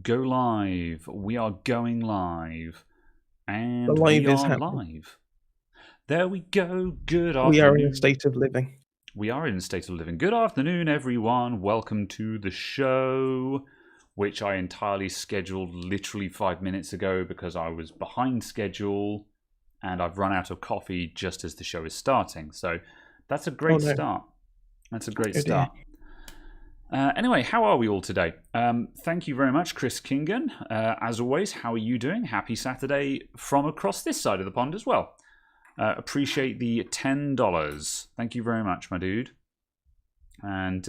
Go live. We are going live. And The live we is are happening. live. There we go. Good We are in a afternoon. state of living. We are in a state of living. Good afternoon, everyone. Welcome to the show, which I entirely scheduled literally 5 minutes ago because I was behind schedule and I've run out of coffee just as the show is starting. So that's a great No. start. That's a great Oh dear. start. Anyway, how are we all today? Thank you very much, Chris Kingan. As always, how are you doing? Happy Saturday from across this side of the pond as well. Appreciate the $10. Thank you very much, my dude. And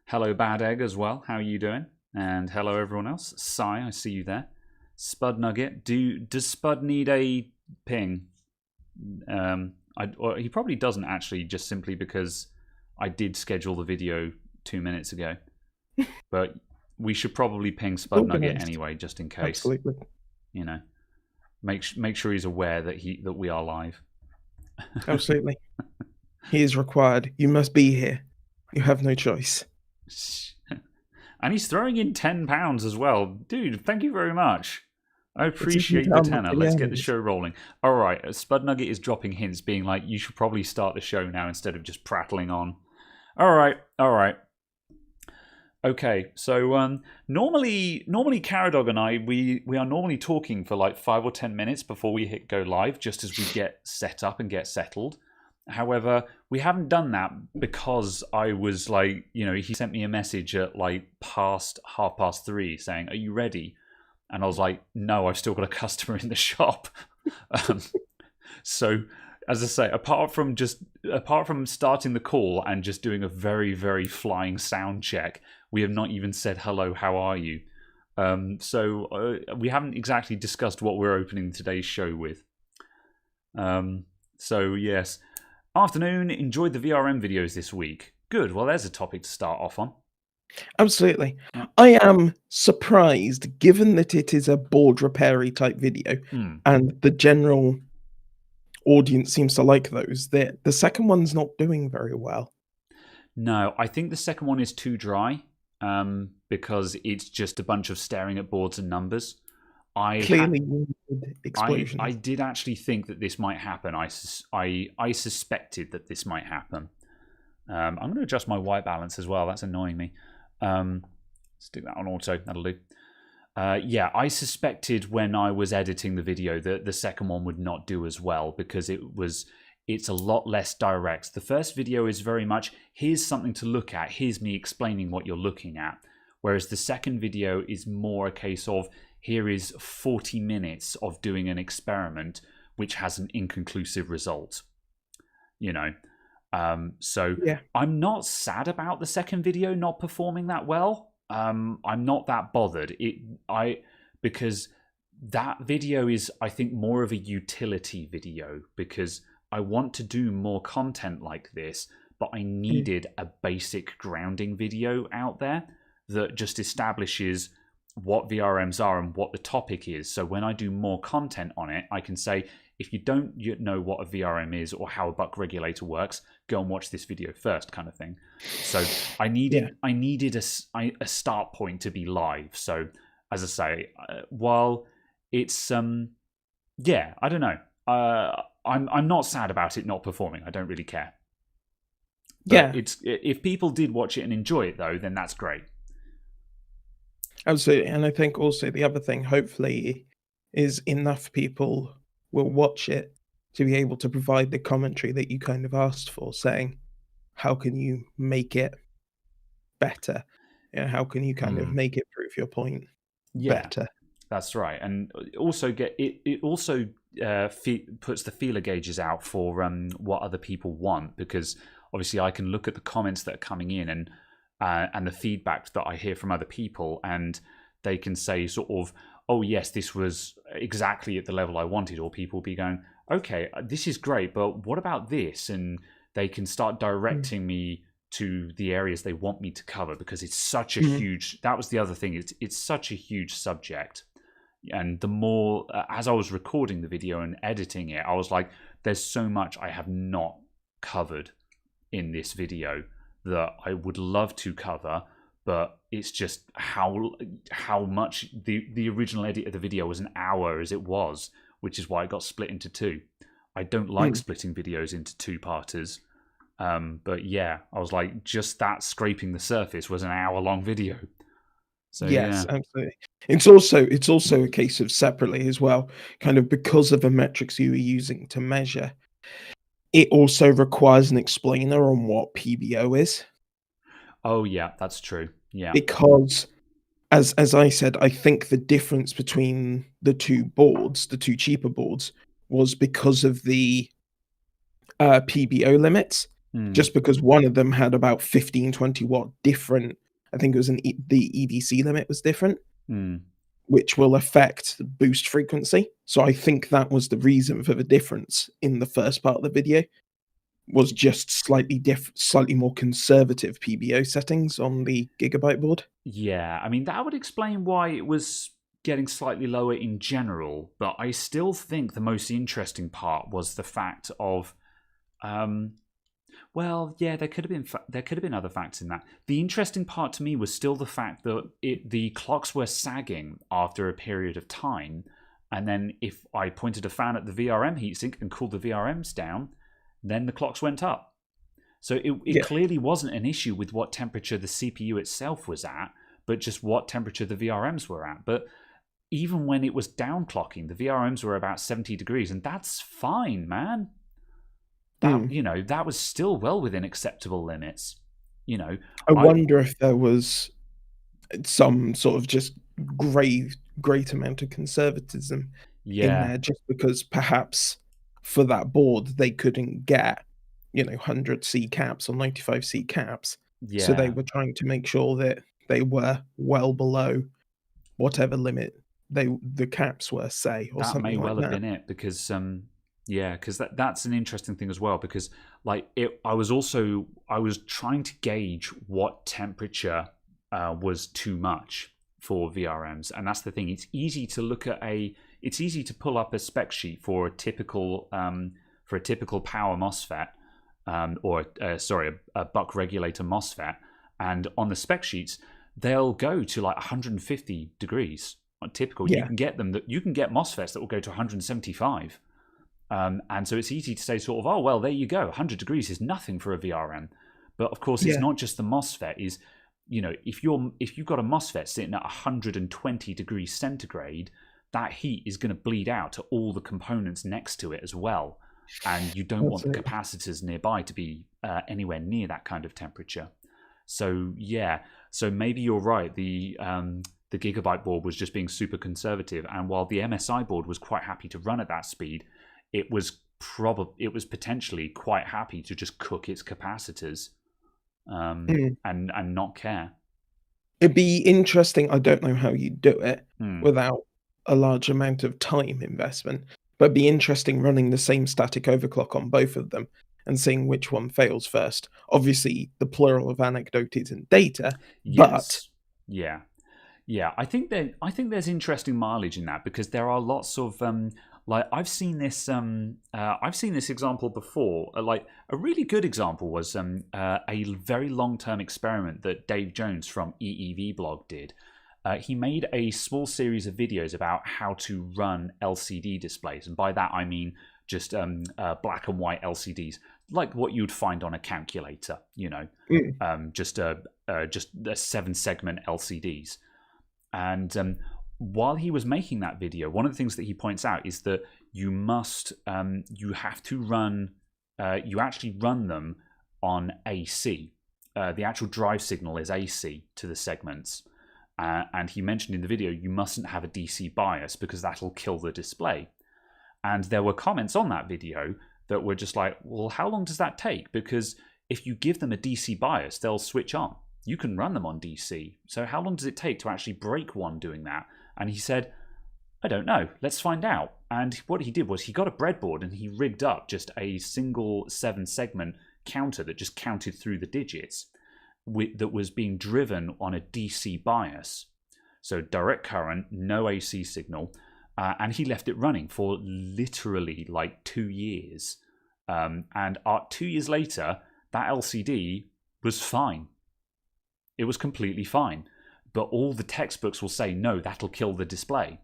hello, Bad Egg, as well. How are you doing? And hello, everyone else. Sai, I see you there. Spud Nugget. Does Spud need a ping? He probably doesn't, actually, just simply because I did schedule the video 2 minutes ago, but we should probably ping Spud Nugget anyway, just in case. Absolutely. You know, make sure he's aware that we are live. Absolutely. He is required. You must be here. You have no choice. And he's throwing in £10 as well, dude. Thank you very much. I appreciate the tenner. Let's get the show rolling. All right, Spud Nugget is dropping hints, being like, "You should probably start the show now instead of just prattling on." All right. Okay, so normally Caradog and I, we are normally talking for like 5 or 10 minutes before we hit go live, just as we get set up and get settled. However, we haven't done that because I was like, he sent me a message at like past 3:30 saying, "Are you ready?" And I was like, "No, I've still got a customer in the shop." So, as I say, apart from starting the call and just doing a very, very flying sound check, we have not even said hello, how are you? So we haven't exactly discussed what we're opening today's show with. So yes, afternoon. Enjoyed the VRM videos this week. Good. Well, there's a topic to start off on. Absolutely. Yeah. I am surprised, given that it is a board repair-y type video, and the general audience seems to like those, that the second one's not doing very well. No, I think the second one is too dry, because it's just a bunch of staring at boards and numbers. Clearly explosions. I did actually think that this might happen. I suspected that this might happen. I'm going to adjust my white balance as well. That's annoying me. Stick that on auto. That'll do. Yeah, I suspected when I was editing the video that the second one would not do as well because it's a lot less direct. The first video is very much, here's something to look at, here's me explaining what you're looking at. Whereas the second video is more a case of, here is 40 minutes of doing an experiment which has an inconclusive result. So yeah. I'm not sad about the second video not performing that well. I'm not that bothered. Because that video is, I think, more of a utility video because I want to do more content like this, but I needed a basic grounding video out there that just establishes what VRMs are and what the topic is. So when I do more content on it, I can say, if you don't know what a VRM is or how a buck regulator works, go and watch this video first, kind of thing. So I needed a start point to be live. So as I say, while it's I don't know. I'm not sad about it not performing. I don't really care. But if people did watch it and enjoy it though, then that's great. Absolutely, and I think also the other thing, hopefully, is enough people will watch it to be able to provide the commentary that you kind of asked for, saying, how can you make it better? How can you kind of make it prove your point better? That's right, and also it also puts the feeler gauges out for what other people want, because obviously I can look at the comments that are coming in and the feedback that I hear from other people, and they can say sort of, oh yes, this was exactly at the level I wanted, or people be going, okay, this is great, but what about this? And they can start directing me to the areas they want me to cover, because it's such a huge, that was the other thing, it's such a huge subject. And the more, as I was recording the video and editing it, I was like, there's so much I have not covered in this video that I would love to cover, but it's just how much the original edit of the video was an hour as it was, which is why it got split into two. I don't like splitting videos into two-parters. But yeah, I was like, just that scraping the surface was an hour-long video. So Yes, yeah. absolutely. It's also a case of separately as well, kind of because of the metrics you were using to measure. It also requires an explainer on what PBO is, Oh yeah, that's true. Yeah. because as I said, I think the difference between the two boards, the two cheaper boards, was because of the PBO limits. Mm, Just because one of them had about 15-20 watt different, I think it was the EDC limit was different, mm. which will affect the boost frequency. So I think that was the reason for the difference in the first part of the video, was just slightly more conservative PBO settings on the Gigabyte board. Yeah, I mean, that would explain why it was getting slightly lower in general, but I still think the most interesting part was the fact of, well, yeah, there could have been other facts in that. The interesting part to me was still the fact that the clocks were sagging after a period of time, and then if I pointed a fan at the VRM heatsink and cooled the VRMs down, then the clocks went up. So it Yeah. clearly wasn't an issue with what temperature the CPU itself was at, but just what temperature the VRMs were at. But even when it was downclocking, the VRMs were about 70 degrees, and that's fine, man. That that was still well within acceptable limits. I I wonder if there was some sort of just great amount of conservatism in yeah there, just because perhaps for that board they couldn't get 100C caps or 95C caps, so they yeah were trying to make sure that they were well below whatever limit the caps were, say, or that may something like well have that. been it because because that's an interesting thing as well because I was trying to gauge what temperature was too much for VRMs, and that's the thing. It's easy to pull up a spec sheet for a typical power MOSFET, a buck regulator MOSFET, and on the spec sheets they'll go to like 150 degrees. Typical, Yeah, you can get MOSFETs that will go to 175. And so it's easy to say sort of, oh, well, there you go. 100 degrees is nothing for a VRM. But of course, it's yeah, not just the MOSFET. If you've got a MOSFET sitting at 120 degrees centigrade, that heat is going to bleed out to all the components next to it as well. And you don't want the absolutely. capacitors nearby to be anywhere near that kind of temperature. So yeah, so maybe you're right. The Gigabyte board was just being super conservative, and while the MSI board was quite happy to run at that speed, it was potentially quite happy to just cook its capacitors Mm. and not care. It'd be interesting. I don't know how you do it Hmm. without a large amount of time investment, but it'd be interesting running the same static overclock on both of them and seeing which one fails first. Obviously, the plural of anecdote isn't data, but Yes. Yeah. Yeah, I think there's interesting mileage in that because there are lots of I've seen this example before. Like a really good example was a very long term experiment that Dave Jones from EEV blog did. He made a small series of videos about how to run LCD displays, and by that I mean just black and white LCDs, like what you'd find on a calculator. mm, Just a 7-segment LCDs. And while he was making that video, one of the things that he points out is that you have to run, you actually run them on AC. The actual drive signal is AC to the segments. And he mentioned in the video, you mustn't have a DC bias because that'll kill the display. And there were comments on that video that were just like, well, how long does that take? Because if you give them a DC bias, they'll switch on. You can run them on DC. So how long does it take to actually break one doing that? And he said, I don't know. Let's find out. And what he did was he got a breadboard and he rigged up just a single 7-segment counter that just counted through the digits that was being driven on a DC bias. So direct current, no AC signal. And he left it running for literally like 2 years. And 2 years later, that LCD was fine. It was completely fine. But all the textbooks will say, no, that'll kill the display.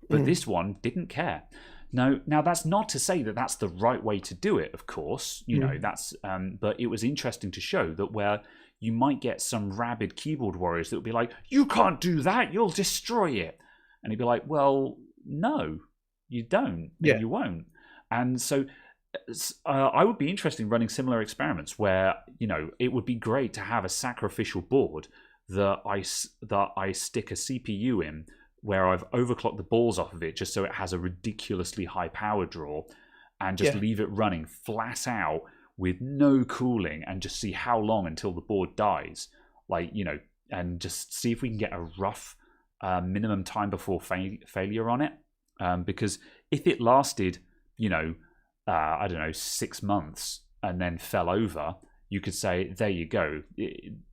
But this one didn't care. Now that's not to say that that's the right way to do it, of course. That's but it was interesting to show that where you might get some rabid keyboard warriors that would be like, you can't do that, you'll destroy it. And he'd be like, well, no, you don't, and you won't. And so I would be interested in running similar experiments where, it would be great to have a sacrificial board that I stick a CPU in, where I've overclocked the balls off of it just so it has a ridiculously high power draw, and just leave it running flat out with no cooling and just see how long until the board dies. And just see if we can get a rough minimum time before failure on it. Because if it lasted, I don't know, 6 months and then fell over, you could say, there you go,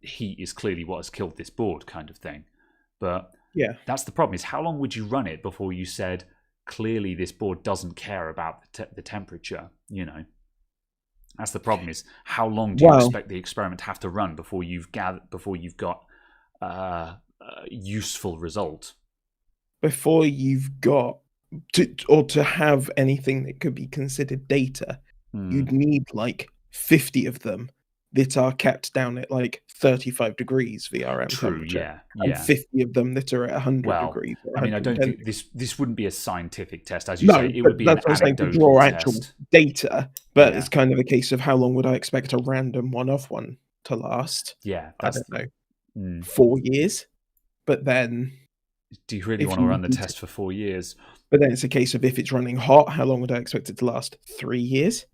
heat is clearly what has killed this board, kind of thing. But that's the problem, is how long would you run it before you said, clearly this board doesn't care about the temperature, That's the problem, is how long do you expect the experiment to have to run before you've got a useful result? Before you've got to have anything that could be considered data, you'd need like 50 of them that are kept down at like 35 degrees VRM temperature. And 50 of them that are at 100 degrees. I mean, I don't think this wouldn't be a scientific test, as you say. It would be an anecdotal to draw test. Actual data, but it's kind of a case of how long would I expect a random one-off one to last? Yeah, I don't know, 4 years. But then, do you really want to run the test for 4 years? But then it's a case of, if it's running hot, how long would I expect it to last? 3 years,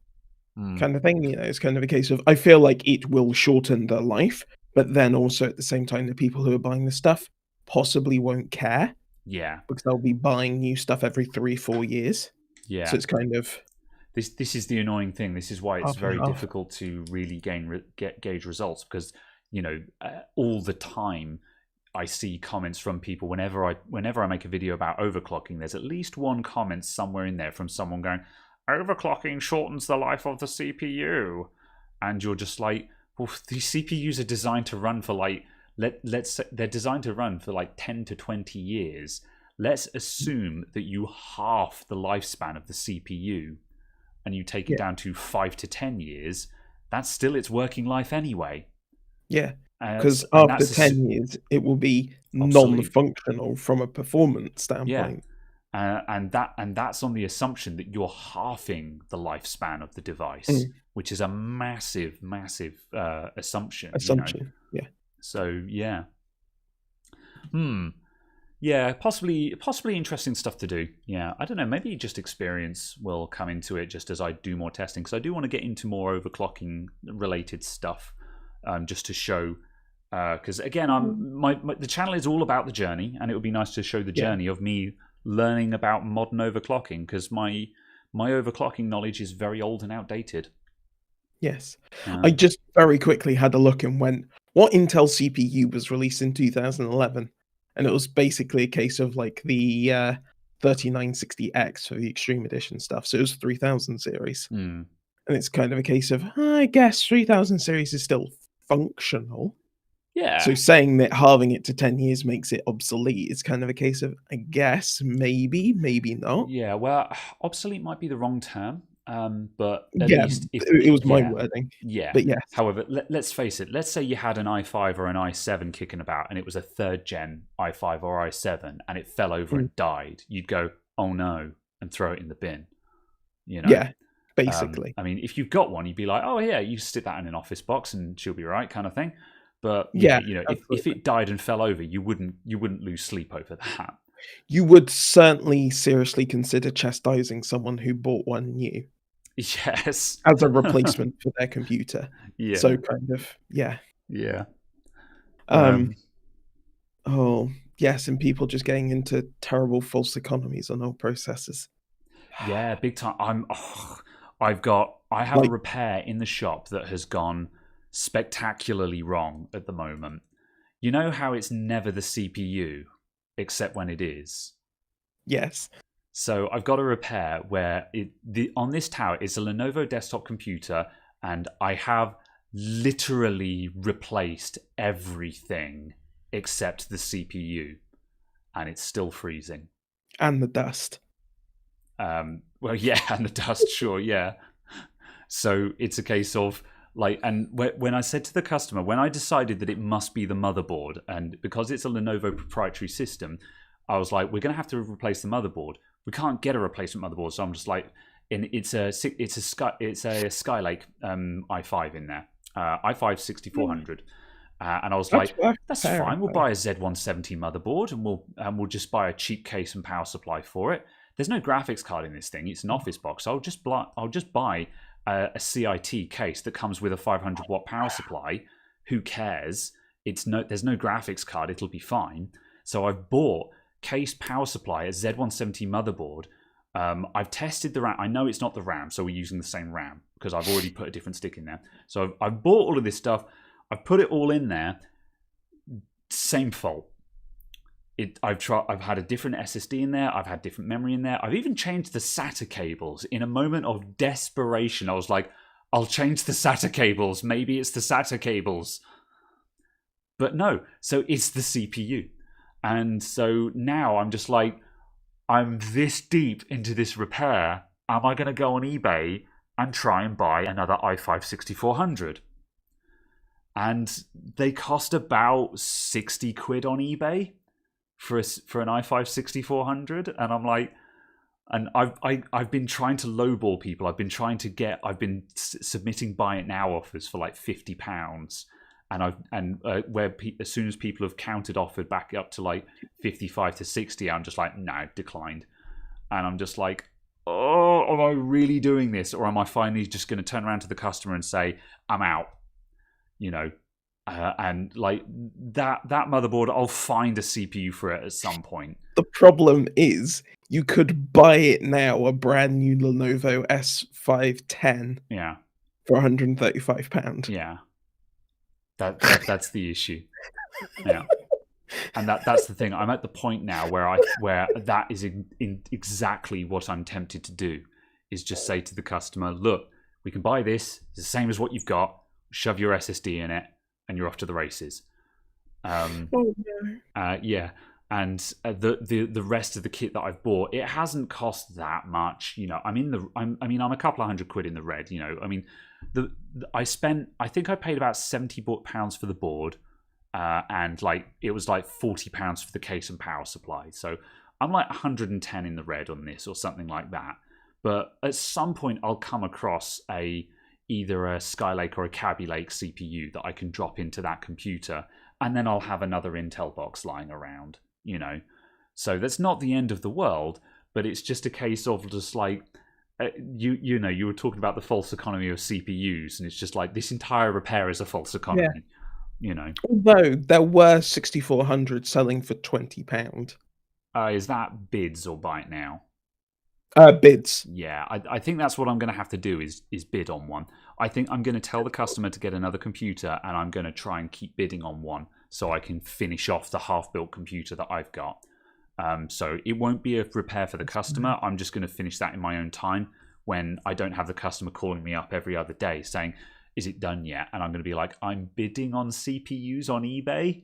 kind of thing. It's kind of a case of, I feel like it will shorten the life, but then also at the same time, the people who are buying the stuff possibly won't care. Yeah, because they'll be buying new stuff every 3-4 years. Yeah, so it's kind of this is the annoying thing. This is why it's very difficult to really gauge results, because all the time I see comments from people whenever I make a video about overclocking. There's at least one comment somewhere in there from someone going, overclocking shortens the life of the CPU, and you're just like, well, these CPUs are designed to run for let's say they're designed to run for 10 to 20 years. Let's assume that you half the lifespan of the CPU and you take it down to 5 to 10 years. That's still its working life anyway. Yeah, because after 10 years, it will be non-functional from a performance standpoint. Yeah, and that's on the assumption that you're halving the lifespan of the device, which is a massive, massive assumption. Yeah. So yeah, yeah, possibly interesting stuff to do. Yeah, I don't know. Maybe just experience will come into it just as I do more testing, because I do want to get into more overclocking related stuff. Just to show, because again, the channel is all about the journey, and it would be nice to show the journey of me learning about modern overclocking, because my overclocking knowledge is very old and outdated. Yes, I just very quickly had a look and went, what Intel CPU was released in 2011, and it was basically a case of the 3960X for the Extreme Edition stuff. So it was 3000 series, and it's kind of a case of, I guess 3000 series is still functional. Yeah. So saying that halving it to 10 years makes it obsolete is kind of a case of, I guess, maybe not. Yeah, well, obsolete might be the wrong term, but at least it was my wording. Yeah. But yes. However, let's face it. Let's say you had an i5 or an i7 kicking about, and it was a 3rd gen i5 or i7, and it fell over and died. You'd go, oh no, and throw it in the bin. Yeah. Basically, I mean, if you've got one, you'd be like, "Oh yeah, you stick that in an office box and she'll be right," kind of thing. But if it died and fell over, you wouldn't lose sleep over that. You would certainly seriously consider chastising someone who bought one new. Yes, as a replacement for their computer. Yeah. So kind of Yeah. Oh yes, and people just getting into terrible false economies on old processors. Yeah, big time. I have a repair in the shop that has gone spectacularly wrong at the moment. You know how it's never the CPU, except when it is? Yes. So I've got a repair where on this tower, it's a Lenovo desktop computer, and I have literally replaced everything except the CPU, and it's still freezing. And the dust. Well, yeah, and the dust, sure, yeah. So it's a case of like, and when I said to the customer, when I decided that it must be the motherboard, and because it's a Lenovo proprietary system, I was like, we're going to have to replace the motherboard. We can't get a replacement motherboard, so I'm just like, it's a Skylake i5 in there, i5 6400, and I was like, that's fine. We'll buy a Z170 motherboard, and we'll just buy a cheap case and power supply for it. There's no graphics card in this thing. It's an office box. So I'll just buy a CIT case that comes with a 500 watt power supply. Who cares? There's no graphics card. It'll be fine. So I've bought case, power supply, a Z170 motherboard. I've tested the RAM. I know it's not the RAM, so we're using the same RAM because I've already put a different stick in there. So I've bought all of this stuff. I've put it all in there. Same fault. I've had a different SSD in there. I've had different memory in there. I've even changed the SATA cables. In a moment of desperation, I was like, I'll change the SATA cables. Maybe it's the SATA cables. But no, so it's the CPU. And so now I'm just like, I'm this deep into this repair. Am I going to go on eBay and try and buy another i5 6400? And they cost about 60 quid on eBay for an i5 6400, and I'm like, and I've been trying to lowball people. I've been submitting buy it now offers for like £50, and as soon as people have offered back up to like 55 to 60, I'm just like, no, declined. And I'm just like, oh, am I really doing this, or am I finally just going to turn around to the customer and say, I'm out, you know? And like that motherboard, I'll find a CPU for it at some point. The problem is, you could buy it now, a brand new Lenovo S510, yeah, for £135. Yeah, that's the issue. Yeah, and that's the thing. I'm at the point now where that is exactly what I'm tempted to do, is just say to the customer, look, we can buy this. It's the same as what you've got. Shove your SSD in it, and you're off to the races. Yeah, and the rest of the kit that I've bought, it hasn't cost that much. You know, I'm a couple of £100 in the red. You know, I mean, I think I paid about £70 for the board, and like it was like £40 for the case and power supply. So I'm like 110 in the red on this, or something like that. But at some point, I'll come across either a Skylake or a Kaby Lake CPU that I can drop into that computer, and then I'll have another Intel box lying around, you know. So that's not the end of the world, but it's just a case of just like, you know, you were talking about the false economy of CPUs, and it's just like this entire repair is a false economy, you know. Although there were 6400 selling for £20. Is that bids or buy it now? Bids. Yeah, I think that's what I'm going to have to do is bid on one. I think I'm going to tell the customer to get another computer, and I'm going to try and keep bidding on one so I can finish off the half-built computer that I've got. So it won't be a repair for the customer. I'm just going to finish that in my own time when I don't have the customer calling me up every other day saying, is it done yet? And I'm going to be like, I'm bidding on CPUs on eBay.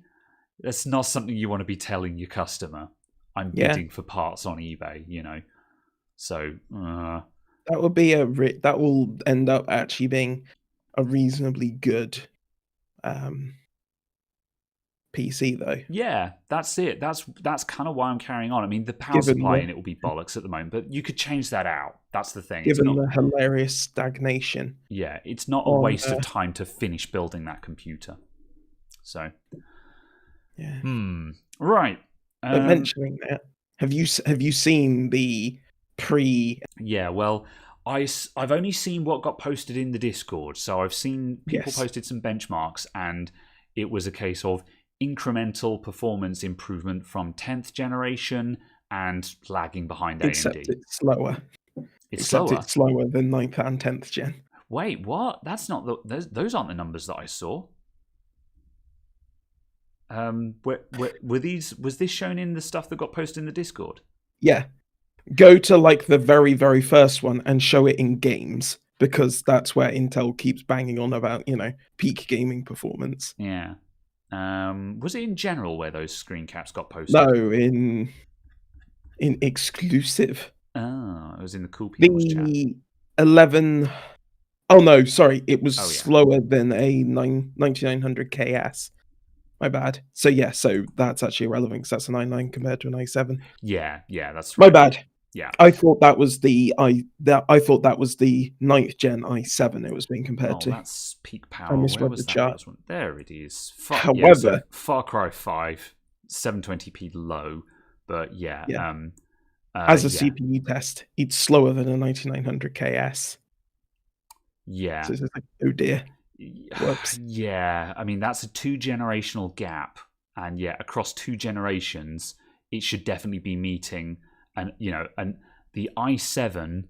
That's not something you want to be telling your customer. I'm bidding for parts on eBay, you know. So that would be that will end up actually being a reasonably good PC, though. Yeah, that's it. That's kind of why I'm carrying on. I mean, the power supply in it will be bollocks at the moment, but you could change that out. That's the thing. Given the hilarious stagnation. Yeah, it's not a waste of time to finish building that computer. So, yeah. Right. But mentioning that, have you seen the pre? Yeah, well, I've only seen what got posted in the Discord. So I've seen people posted some benchmarks, and it was a case of incremental performance improvement from 10th generation and lagging behind AMD. Except it's slower. It's slower than 9th and 10th gen. Wait, what? That's not those aren't the numbers that I saw. Was this shown in the stuff that got posted in the Discord? Yeah. Go to like the very, very first one and show it in games. because that's where Intel keeps banging on about, peak gaming performance. Yeah. Was it in general where those screen caps got posted? No, in exclusive. Oh, it was in the cool people's chat. The 11. Oh no, sorry, it was Oh, yeah. slower than a 9900KS. My bad. So yeah, that's actually irrelevant because that's a 99 compared to an i7. Yeah, that's My right. bad. Yeah. I thought that was the 9th gen i7 it was being compared to. That's peak power. I Where misread was the that? chart. There it is. However, Far Cry 5, 720p low, but yeah. Yeah. As a yeah. CPU test, it's slower than a 9900KS. Yeah. So it's just like, oh dear. Whoops. Yeah, I mean, that's a 2-generational gap, and yeah, across 2 generations, it should definitely be meeting. And and the i7,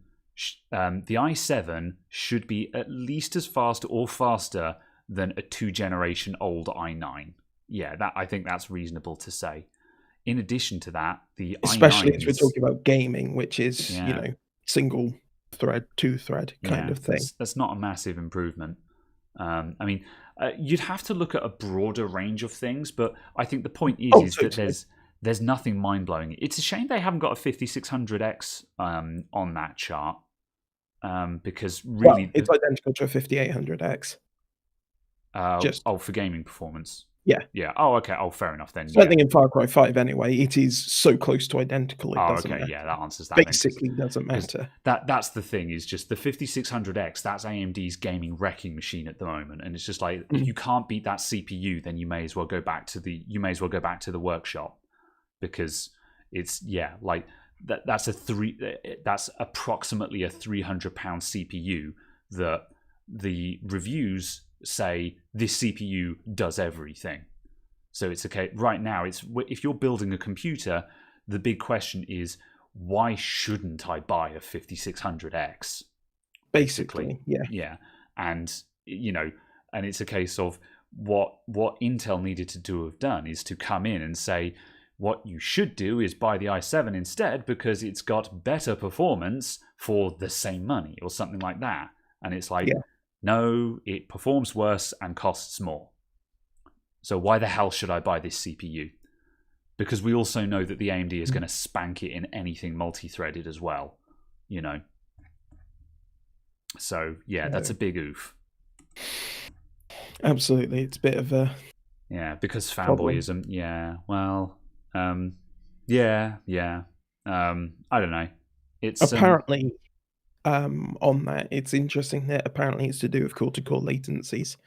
should be at least as fast or faster than a 2-generation old i9. Yeah, I think that's reasonable to say. In addition to that, the especially i9s, as we're talking about gaming, which is single thread, 2-thread kind of thing. That's not a massive improvement. I mean, you'd have to look at a broader range of things, but I think the point is that there's nothing mind-blowing. It's a shame they haven't got a 5600X on that chart, because really... it's identical to a 5800X. for gaming performance. Yeah. Yeah. Oh, okay. Oh, fair enough then. Something in Far Cry 5 anyway, it is so close to identical, it doesn't matter. Yeah, that answers that. Basically doesn't matter. That's the thing, is just the 5600X, that's AMD's gaming wrecking machine at the moment. And it's just like, if you can't beat that CPU, then you may as well go back to the workshop, because it's that's approximately a £300 CPU that the reviews say this CPU does everything. So it's okay. Right now, if you're building a computer, the big question is, why shouldn't I buy a 5600X? Basically, yeah. Yeah. And, and it's a case of what Intel needed to have done is to come in and say, what you should do is buy the i7 instead, because it's got better performance for the same money, or something like that. And it's like, no, it performs worse and costs more. So why the hell should I buy this CPU? Because we also know that the AMD is going to spank it in anything multi-threaded as well, So yeah, that's a big oof. Absolutely, it's a bit of a because fanboyism. Yeah, well, I don't know. It's apparently. On that, it's interesting that apparently it's to do with core-to-core latencies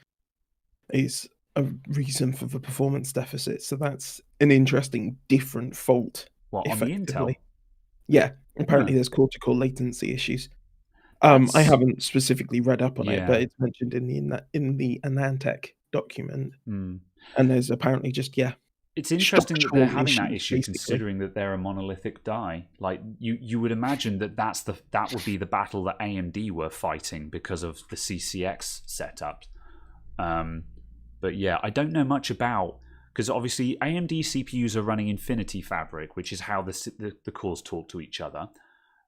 is a reason for the performance deficit. So that's an interesting, different fault. What, on the Intel? Yeah, apparently there's core-to-core latency issues. I haven't specifically read up on it, but it's mentioned in the Anantech document, and there's apparently just It's interesting that they're having that issue, considering that they're a monolithic die. Like you would imagine that would be the battle that AMD were fighting because of the CCX setup. But yeah, I don't know much about, because obviously AMD CPUs are running Infinity Fabric, which is how the cores talk to each other.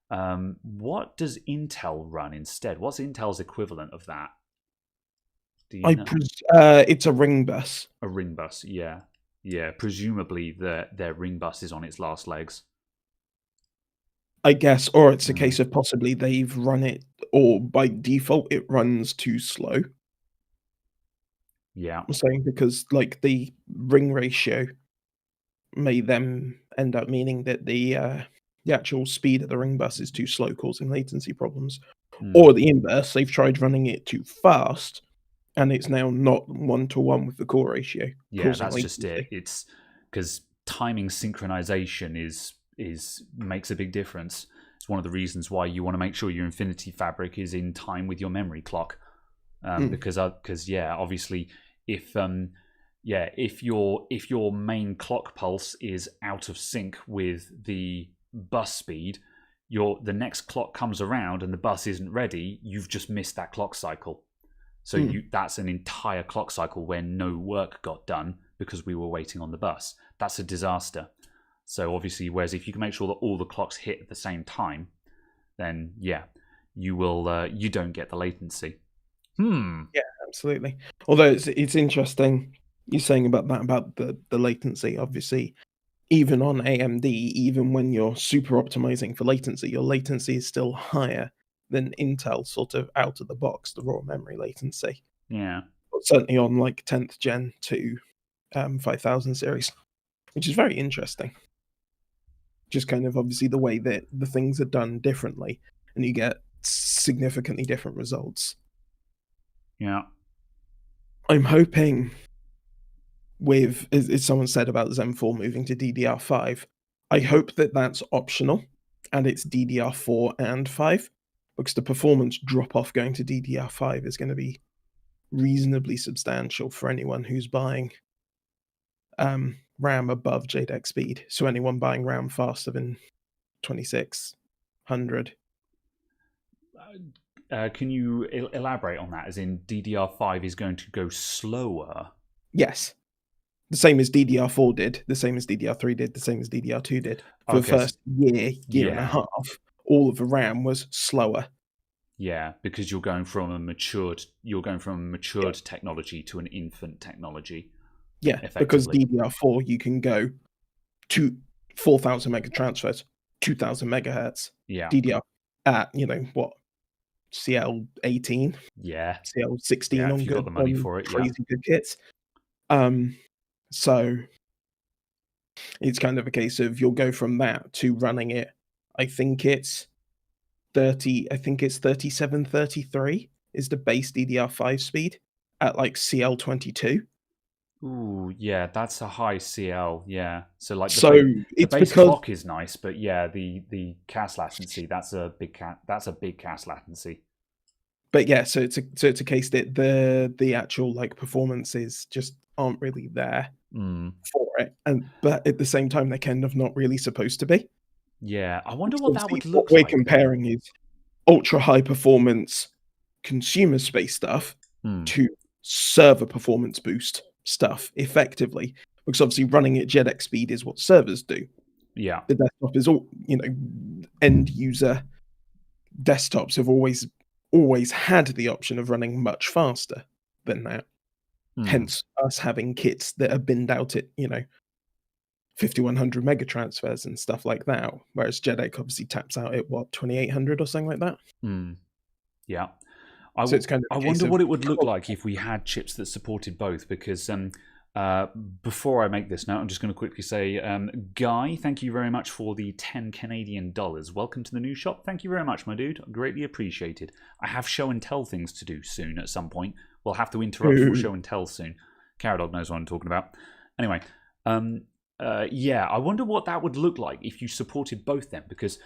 What does Intel run instead? What's Intel's equivalent of that? Do you know? It's a ring bus. A ring bus, yeah. Yeah, presumably their ring bus is on its last legs, I guess, or it's a case of possibly they've run it, or by default it runs too slow. Yeah, I'm saying because the ring ratio may then end up meaning that the actual speed of the ring bus is too slow, causing latency problems, or the inverse. They've tried running it too fast, and it's now not 1-to-1 with the core ratio. Yeah, that's just it. It's because timing synchronization makes a big difference. It's one of the reasons why you want to make sure your Infinity Fabric is in time with your memory clock, because obviously if your main clock pulse is out of sync with the bus speed, the next clock comes around and the bus isn't ready, you've just missed that clock cycle. So that's an entire clock cycle where no work got done because we were waiting on the bus. That's a disaster. So obviously, whereas if you can make sure that all the clocks hit at the same time, then you don't get the latency. Yeah, absolutely. Although it's interesting you're saying about that, about the latency. Obviously, even on AMD, even when you're super optimizing for latency, your latency is still higher than Intel sort of out of the box, the raw memory latency. Yeah. But certainly on like 10th gen to 5000 series, which is very interesting. Just kind of obviously the way that the things are done differently, and you get significantly different results. Yeah. I'm hoping with, as someone said about Zen 4 moving to DDR5, I hope that that's optional and it's DDR4 and 5, because the performance drop off going to DDR5 is going to be reasonably substantial for anyone who's buying RAM above JEDEC speed. So anyone buying RAM faster than 2600. Can you elaborate on that? As in, DDR5 is going to go slower? Yes. The same as DDR4 did, the same as DDR3 did, the same as DDR2 did. For the first year and a half, all of the RAM was slower. Yeah, because you're going from a matured technology to an infant technology. Yeah, because DDR4 you can go to 4,000 mega transfers, 2,000 megahertz. Yeah. DDR at CL18, yeah, CL16 on if you got the money for it, crazy good kits. So it's kind of a case of you'll go from that to running it. I think it's 3733 is the base DDR5 speed at like CL22. Ooh, yeah, that's a high CL. Yeah, so like the base clock is nice, but yeah, the CAS latency, that's a big CAS latency. But yeah, so it's a case that the actual like performances just aren't really there for it, but at the same time they're kind of not really supposed to be. Yeah, I wonder what that would look like. What we're comparing is ultra high performance consumer space stuff to server performance boost stuff effectively, because obviously running at JEDEC speed is what servers do. Yeah, the desktop is all end user desktops have always had the option of running much faster than that. Hence us having kits that are binned out at 5100 mega transfers and stuff like that, whereas JEDEC obviously taps out at 2800 or something like that. Yeah. So it's kind of I wonder what it would look like if we had chips that supported both, because before I make this note, I'm just going to quickly say, Guy, thank you very much for the 10 Canadian dollars. Welcome to the new shop. Thank you very much, my dude. Greatly appreciated. I have show and tell things to do soon at some point. We'll have to interrupt for show and tell soon. Caradog knows what I'm talking about. Anyway, yeah, I wonder what that would look like if you supported both them, because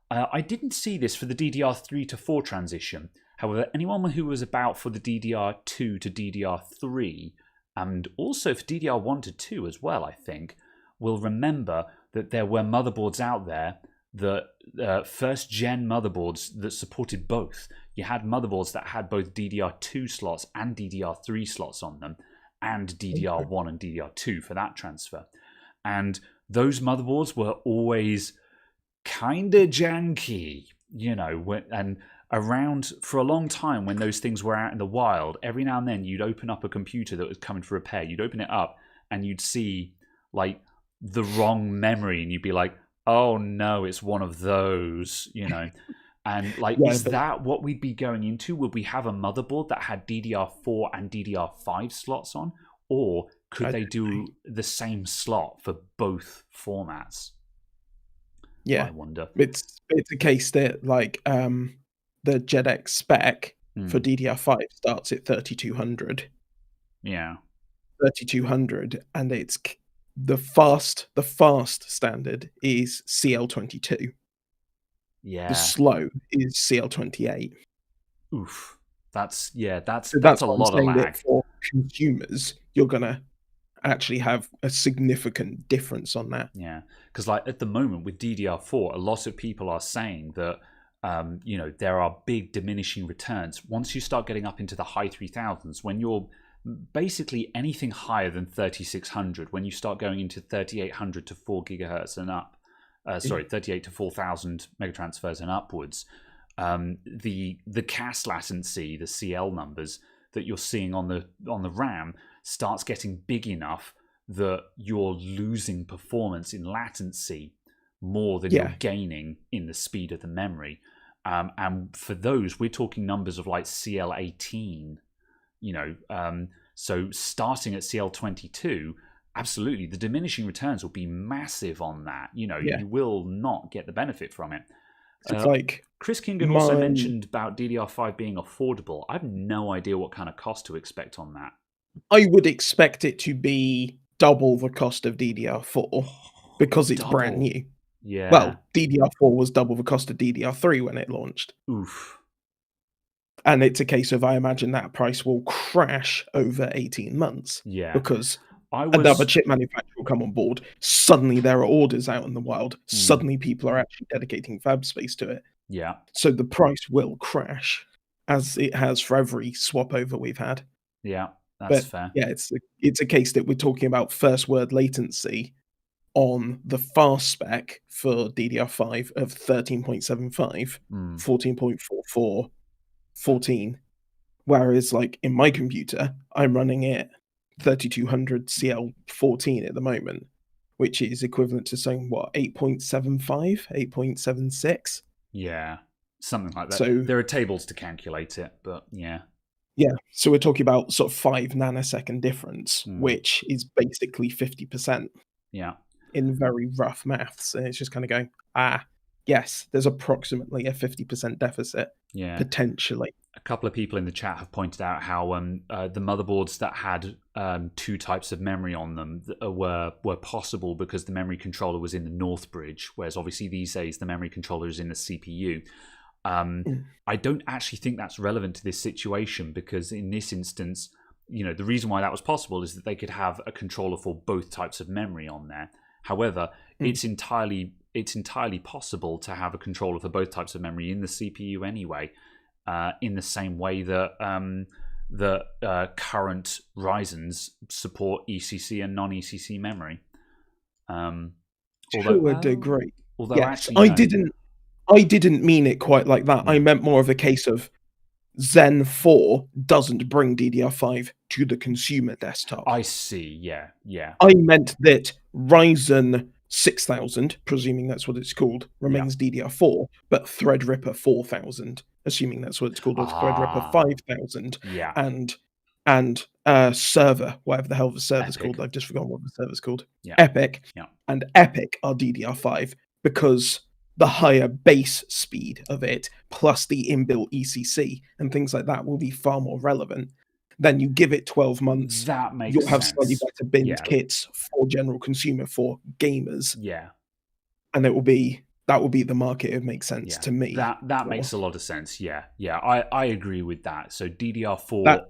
I didn't see this for the DDR3 to 4 transition. However, anyone who was about for the DDR2 to DDR3, and also for DDR1 to 2 as well, I think, will remember that there were motherboards out there, that first-gen motherboards that supported both. You had motherboards that had both DDR2 slots and DDR3 slots on them, and DDR1 and DDR2 for that transfer. And those motherboards were always kind of janky, and around for a long time when those things were out in the wild, every now and then you'd open up a computer that was coming for repair. You'd open it up and you'd see like the wrong memory, and you'd be like, oh no, it's one of those, And like, is that what we'd be going into? Would we have a motherboard that had DDR4 and DDR5 slots on? Or could they do the same slot for both formats? Yeah, I wonder. It's a case that like the JEDEC spec for DDR5 starts at 3200. Yeah, 3200, and it's the fast standard is CL22. Yeah. The slow is CL28. Oof. That's a lot of lag. For consumers, you're gonna actually have a significant difference on that. Yeah, because like at the moment with DDR4, a lot of people are saying that there are big diminishing returns once you start getting up into the high 3000s. When you're basically anything higher than 3600, when you start going into 3800 to 4 gigahertz and up, 38 to 4000 megatransfers and upwards, the CAS latency, the CL numbers that you're seeing on the RAM starts getting big enough that you're losing performance in latency more than you're gaining in the speed of the memory. And for those, we're talking numbers of like CL18, so starting at CL22, absolutely, the diminishing returns will be massive on that. You will not get the benefit from it. It's like Chris Kingan also mentioned about DDR5 being affordable. I have no idea what kind of cost to expect on that. I would expect it to be double the cost of DDR4 because it's brand new. Yeah. Well, DDR4 was double the cost of DDR3 when it launched. Oof. And it's a case of, I imagine that price will crash over 18 months. Yeah. Because another chip manufacturer will come on board. Suddenly there are orders out in the wild. Suddenly people are actually dedicating fab space to it. Yeah. So the price will crash, as it has for every swap over we've had. Yeah, that's fair. Yeah, it's a case that we're talking about first word latency on the fast spec for DDR5 of 13.75, 14.44, 14. Whereas, like, in my computer, I'm running it 3200 CL14 at the moment, which is equivalent to saying, 8.75, 8.76? Yeah, something like that. So there are tables to calculate it, but yeah. Yeah, so we're talking about sort of 5 nanosecond difference, which is basically 50%. Yeah. In very rough maths. And it's just kind of going, yes, there's approximately a 50% deficit, potentially. A couple of people in the chat have pointed out how the motherboards that had 2 types of memory on them were possible because the memory controller was in the North Bridge, whereas obviously these days the memory controller is in the CPU. I don't actually think that's relevant to this situation because in this instance, the reason why that was possible is that they could have a controller for both types of memory on there. However, it's entirely possible to have a controller for both types of memory in the CPU anyway, in the same way that the current Ryzens support ECC and non-ECC memory. To a degree. Although yes, actually, no. I didn't mean it quite like that. I meant more of a case of Zen 4 doesn't bring DDR5 to the consumer desktop. I see, yeah. I meant that Ryzen 6000, presuming that's what it's called, remains DDR4, but Threadripper 4000, assuming that's what it's called, or Threadripper 5000, and server, whatever the hell the server's called. I've just forgotten what the server's called. Yeah. Epic. Yeah. And Epic are DDR5 because the higher base speed of it, plus the inbuilt ECC and things like that, will be far more relevant. Then you give it 12 months, that makes you'll have sense. slightly better bins kits for general consumer, for gamers. Yeah. And that will be the market. It makes sense to me. That makes a lot of sense. Yeah. I agree with that. So DDR4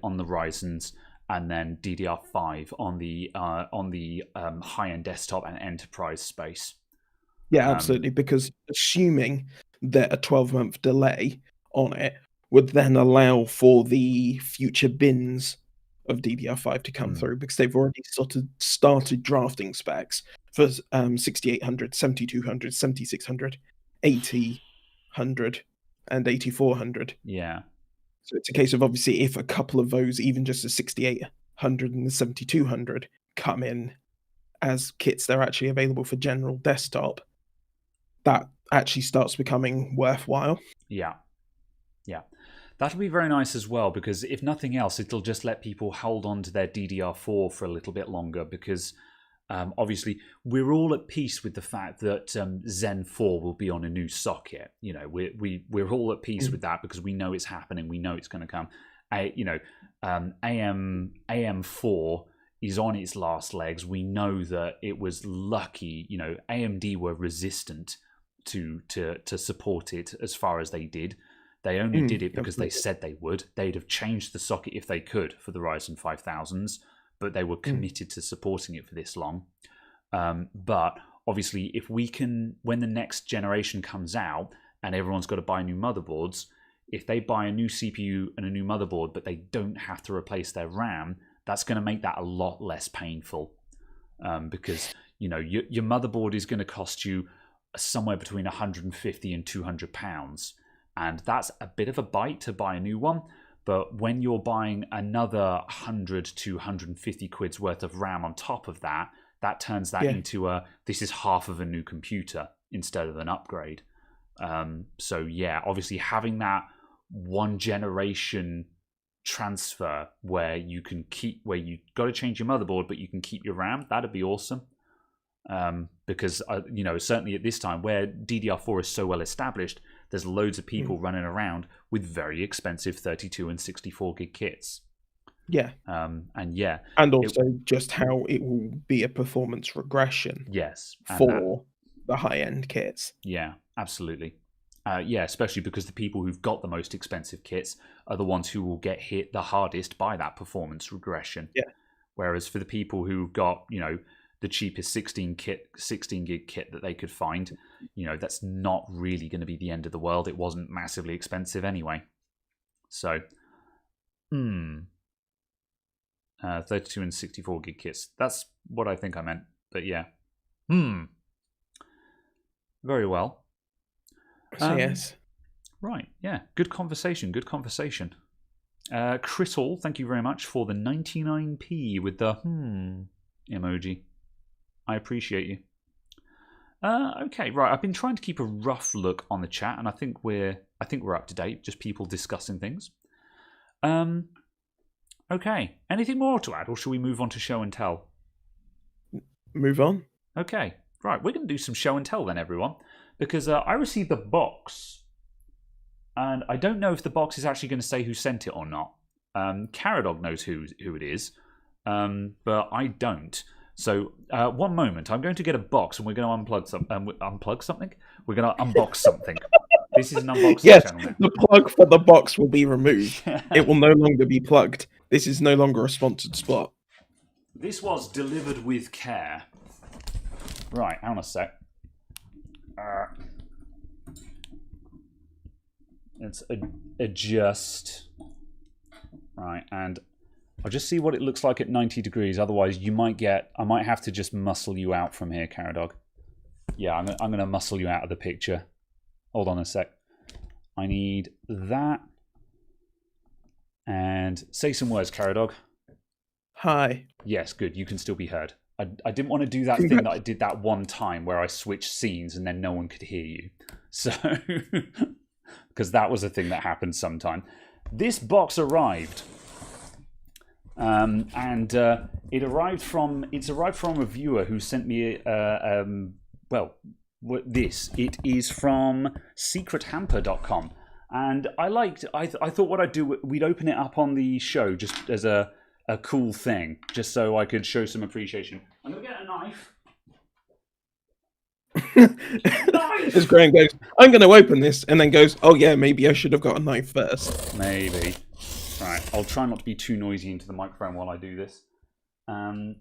on the Ryzens, and then DDR5 on the high-end desktop and enterprise space. Yeah, absolutely. Because assuming that a 12-month delay on it would then allow for the future bins of DDR5 to come through, because they've already started drafting specs for 6800, 7200, 7600, 8000, and 8400. Yeah. So it's a case of, obviously, if a couple of those, even just the 6800 and the 7200, come in as kits, they're actually available for general desktop, that actually starts becoming worthwhile. Yeah. That'll be very nice as well, because if nothing else, it'll just let people hold on to their DDR4 for a little bit longer, because obviously we're all at peace with the fact that Zen 4 will be on a new socket. We're all at peace with that because we know it's happening. We know it's going to come. AM4 is on its last legs. We know that it was lucky. AMD were resistant to support it as far as they did. They only did it because they said they would. They'd have changed the socket if they could for the Ryzen 5000s, but they were committed to supporting it for this long. But obviously, if we can, when the next generation comes out and everyone's got to buy new motherboards, if they buy a new CPU and a new motherboard, but they don't have to replace their RAM, that's going to make that a lot less painful, because your motherboard is going to cost you somewhere between 150 and 200 pounds. And that's a bit of a bite to buy a new one. But when you're buying another 100 to 150 quid's worth of RAM on top of that, that turns that into this is half of a new computer instead of an upgrade. So yeah, obviously having that one generation transfer where you got to change your motherboard, but you can keep your RAM, that'd be awesome. Because certainly at this time where DDR4 is so well established, there's loads of people running around with very expensive 32 and 64 gig kits. Yeah. And also just how it will be a performance regression. Yes. For the high-end kits. Yeah, absolutely. Especially because the people who've got the most expensive kits are the ones who will get hit the hardest by that performance regression. Yeah. Whereas for the people who've got, the cheapest 16 gig kit that they could find, that's not really going to be the end of the world. It wasn't massively expensive anyway. So, 32 and 64 gig kits. That's what I think I meant. But yeah. Very well. Yes. Right. Yeah. Good conversation. Crystal, thank you very much for the 99p with the emoji. I appreciate you. Okay, right. I've been trying to keep a rough look on the chat, and I think we're up to date. Just people discussing things. Okay. Anything more to add, or shall we move on to show and tell? Move on. Okay. Right. We're going to do some show and tell then, everyone, because I received a box, and I don't know if the box is actually going to say who sent it or not. Caradog knows who it is, but I don't. So, one moment. I'm going to get a box, and we're going to unplug something. We're going to unbox something. This is an unboxing channel now. The plug for the box will be removed. It will no longer be plugged. This is no longer a sponsored spot. This was delivered with care. Right, hang on a sec. Let's adjust. Right, and I'll just see what it looks like at 90 degrees. Otherwise, I might have to just muscle you out from here, Caradog. Yeah, I'm going to muscle you out of the picture. Hold on a sec. I need that. And say some words, Caradog. Hi. Yes, good. You can still be heard. I didn't want to do that thing that I did that one time where I switched scenes and then no one could hear you. So, because that was a thing that happened sometime. This box arrived. It arrived from a viewer who sent me it is from secrethamper.com, and I thought what I'd do, we'd open it up on the show just as a cool thing, just so I could show some appreciation. I'm gonna get a knife. As Graham goes, I'm going to open this, and then goes, oh yeah, maybe I should have got a knife first. Maybe. Right, I'll try not to be too noisy into the microphone while I do this. Okay,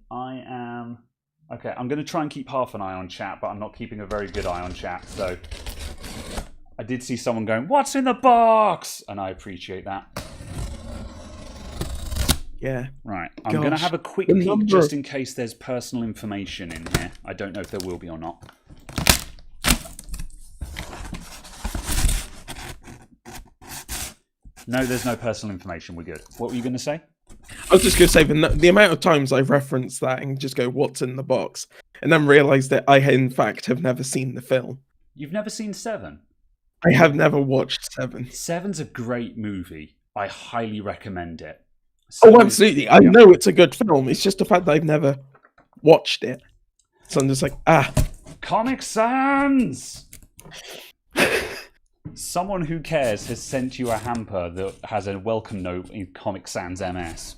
I'm going to try and keep half an eye on chat, but I'm not keeping a very good eye on chat, so I did see someone going, "What's in the box?" And I appreciate that. Yeah. Right, I'm going to have a quick peek just in case there's personal information in here. I don't know if there will be or not. No, there's no personal information. We're good. What were you going to say? I was just going to say, the amount of times I've referenced that and just go, what's in the box? And then realise that I, in fact, have never seen the film. You've never seen Seven? I have never watched Seven. Seven's a great movie. I highly recommend it. Oh, absolutely. I know it's a good film. It's just the fact that I've never watched it. So I'm just like, Comic Sans! Someone who cares has sent you a hamper that has a welcome note in Comic Sans MS.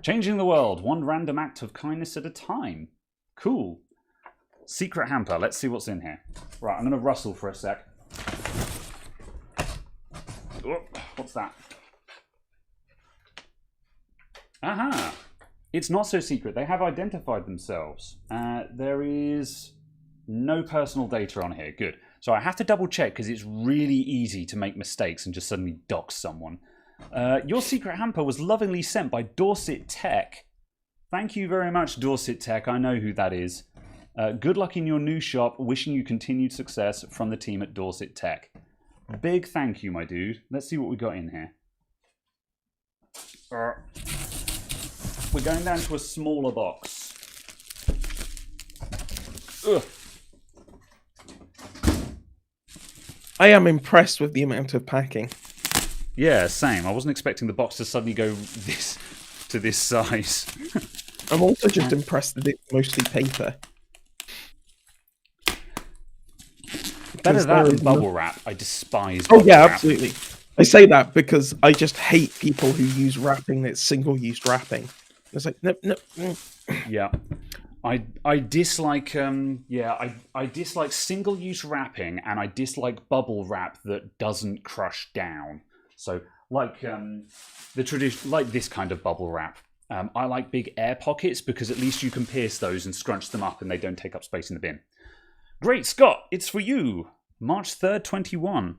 Changing the world, one random act of kindness at a time. Cool. Secret hamper. Let's see what's in here. Right, I'm going to rustle for a sec. Oh, what's that? Aha! It's not so secret. They have identified themselves. There is no personal data on here. Good. So I have to double check because it's really easy to make mistakes and just suddenly dox someone. Your secret hamper was lovingly sent by Dorset Tech. Thank you very much, Dorset Tech. I know who that is. Good luck in your new shop. Wishing you continued success from the team at Dorset Tech. Big thank you, my dude. Let's see what we got in here. We're going down to a smaller box. Ugh. I am impressed with the amount of packing. Yeah, same. I wasn't expecting the box to suddenly go to this size. I'm also just impressed that it's mostly paper. Better that than bubble wrap. I despise Oh bubble yeah, wrap. absolutely. I say that because I just hate people who use wrapping that's single-use wrapping. It's like, no. Yeah. I dislike I dislike single-use wrapping, and I dislike bubble wrap that doesn't crush down. So like the tradition, like this kind of bubble wrap. I like big air pockets because at least you can pierce those and scrunch them up, and they don't take up space in the bin. Great Scott, it's for you. March 3rd, 21,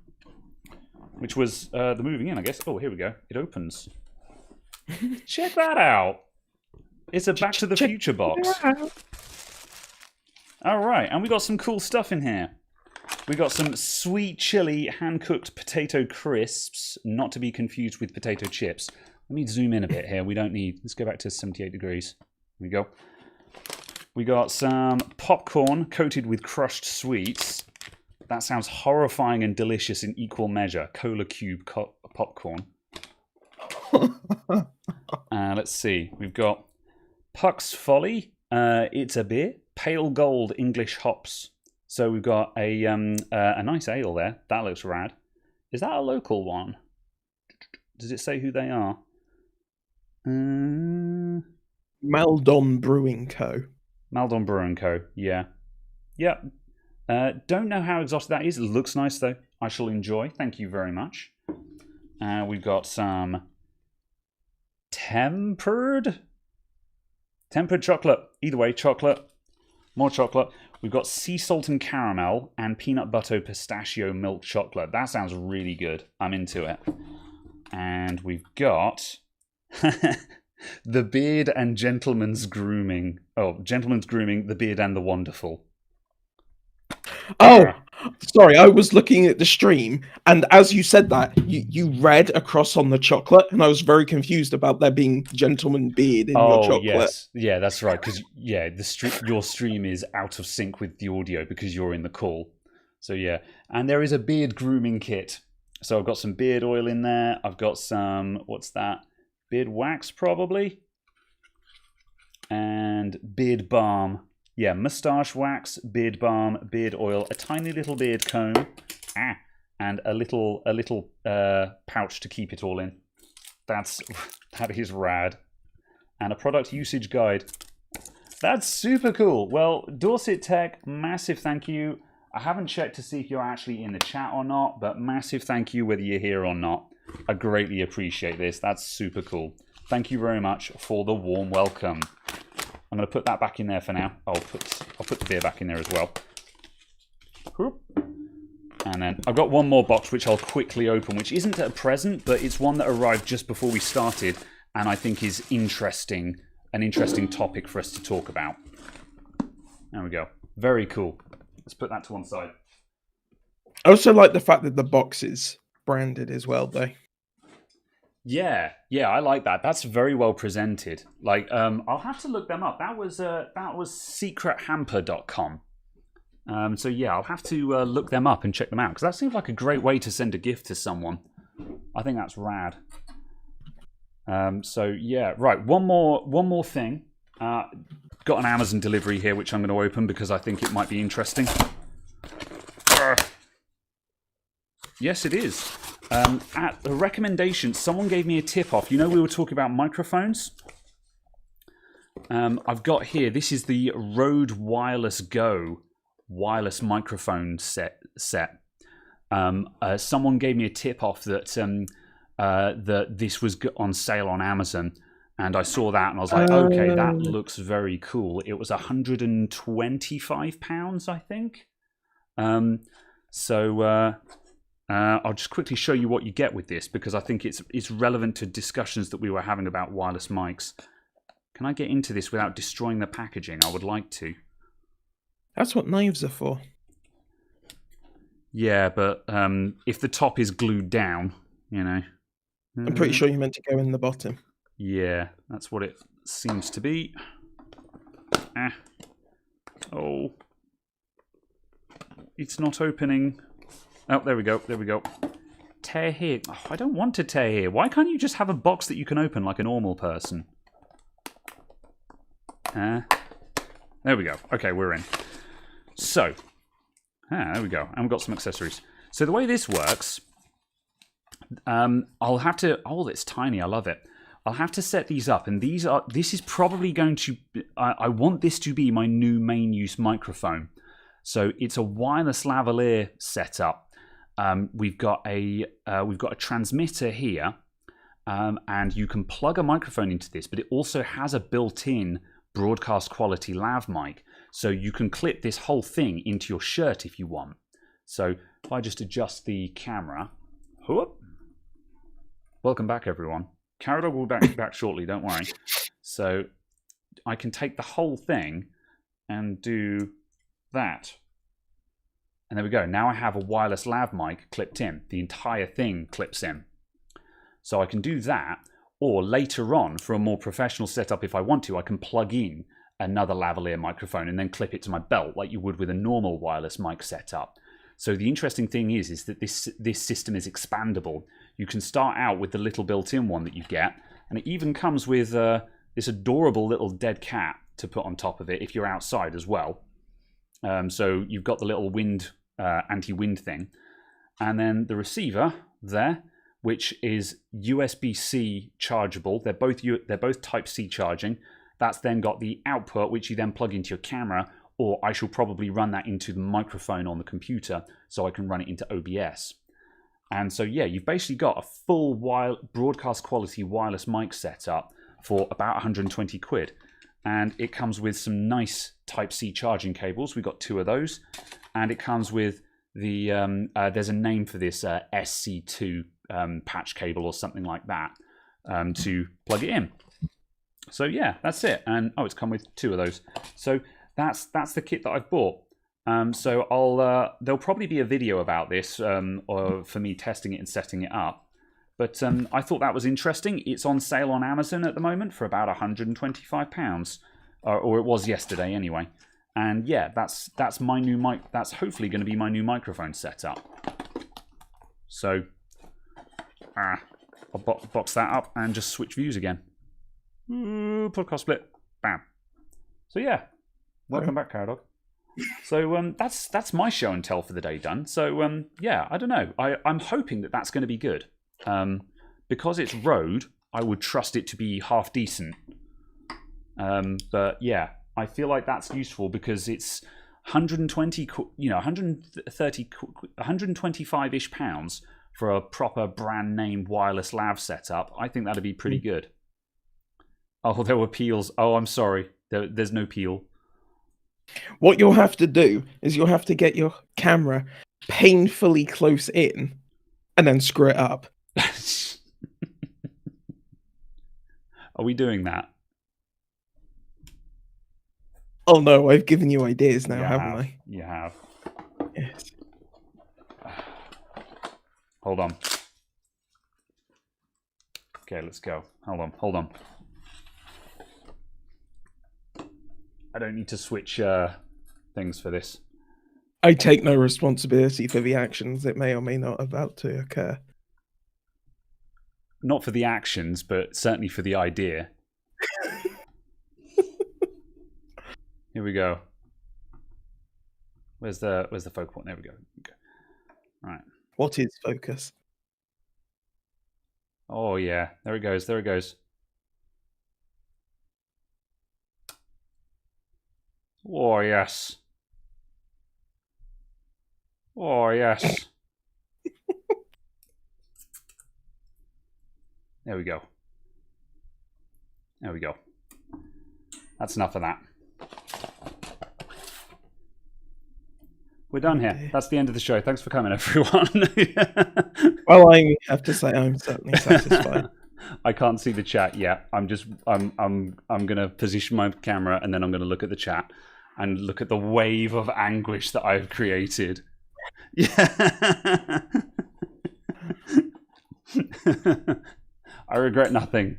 which was the moving in, I guess. Oh, here we go. It opens. Check that out. It's a Back to the Future box. All right, and we got some cool stuff in here. We got some sweet chili hand-cooked potato crisps, not to be confused with potato chips. Let me zoom in a bit here. We don't need... Let's go back to 78 degrees. Here we go. We got some popcorn coated with crushed sweets. That sounds horrifying and delicious in equal measure. Cola cube popcorn. Let's see. We've got Puck's Folly. It's a beer. Pale Gold English hops. So we've got a nice ale there. That looks rad. Is that a local one? Does it say who they are? Maldon Brewing Co. Maldon Brewing Co. Yeah. Yeah. Don't know how exotic that is. It looks nice, though. I shall enjoy. Thank you very much. We've got some tempered chocolate. Either way, chocolate. More chocolate. We've got sea salt and caramel and peanut butter pistachio milk chocolate. That sounds really good. I'm into it. And we've got the Beard and Gentleman's Grooming. Oh, Gentleman's Grooming, the Beard and the Wonderful. Oh, sorry, I was looking at the stream, and as you said that, you read across on the chocolate, and I was very confused about there being Gentleman Beard in your chocolate. Yes. Yeah, that's right, because your stream is out of sync with the audio because you're in the call. So yeah, and there is a beard grooming kit. So I've got some beard oil in there. I've got some, what's that? Beard wax, probably. And beard balm. Yeah, mustache wax, beard balm, beard oil, a tiny little beard comb, and a little pouch to keep it all in. That is rad. And a product usage guide. That's super cool. Well, Dorset Tech, massive thank you. I haven't checked to see if you're actually in the chat or not, but massive thank you whether you're here or not. I greatly appreciate this. That's super cool. Thank you very much for the warm welcome. I'm going to put that back in there for now. I'll put the beer back in there as well. And then I've got one more box which I'll quickly open, which isn't a present, but it's one that arrived just before we started, and I think is interesting, an interesting topic for us to talk about. There we go. Very cool. Let's put that to one side. I also like the fact that the box is branded as well, though. Yeah, I like that. That's very well presented. Like, I'll have to look them up. That was secrethamper.com. So yeah, I'll have to look them up and check them out because that seems like a great way to send a gift to someone. I think that's rad. So yeah, right. One more thing. Got an Amazon delivery here, which I'm going to open because I think it might be interesting. Yes, it is. At the recommendation, someone gave me a tip off. You know, we were talking about microphones. I've got here. This is the Rode Wireless Go wireless microphone set. Someone gave me a tip off that that this was on sale on Amazon, and I saw that and I was like, okay, that looks very cool. It was £125, I think. I'll just quickly show you what you get with this because I think it's relevant to discussions that we were having about wireless mics. Can I get into this without destroying the packaging? I would like to. That's what knives are for. Yeah, but if the top is glued down, you know. I'm pretty sure you meant to go in the bottom. Yeah, that's what it seems to be. Oh. It's not opening. Oh, there we go. There we go. Tear here. Oh, I don't want to tear here. Why can't you just have a box that you can open like a normal person? There we go. Okay, we're in. So, there we go. And we've got some accessories. So the way this works, I'll have to... Oh, it's tiny. I love it. I'll have to set these up. And this is probably going to... I want this to be my new main use microphone. So it's a wireless lavalier setup. We've got a transmitter here, and you can plug a microphone into this, but it also has a built-in broadcast quality lav mic. So you can clip this whole thing into your shirt if you want. So if I just adjust the camera, whoop. Welcome back, everyone. Caradog will be back shortly. Don't worry. So I can take the whole thing and do that. And there we go. Now I have a wireless lav mic clipped in. The entire thing clips in. So I can do that, or later on, for a more professional setup, if I want to, I can plug in another lavalier microphone and then clip it to my belt like you would with a normal wireless mic setup. So the interesting thing is that this system is expandable. You can start out with the little built-in one that you get, and it even comes with this adorable little dead cat to put on top of it if you're outside as well. So you've got the little wind anti-wind thing, and then the receiver there, which is USB-C chargeable. They're both Type-C charging. That's then got the output, which you then plug into your camera, or I shall probably run that into the microphone on the computer, so I can run it into OBS. And so yeah, you've basically got a full broadcast quality wireless mic setup for about 120 quid. And it comes with some nice Type-C charging cables. We've got 2 of those. And it comes with the, there's a name for this, SC2 patch cable or something like that, to plug it in. So yeah, that's it. And it's come with 2 of those. So that's the kit that I've bought. So there'll probably be a video about this, or for me testing it and setting it up. But I thought that was interesting. It's on sale on Amazon at the moment for about £125, or it was yesterday anyway. And yeah, that's my new mic. That's hopefully going to be my new microphone setup. So I'll box that up and just switch views again. Ooh, podcast split. Bam. So yeah, welcome back, Caradog. So that's my show and tell for the day done. So yeah, I don't know. I'm hoping that that's going to be good. Because it's Rode, I would trust it to be half decent. But yeah, I feel like that's useful because it's 120, 130, 125-ish pounds for a proper brand name wireless lav setup. I think that'd be pretty good. Oh, there were peels. Oh, I'm sorry. There's no peel. What you'll have to do is you'll have to get your camera painfully close in and then screw it up. Are we doing that? Oh no, I've given you ideas now, haven't I? You have. Yes. Hold on. Okay, let's go. Hold on. I don't need to switch things for this. I take no responsibility for the actions that may or may not about to occur. Not for the actions, but certainly for the idea. Here we go. Where's the focal point? There we go. All right. What is focus? Oh yeah, there it goes. There it goes. Oh yes. Oh yes. There we go. There we go. That's enough of that. We're done here. That's the end of the show. Thanks for coming, everyone. Well, I have to say I'm certainly satisfied. I can't see the chat yet. I'm gonna position my camera and then I'm gonna look at the chat. and look at the wave of anguish that I've created. Yeah. I regret nothing.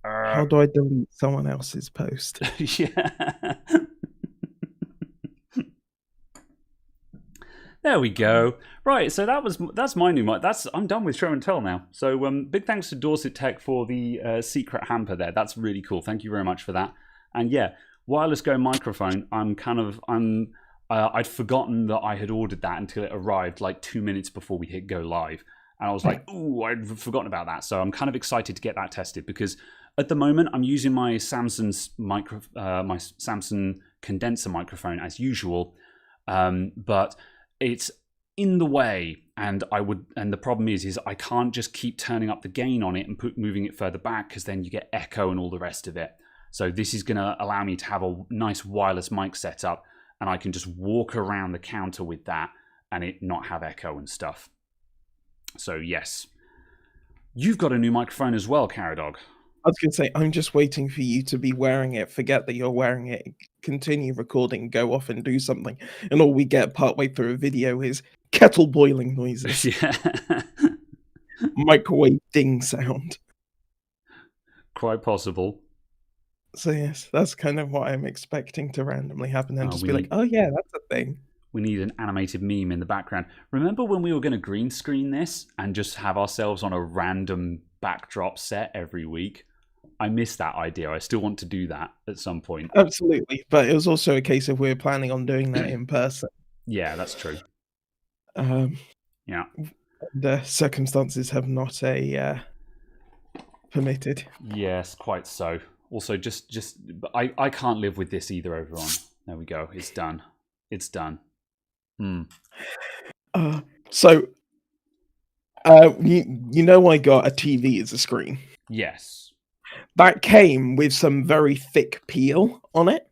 How do I delete someone else's post? Yeah. There we go. Right, so that's my new mic. I'm done with show and tell now. So big thanks to Dorset Tech for the secret hamper there. That's really cool. Thank you very much for that. And yeah, wireless go microphone. I'd forgotten that I had ordered that until it arrived like 2 minutes before we hit go live. And I was like, ooh, I'd forgotten about that. So I'm kind of excited to get that tested because at the moment I'm using my Samsung condenser microphone as usual, but it's in the way, and the problem is I can't just keep turning up the gain on it and moving it further back because then you get echo and all the rest of it. So this is going to allow me to have a nice wireless mic setup, and I can just walk around the counter with that and it not have echo and stuff. So yes, you've got a new microphone as well, Caradog. I was going to say, I'm just waiting for you to be wearing it, forget that you're wearing it, continue recording, go off and do something, and all we get partway through a video is kettle boiling noises. Yeah. Microwave ding sound. Quite possible. So yes, that's kind of what I'm expecting to randomly happen, and just be like, oh yeah, that's a thing. We need an animated meme in the background. Remember when we were going to green screen this and just have ourselves on a random backdrop set every week? I miss that idea. I still want to do that at some point. Absolutely, but it was also a case of we're planning on doing that in person. Yeah, that's true. Yeah. The circumstances have not permitted. Yes, quite so. Also, I can't live with this either, everyone. There we go. It's done. It's done. So, you know I got a TV as a screen. Yes. That came with some very thick peel on it.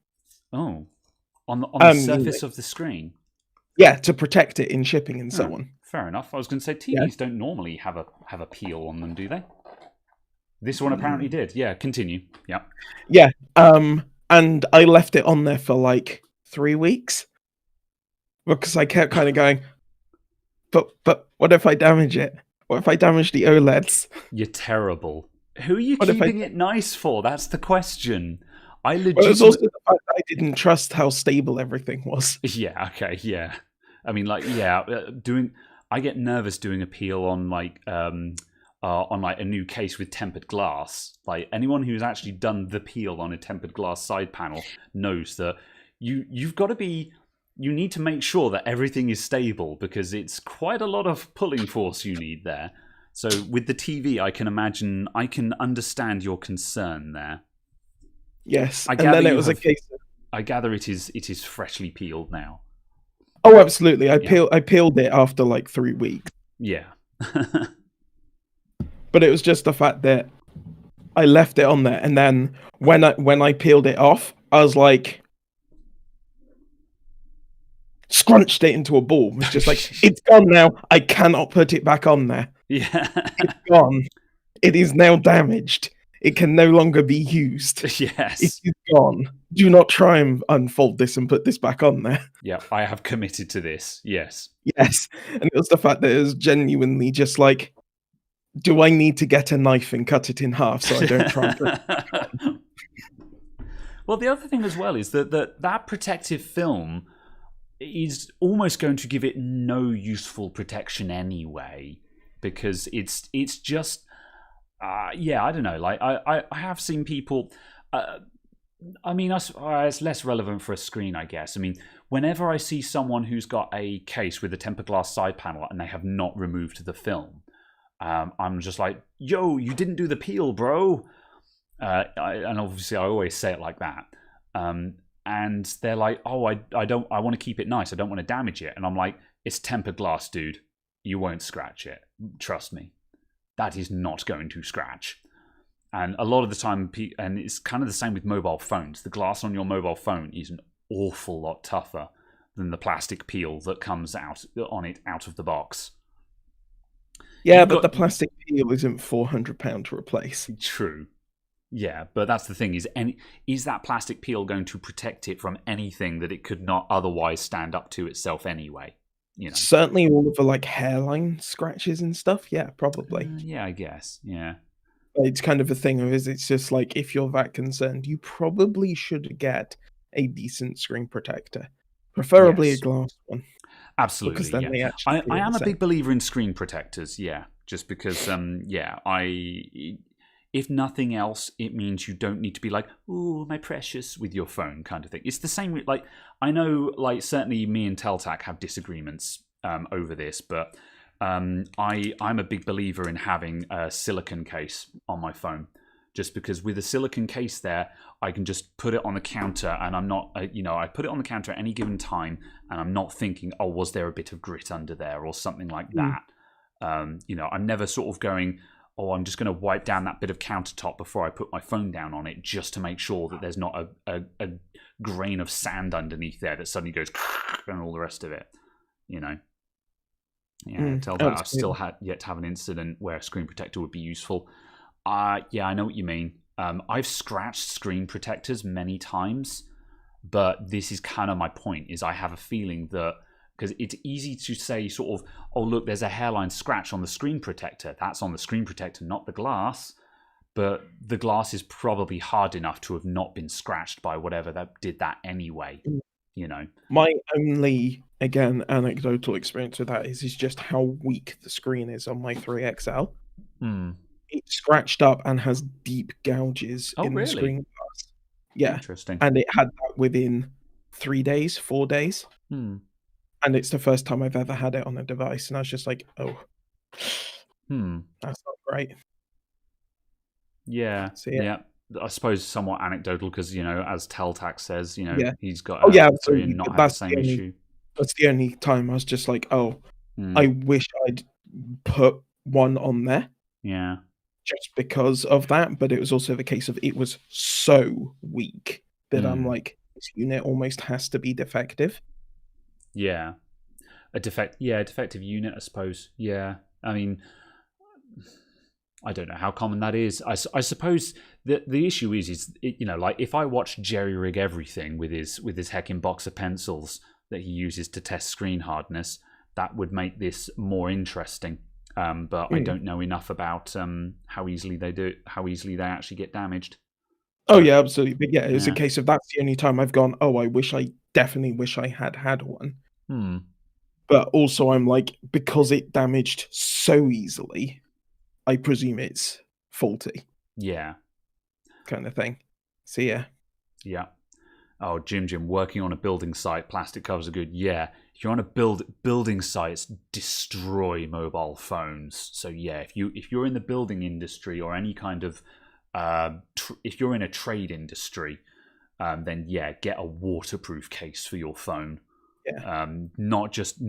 Oh. On the surface of the screen? Yeah, to protect it in shipping and so on. Fair enough. I was going to say TVs don't normally have a peel on them, do they? This one apparently did. Yeah, continue. Yeah. Yeah. And I left it on there for like 3 weeks because I kept kind of going, but what if I damage it? What if I damage the OLEDs? You're terrible. Who are you keeping it nice for? That's the question. Well, it's also the fact that I didn't trust how stable everything was. Yeah. Okay. Yeah. I mean, like, yeah. I get nervous doing a peel on like a new case with tempered glass. Like anyone who's actually done the peel on a tempered glass side panel knows that you've got to be. You need to make sure that everything is stable because it's quite a lot of pulling force you need there. So with the TV, I can understand your concern there. Yes, and then it was a case of... I gather it is freshly peeled now. Oh, absolutely. I peeled it after like 3 weeks. Yeah. But it was just the fact that I left it on there, and then when I peeled it off, I was like, scrunched it into a ball. It was just like, it's gone now. I cannot put it back on there. Yeah. It's gone. It is now damaged. It can no longer be used. Yes. It is gone. Do not try and unfold this and put this back on there. Yeah, I have committed to this. Yes. Yes. And it was the fact that it was genuinely just like, do I need to get a knife and cut it in half so I don't try and put it back on? Well, the other thing as well is that protective film is almost going to give it no useful protection anyway, because it's just I don't know. Like I have seen people. I mean, it's less relevant for a screen, I guess. I mean, whenever I see someone who's got a case with a tempered glass side panel and they have not removed the film, I'm just like, yo, you didn't do the peel, bro. And obviously I always say it like that. And they're like, oh, I want to keep it nice. I don't want to damage it. And I'm like, it's tempered glass, dude. You won't scratch it. Trust me. That is not going to scratch. And a lot of the time, and it's kind of the same with mobile phones. The glass on your mobile phone is an awful lot tougher than the plastic peel that comes out on it out of the box. Yeah, but the plastic peel isn't £400 to replace. True. Yeah, but that's the thing: is that plastic peel going to protect it from anything that it could not otherwise stand up to itself anyway? You know. Certainly all of the like hairline scratches and stuff. Yeah, probably. Yeah, I guess. Yeah. It's kind of a thing of it's just like if you're that concerned, you probably should get a decent screen protector, preferably a Yes. glass one, because Absolutely. then Yeah. they actually I feel am the a same. big believer in screen protectors. Yeah. Just because. Yeah. If nothing else, it means you don't need to be like, "Ooh, my precious," with your phone, kind of thing. It's the same. Like I know, like certainly me and Teltac have disagreements over this, but I'm a big believer in having a silicon case on my phone, just because with a silicon case there, I can just put it on the counter, and I'm not, I put it on the counter at any given time, and I'm not thinking, oh, was there a bit of grit under there or something like that. I'm never sort of going, oh, I'm just going to wipe down that bit of countertop before I put my phone down on it, just to make sure that there's not a grain of sand underneath there that suddenly goes and all the rest of it. Yeah, tell that I've still yet to have an incident where a screen protector would be useful. Yeah, I know what you mean. I've scratched screen protectors many times, but this is kind of my point, is I have a feeling that, because it's easy to say sort of, oh, look, there's a hairline scratch on the screen protector. That's on the screen protector, not the glass. But the glass is probably hard enough to have not been scratched by whatever that did that anyway, My only, again, anecdotal experience with that is just how weak the screen is on my 3XL. It's scratched up and has deep gouges Oh, in the really? screen glass. Yeah. Interesting. And it had that within 3 days, 4 days. And it's the first time I've ever had it on a device, and I was just like, oh, that's not great. Yeah, So, yeah. I suppose somewhat anecdotal because, as Teltac says, Yeah. he's got Oh, yeah, a 3 absolutely. and not But have the same issue. that's the only time I was just like, oh, I wish I'd put one on there Yeah. just because of that. But it was also the case of it was so weak that I'm like, this unit almost has to be defective. Yeah. A defective unit, I suppose. Yeah. I mean, I don't know how common that is. I suppose the issue is like if I watch Jerry rig everything with his heckin' box of pencils that he uses to test screen hardness, that would make this more interesting. But I don't know enough about how easily they actually get damaged. Oh yeah, absolutely. But yeah, it's a case of that's the only time I've gone, oh, I definitely wish I had one. But also I'm like, because it damaged so easily, I presume it's faulty. Yeah. Kind of thing. So yeah. Yeah. Oh, Jim, working on a building site, plastic covers are good. Yeah. If you're on a building sites, destroy mobile phones. So yeah, if you're in the building industry or any kind of if you're in a trade industry, then yeah, get a waterproof case for your phone. Yeah. Not just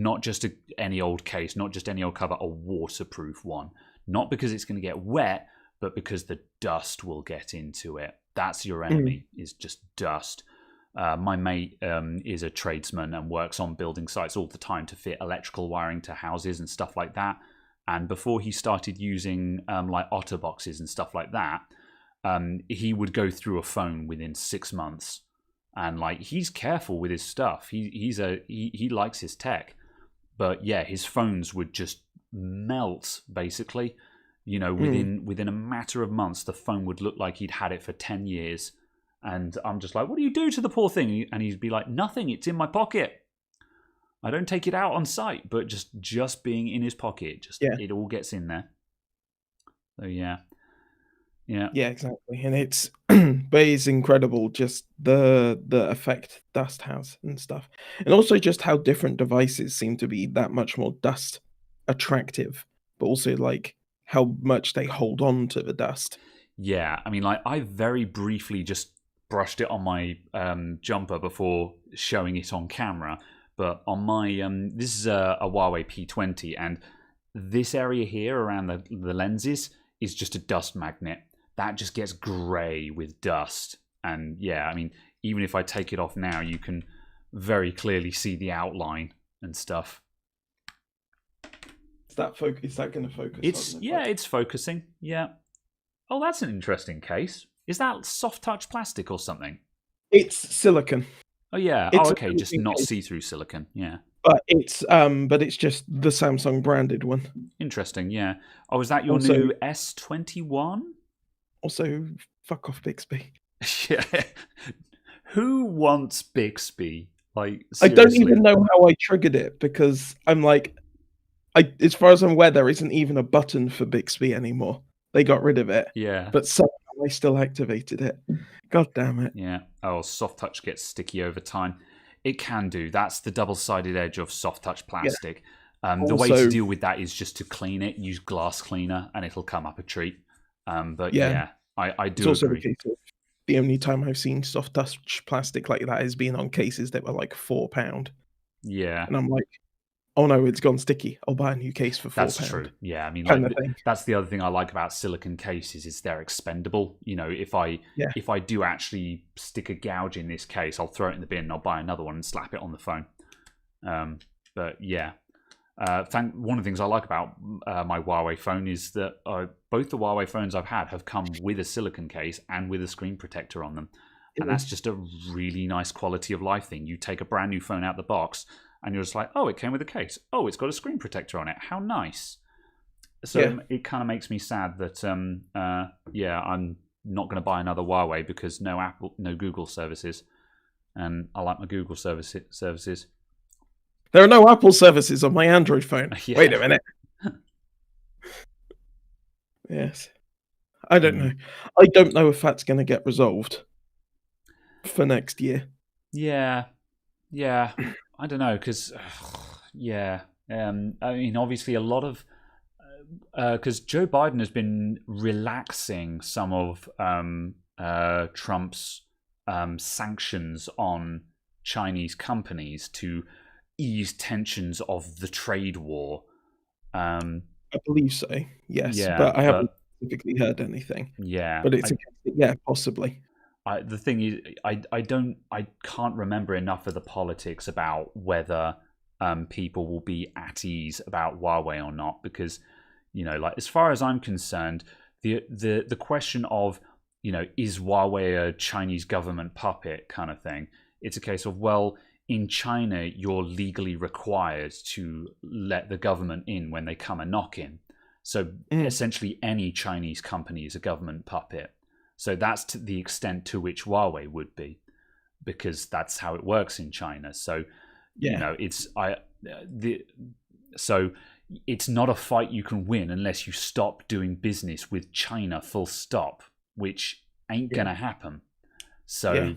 any old case, not just any old cover, a waterproof one. Not because it's going to get wet, but because the dust will get into it. That's your enemy, is just dust. My mate is a tradesman and works on building sites all the time to fit electrical wiring to houses and stuff like that. And before he started using like OtterBoxes and stuff like that, he would go through a phone within 6 months. And like he's careful with his stuff. He likes his tech, but yeah, his phones would just melt basically. Within a matter of months, the phone would look like he'd had it for 10 years. And I'm just like, what do you do to the poor thing? And he'd be like, nothing. It's in my pocket. I don't take it out on site, but just being in his pocket, it all gets in there. So yeah. Yeah. Yeah, exactly. And it's but it's incredible just the effect dust has and stuff. And also just how different devices seem to be that much more dust attractive, but also like how much they hold on to the dust. Yeah, I mean, like I very briefly just brushed it on my jumper before showing it on camera. But on my this is a Huawei P20, and this area here around the lenses is just a dust magnet. That just gets grey with dust. And yeah, I mean, even if I take it off now, you can very clearly see the outline and stuff. Is that going to focus? It's focusing. Yeah. Oh, that's an interesting case. Is that soft touch plastic or something? It's silicon. Oh yeah. It's Oh okay. Just silicon not case, see-through silicon. Yeah. but it's just the Samsung branded one. Interesting. Yeah. Oh, is that your Also, new S21? also, fuck off Bixby. Yeah. Who wants Bixby? Like I don't seriously? even know how I triggered it because I'm like, as far as I'm aware, there isn't even a button for Bixby anymore. They got rid of it, Yeah. but somehow I still activated it. God damn it. Yeah. Oh, soft touch gets sticky over time. It can do. That's the double-sided edge of soft touch plastic. The way to Also- deal with that is just to clean it. Use glass cleaner, and it'll come up a treat. But Yeah. yeah, I It's do also the agree. case of the only time I've seen soft touch plastic like that has been on cases that were like £4. Yeah, And I'm like, oh no, it's gone sticky. I'll buy a new case for £4. that's true. Yeah, I mean, Kind like of thing. that's the other thing I like about silicon cases is they're expendable. You know, if I do actually stick a gouge in this case, I'll throw it in the bin and I'll buy another one and slap it on the phone. But yeah. One of the things I like about my Huawei phone is that both the Huawei phones I've had have come with a silicon case and with a screen protector on them. And that's just a really nice quality of life thing. You take a brand new phone out the box and you're just like, oh, it came with a case. Oh, it's got a screen protector on it. How nice. So it kind of makes me sad that, I'm not going to buy another Huawei because no Google services. And I like my Google services. There are no Apple services on my Android phone. Yeah. Wait a minute. Yes. I don't know. I don't know if that's going to get resolved for next year. Yeah. I don't know, because, I mean, obviously a lot of... Because Joe Biden has been relaxing some of Trump's sanctions on Chinese companies to ease tensions of the trade war. I believe so, yes. Yeah, but I haven't specifically heard anything. Yeah. But it's possibly. The thing is, I can't remember enough of the politics about whether people will be at ease about Huawei or not, because, you know, like, as far as I'm concerned, the question of, you know, is Huawei a Chinese government puppet kind of thing, it's a case of, well, in China, you're legally required to let the government in when they come a knock in. So essentially any Chinese company is a government puppet. So that's to the extent to which Huawei would be, because that's how it works in China. So, you know, so it's not a fight you can win unless you stop doing business with China, full stop, which ain't gonna happen. So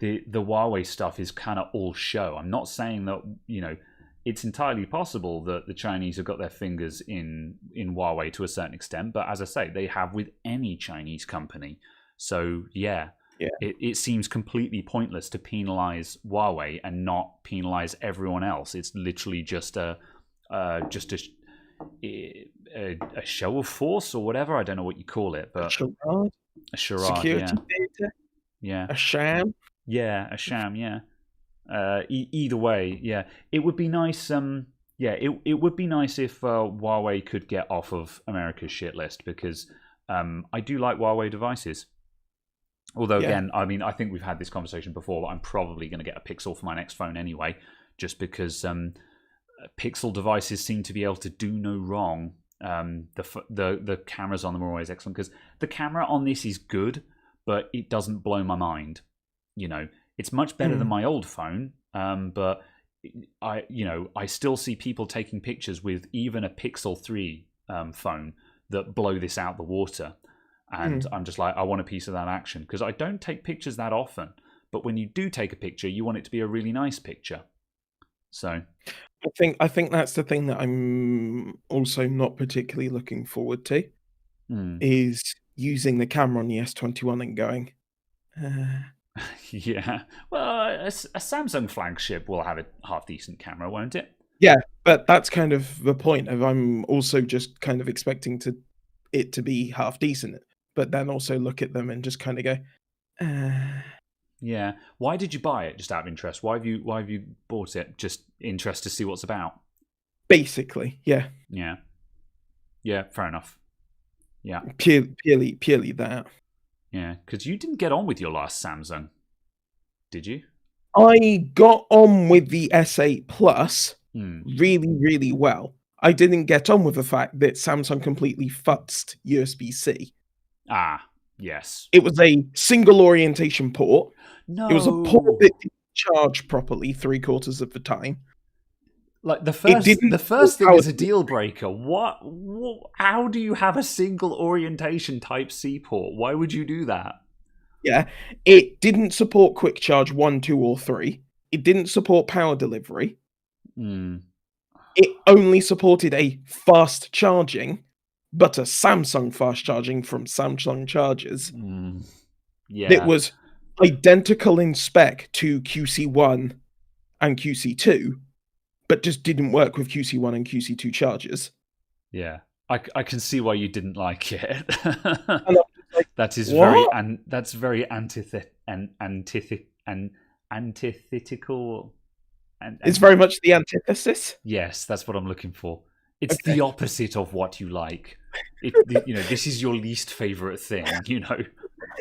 the Huawei stuff is kind of all show. I'm not saying that, you know, it's entirely possible that the Chinese have got their fingers in Huawei to a certain extent, but as I say, they have with any Chinese company. So it seems completely pointless to penalize Huawei and not penalize everyone else. It's literally just a show of force or whatever. I don't know what you call it, but a charade, security data, a sham. Yeah, a sham. Yeah. Either way, it would be nice. It would be nice if Huawei could get off of America's shit list, because I do like Huawei devices. Although again, I mean, I think we've had this conversation before, but I'm probably going to get a Pixel for my next phone anyway, just because Pixel devices seem to be able to do no wrong. The cameras on them are always excellent, because the camera on this is good, but it doesn't blow my mind. You know, it's much better than my old phone, but I still see people taking pictures with even a Pixel 3 phone that blow this out the water. And I'm just like, I want a piece of that action, because I don't take pictures that often. But when you do take a picture, you want it to be a really nice picture. So I think that's the thing that I'm also not particularly looking forward to, is using the camera on the S21 and going, yeah. Well, a Samsung flagship will have a half-decent camera, won't it? Yeah, but that's kind of the point of, I'm also just kind of expecting it to be half-decent, but then also look at them and just kind of go, Yeah. Why did you buy it? Just out of interest. Why have you bought it? Just interest to see what's about? Basically, yeah. Yeah. Yeah, fair enough. Yeah. Purely that. Yeah, because you didn't get on with your last Samsung, did you? I got on with the S8 Plus Hmm. really, really well. I didn't get on with the fact that Samsung completely futzed USB-C. Ah, yes. It was a single orientation port. It was a port No. that didn't charge properly 3/4 of the time. Like the It first, didn't the support first thing power is a deal breaker. What? How do you have a single orientation Type C port? Why would you do that? Yeah, it didn't support quick charge 1, 2, or 3. It didn't support power delivery. Hmm. It only supported a fast charging, but a Samsung fast charging from Samsung chargers Mm, that yeah, was identical in spec to QC1 and QC2, but just didn't work with QC1 and QC2 chargers. yeah. I can see why you didn't like it. And I'm just like, That is very what? and that's very antithetical. It's very much the antithesis. Yes, that's what I'm looking for. It's Okay. the opposite of what you like. This is your least favorite thing. I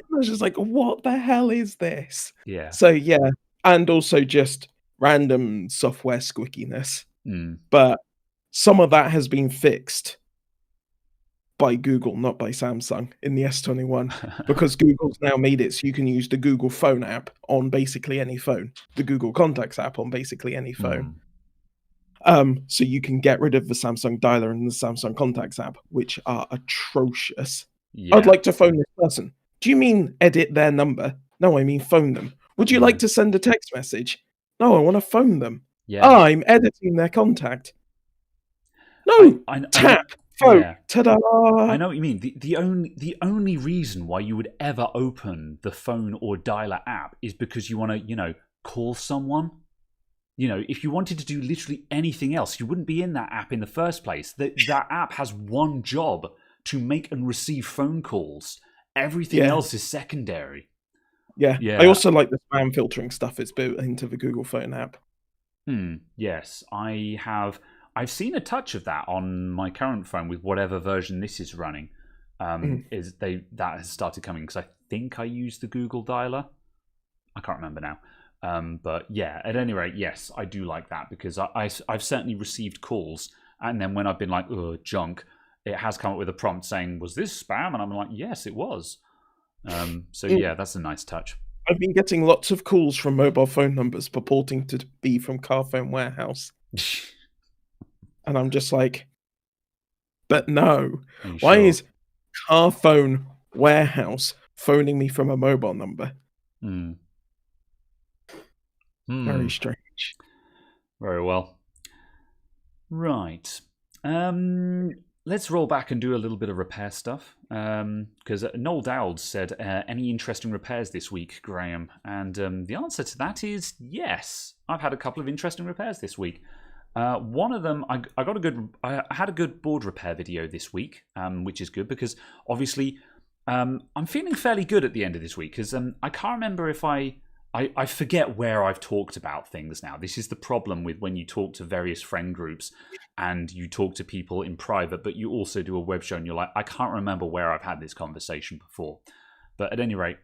was just like, what the hell is this? Yeah. So yeah, and also just random software squickiness. Mm. But some of that has been fixed by Google, not by Samsung, in the S21, because Google's now made it so you can use the Google Phone app on basically any phone, the Google Contacts app on basically any phone. So you can get rid of the Samsung dialer and the Samsung Contacts app, which are atrocious. Yeah. I'd like to phone this person. Do you mean edit their number? No, I mean phone them. Would you Yeah. like to send a text message? No, I want to phone them. Yeah. I'm editing their contact. No, tap, phone, yeah. ta-da! I know what you mean. The only reason why you would ever open the phone or dialer app is because you want to, call someone. If you wanted to do literally anything else, you wouldn't be in that app in the first place. That app has one job: to make and receive phone calls. Everything else is secondary. Yeah. Yeah. I also like the spam filtering stuff it's built into the Google Phone app. Yes, I've seen a touch of that on my current phone with whatever version this is running. That has started coming because I think I use the Google dialer. I can't remember now. But yeah, at any rate, yes, I do like that because I've certainly received calls, and then when I've been like, "Ugh, junk," it has come up with a prompt saying, "Was this spam?" And I'm like, "Yes, it was." So yeah, that's a nice touch. I've been getting lots of calls from mobile phone numbers purporting to be from Carphone Warehouse. And I'm just like, but no. Why is Carphone Warehouse phoning me from a mobile number? Very strange. Very well. Right. Let's roll back and do a little bit of repair stuff. Because Noel Dowd said, any interesting repairs this week, Graham? And the answer to that is yes. I've had a couple of interesting repairs this week. One of them, I had a good board repair video this week, which is good because obviously I'm feeling fairly good at the end of this week because I can't remember if I forget where I've talked about things now. This is the problem with when you talk to various friend groups and you talk to people in private, but you also do a web show and you're like, I can't remember where I've had this conversation before. But at any rate,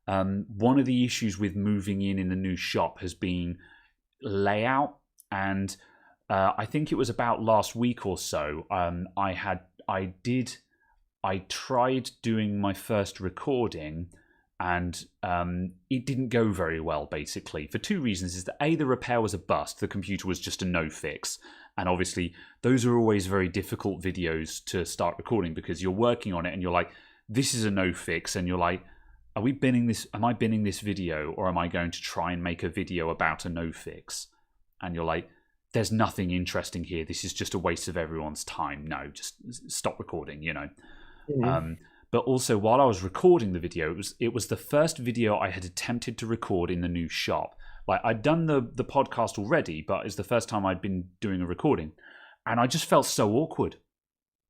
one of the issues with moving in the new shop has been layout. And I think it was about last week or so, I tried doing my first recording and it didn't go very well, basically, for two reasons. Is that A, the repair was a bust, the computer was just a no-fix, and obviously those are always very difficult videos to start recording because you're working on it and you're like, this is a no-fix, and you're like, am I binning this video, or am I going to try and make a video about a no-fix? And you're like, there's nothing interesting here, this is just a waste of everyone's time. No, just stop recording, But also, while I was recording the video, it was the first video I had attempted to record in the new shop. Like, I'd done the podcast already, but it's the first time I'd been doing a recording. And I just felt so awkward.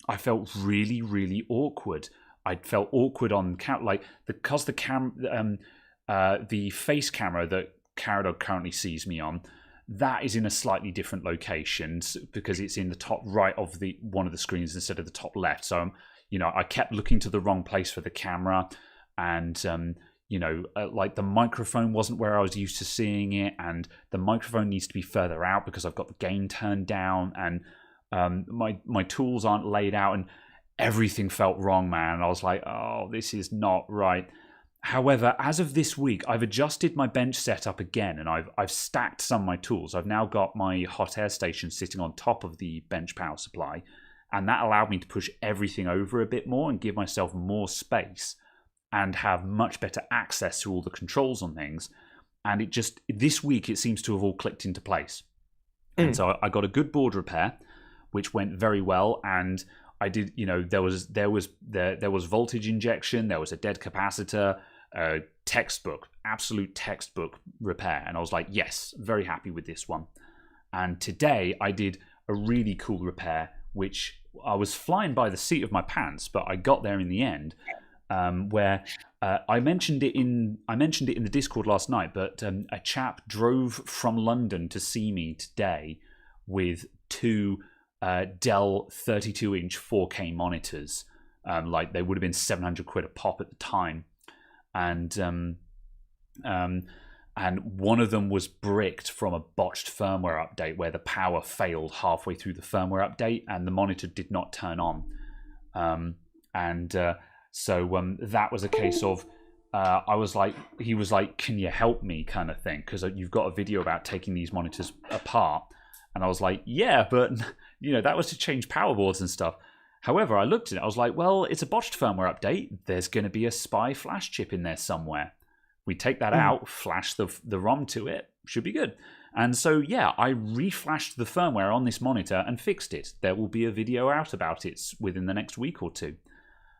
I felt really, really awkward. I felt awkward on because the face camera that Caradog currently sees me on, that is in a slightly different location because it's in the top right of one of the screens instead of the top left. So I kept looking to the wrong place for the camera. and like the microphone wasn't where I was used to seeing it, and the microphone needs to be further out because I've got the gain turned down, and my tools aren't laid out, and everything felt wrong, man. I was like, oh, this is not right. However, as of this week, I've adjusted my bench setup again, and I've stacked some of my tools. I've now got my hot air station sitting on top of the bench power supply, and that allowed me to push everything over a bit more and give myself more space and have much better access to all the controls on things. And this week, it seems to have all clicked into place. And so I got a good board repair, which went very well, and I did, there was voltage injection, there was a dead capacitor, absolute textbook repair. And I was like, yes, very happy with this one. And today I did a really cool repair, which I was flying by the seat of my pants, but I got there in the end, where I mentioned it in the Discord last night, but a chap drove from London to see me today with two Dell 32-inch 4K monitors. Like they would have been 700 quid a pop at the time, and one of them was bricked from a botched firmware update where the power failed halfway through the firmware update and the monitor did not turn on. So that was a case of he was like, can you help me, kind of thing, because you've got a video about taking these monitors apart. And I was like, yeah, but that was to change power boards and stuff. However, I looked at it, I was like, well, it's a botched firmware update. There's going to be a SPI flash chip in there somewhere. We take that out, flash the ROM to it, should be good. And so, yeah, I reflashed the firmware on this monitor and fixed it. There will be a video out about it within the next week or two.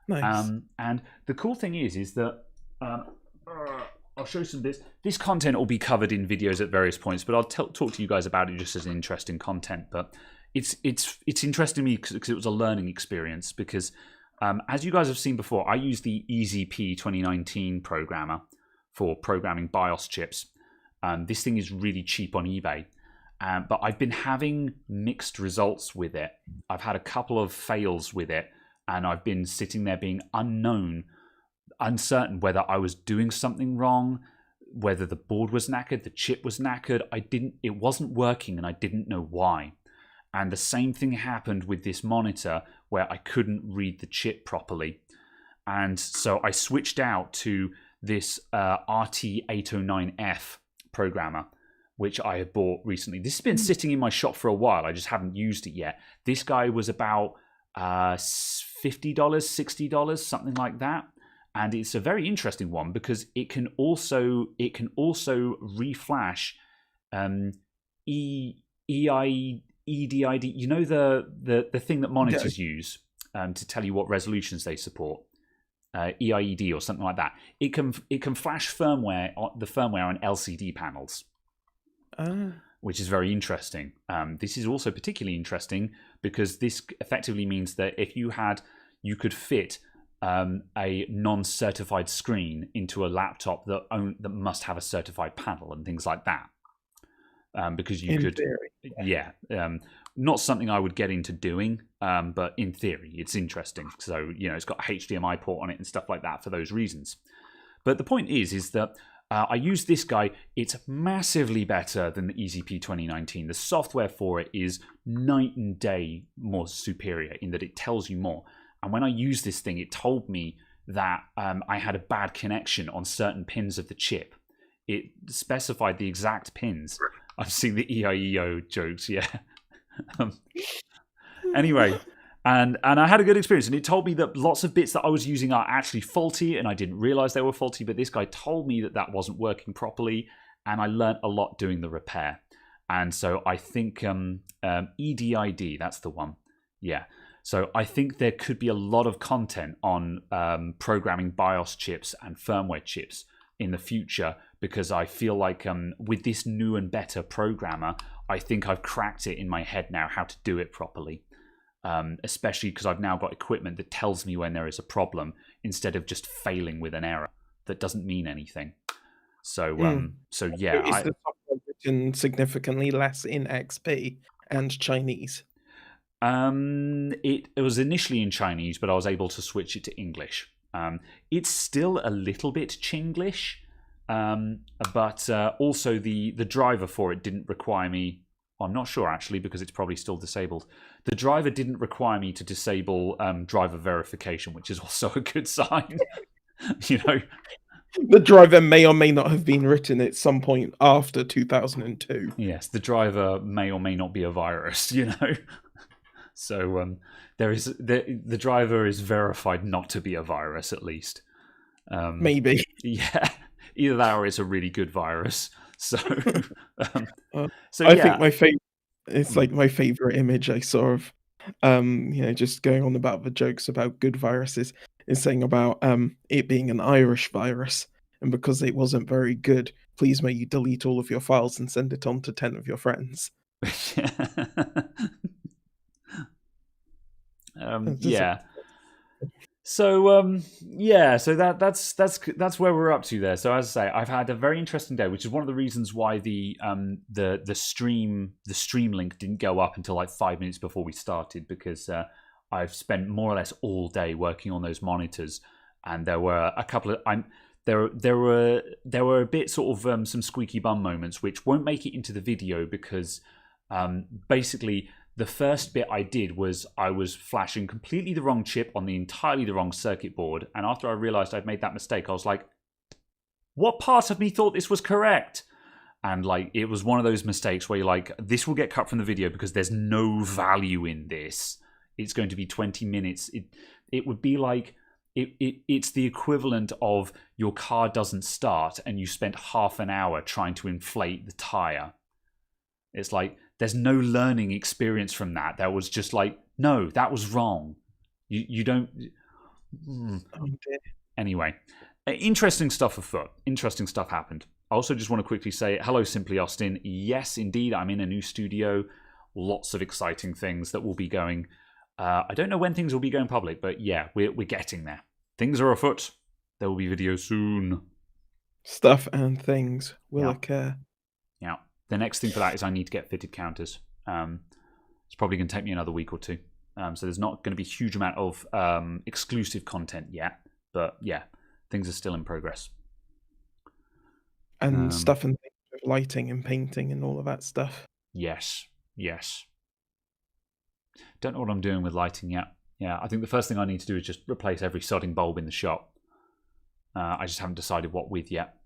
Nice. And the cool thing is that I'll show you some bits. This content will be covered in videos at various points, but I'll talk to you guys about it just as interesting content. But it's interesting to me because it was a learning experience. Because as you guys have seen before, I use the EZP 2019 programmer for programming BIOS chips. This thing is really cheap on eBay, but I've been having mixed results with it. I've had a couple of fails with it, and I've been sitting there being uncertain whether I was doing something wrong, whether the board was knackered, the chip was knackered. It wasn't working, and I didn't know why. And the same thing happened with this monitor where I couldn't read the chip properly. And so I switched out to this Rt809f Programmer, which I had bought recently. This has been sitting in my shop for a while. I just haven't used it yet. This guy was about $50, $60, something like that. And it's a very interesting one because it can also reflash EDID. You know the thing that monitors use to tell you what resolutions they support. EIED or something like that. It can flash the firmware on LCD panels, which is very interesting. This is also particularly interesting because this effectively means that if you could fit a non-certified screen into a laptop that must have a certified panel and things like that. Because you could, theory, not something I would get into doing, but in theory, it's interesting. So it's got a HDMI port on it and stuff like that for those reasons. But the point is that I use this guy. It's massively better than the EZP 2019. The software for it is night and day more superior in that it tells you more. And when I used this thing, it told me that I had a bad connection on certain pins of the chip. It specified the exact pins. I've seen the EIEO jokes, yeah. Anyway, and I had a good experience, and it told me that lots of bits that I was using are actually faulty, and I didn't realize they were faulty, but this guy told me that wasn't working properly, and I learned a lot doing the repair. And so I think EDID, that's the one. Yeah. So I think there could be a lot of content on programming BIOS chips and firmware chips in the future, because I feel like with this new and better programmer, I think I've cracked it in my head now how to do it properly, especially because I've now got equipment that tells me when there is a problem instead of just failing with an error that doesn't mean anything. So yeah. Is the software written significantly less in XP and Chinese? It was initially in Chinese, but I was able to switch it to English. It's still a little bit Chinglish, but also the driver for it didn't require me. I'm not sure actually because it's probably still disabled. The driver didn't require me to disable driver verification, which is also a good sign. You know, the driver may or may not have been written at some point after 2002. Yes, the driver may or may not be a virus. You know, so there is the driver is verified not to be a virus at least. Maybe. Yeah, either that or it's a really good virus. So, I think my favorite. It's like my favorite image I saw of, just going on about the jokes about good viruses is saying about it being an Irish virus, and because it wasn't very good, please may you delete all of your files and send it on to 10 of your friends. Yeah. So so that's where we're up to there. So as I say, I've had a very interesting day, which is one of the reasons why the stream link didn't go up until like 5 minutes before we started, because I've spent more or less all day working on those monitors, and there were a couple of there were a bit sort of some squeaky bum moments which won't make it into the video because basically. The first bit I did was I was flashing completely the wrong chip on the entirely the wrong circuit board. And after I realized I'd made that mistake, I was like, what part of me thought this was correct? And like, it was one of those mistakes where you're like, this will get cut from the video because there's no value in this. It's going to be 20 minutes. It would be like, it's the equivalent of your car doesn't start and you spent half an hour trying to inflate the tire. It's like, there's no learning experience from that. That was just like, no, that was wrong. You don't. Anyway, interesting stuff afoot. Interesting stuff happened. I also just want to quickly say, hello, Simply Austin. Yes, indeed, I'm in a new studio. Lots of exciting things that will be going. I don't know when things will be going public, but yeah, we're getting there. Things are afoot. There will be videos soon. Stuff and things will occur. Yeah. The next thing for that is I need to get fitted counters. It's probably going to take me another week or two. So there's not going to be a huge amount of exclusive content yet. But yeah, things are still in progress. And stuff and things with lighting and painting and all of that stuff. Yes. Don't know what I'm doing with lighting yet. Yeah, I think the first thing I need to do is just replace every sodding bulb in the shop. I just haven't decided what with yet.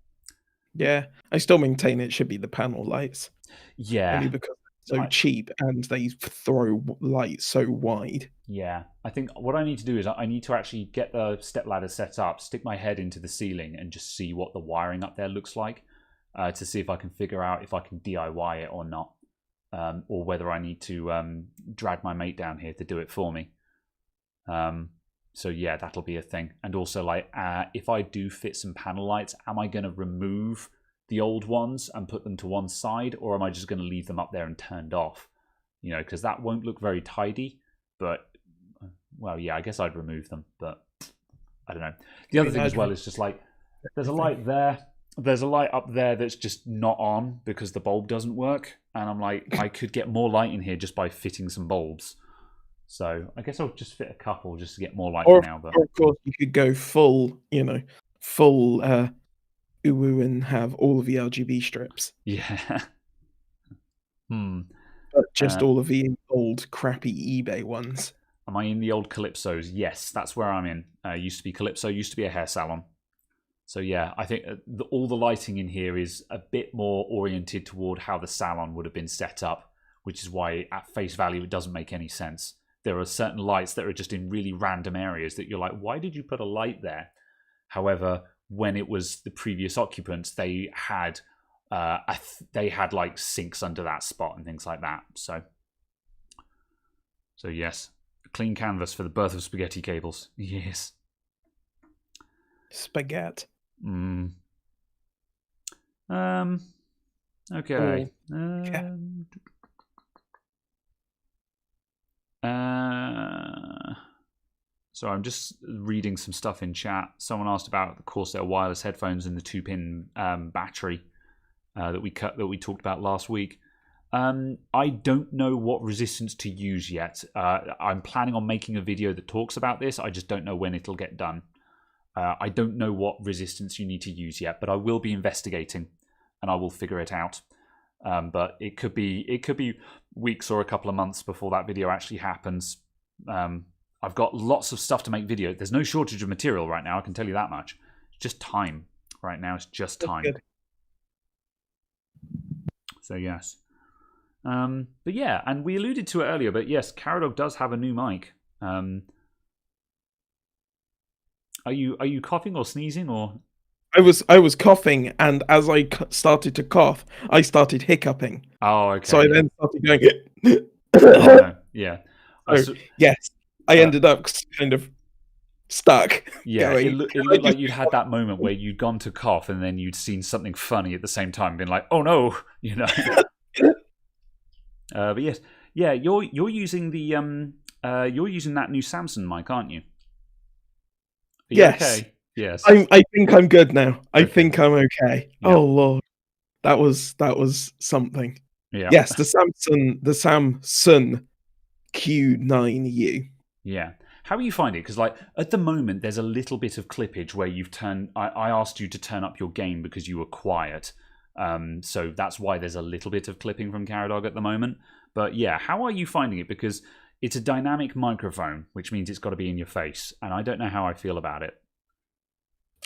Yeah, I still maintain it should be the panel lights. Yeah. Only because they're so cheap and they throw light so wide. Yeah. I think what I need to do is I need to actually get the step ladder set up, stick my head into the ceiling and just see what the wiring up there looks like to see if I can figure out if I can DIY it or not. Or whether I need to drag my mate down here to do it for me. So yeah, that'll be a thing. And also, like, if I do fit some panel lights, am I going to remove the old ones and put them to one side, or am I just going to leave them up there and turned off? You know, because that won't look very tidy. But well, yeah, I guess I'd remove them. But I don't know. The other thing as well is just like there's a light there. There's a light up there that's just not on because the bulb doesn't work, and I'm like, I could get more light in here just by fitting some bulbs. So I guess I'll just fit a couple just to get more light for now. But of course, you could go full uwu and have all of the RGB strips. Yeah. But just all of the old crappy eBay ones. Am I in the old Calypsos? Yes, that's where I'm in. Used to be Calypso, used to be a hair salon. So yeah, I think all the lighting in here is a bit more oriented toward how the salon would have been set up, which is why at face value it doesn't make any sense. There are certain lights that are just in really random areas that you're like, why did you put a light there? However, when it was the previous occupants, they had like sinks under that spot and things like that. So yes, a clean canvas for the birth of spaghetti cables. Yes. Spaghetti. Okay. So I'm just reading some stuff in chat. Someone asked about the Corsair wireless headphones and the 2-pin battery that we talked about last week. I don't know what resistance to use yet. I'm planning on making a video that talks about this. I just don't know when it'll get done. I don't know what resistance you need to use yet, but I will be investigating, and I will figure it out. But it could be weeks or a couple of months before that video actually happens. I've got lots of stuff to make video. There's no shortage of material right now, I can tell you that much. It's just time. Right now, it's just time. Good. So, yes. But yeah, and we alluded to it earlier, but yes, Caradog does have a new mic. Are you coughing or sneezing or? I was coughing, and as I started to cough, I started hiccuping. Oh, okay. So I then started going. Oh, no. Yeah. So, yes, I ended up kind of stuck. Yeah, going, it looked like you'd had that moment where you'd gone to cough and then you'd seen something funny at the same time, been like, "Oh no," you know. But yes, yeah, you're using the you're using that new Samsung mic, aren't you? Are you yes. Okay? Yes. I think I'm good now. I Okay. think I'm okay. Yeah. Oh Lord, that was something. Yeah. Yes, the Samsung Q9U. Yeah. How are you finding it? Because like at the moment, there's a little bit of clippage where you've turned. I asked you to turn up your game because you were quiet. So that's why there's a little bit of clipping from Caradog at the moment. But yeah, how are you finding it? Because it's a dynamic microphone, which means it's got to be in your face, and I don't know how I feel about it.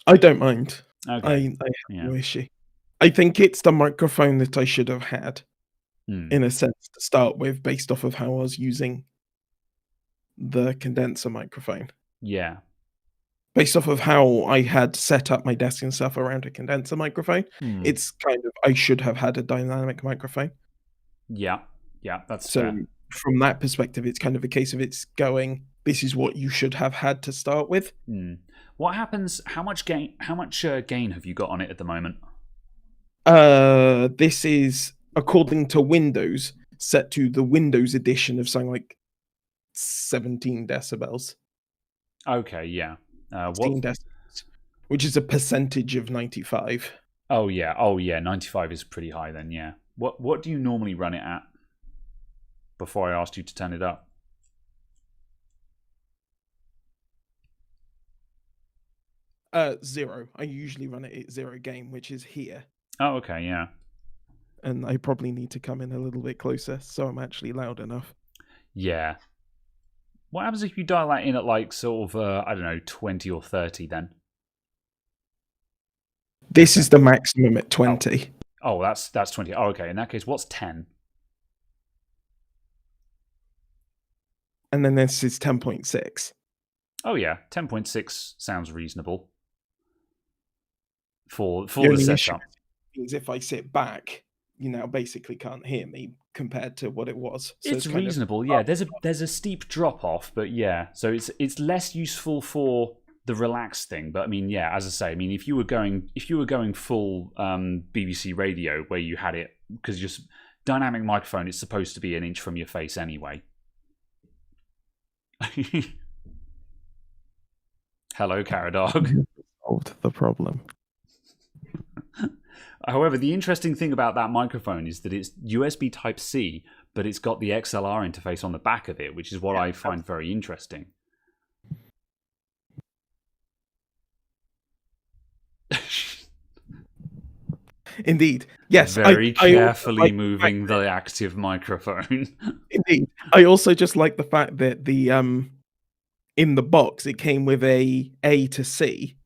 I don't mind. Okay. I have no issue. I think it's the microphone that I should have had, in a sense, to start with, based off of how I was using the condenser microphone. Yeah. Based off of how I had set up my desk and stuff around a condenser microphone, it's kind of, I should have had a dynamic microphone. Yeah. Yeah, that's so fair. From that perspective, it's kind of a case of it's going, this is what you should have had to start with. What happens? How much gain have you got on it at the moment? This is, according to Windows, set to the Windows edition of something like 17 decibels. Okay, yeah. 16 decibels, which is a percentage of 95. Oh yeah, 95 is pretty high then. Yeah. What do you normally run it at? Before I asked you to turn it up. 0. I usually run it at 0 gain, which is here. Oh, okay, yeah. And I probably need to come in a little bit closer so I'm actually loud enough. Yeah. What happens if you dial that in at like sort of, I don't know, 20 or 30 then? This is the maximum at 20. Oh, that's 20. Oh, okay. In that case, what's 10? And then this is 10.6. Oh yeah, 10.6 sounds reasonable for the setup. Means if I sit back, you now basically can't hear me compared to what it was. So it's reasonable, yeah. There's a steep drop off, but yeah, so it's less useful for the relaxed thing. But I mean, yeah, as I say, I mean, if you were going full BBC radio where you had it, because your dynamic microphone is supposed to be an inch from your face anyway. Hello, Caradog. Solved the problem. However, the interesting thing about that microphone is that it's USB Type-C, but it's got the XLR interface on the back of it, which is what I find very interesting. Indeed. Yes. Very carefully moving the active microphone. Indeed. I also just like the fact that the in the box it came with a to C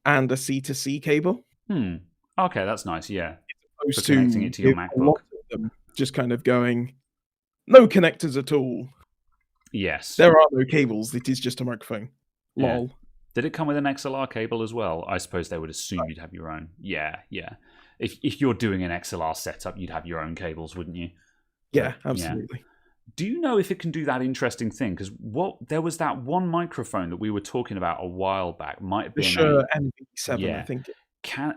and a C to C cable. Okay, that's nice, yeah. For connecting it to your MacBook. Just kind of going, no connectors at all. Yes. There are no cables, it is just a microphone. Lol. Yeah. Did it come with an XLR cable as well? I suppose they would assume you'd have your own. Yeah. If you're doing an XLR setup, you'd have your own cables, wouldn't you? Yeah, absolutely. Yeah. Do you know if it can do that interesting thing? Because there was that one microphone that we were talking about a while back. Might have been Shure NV7, I think. Can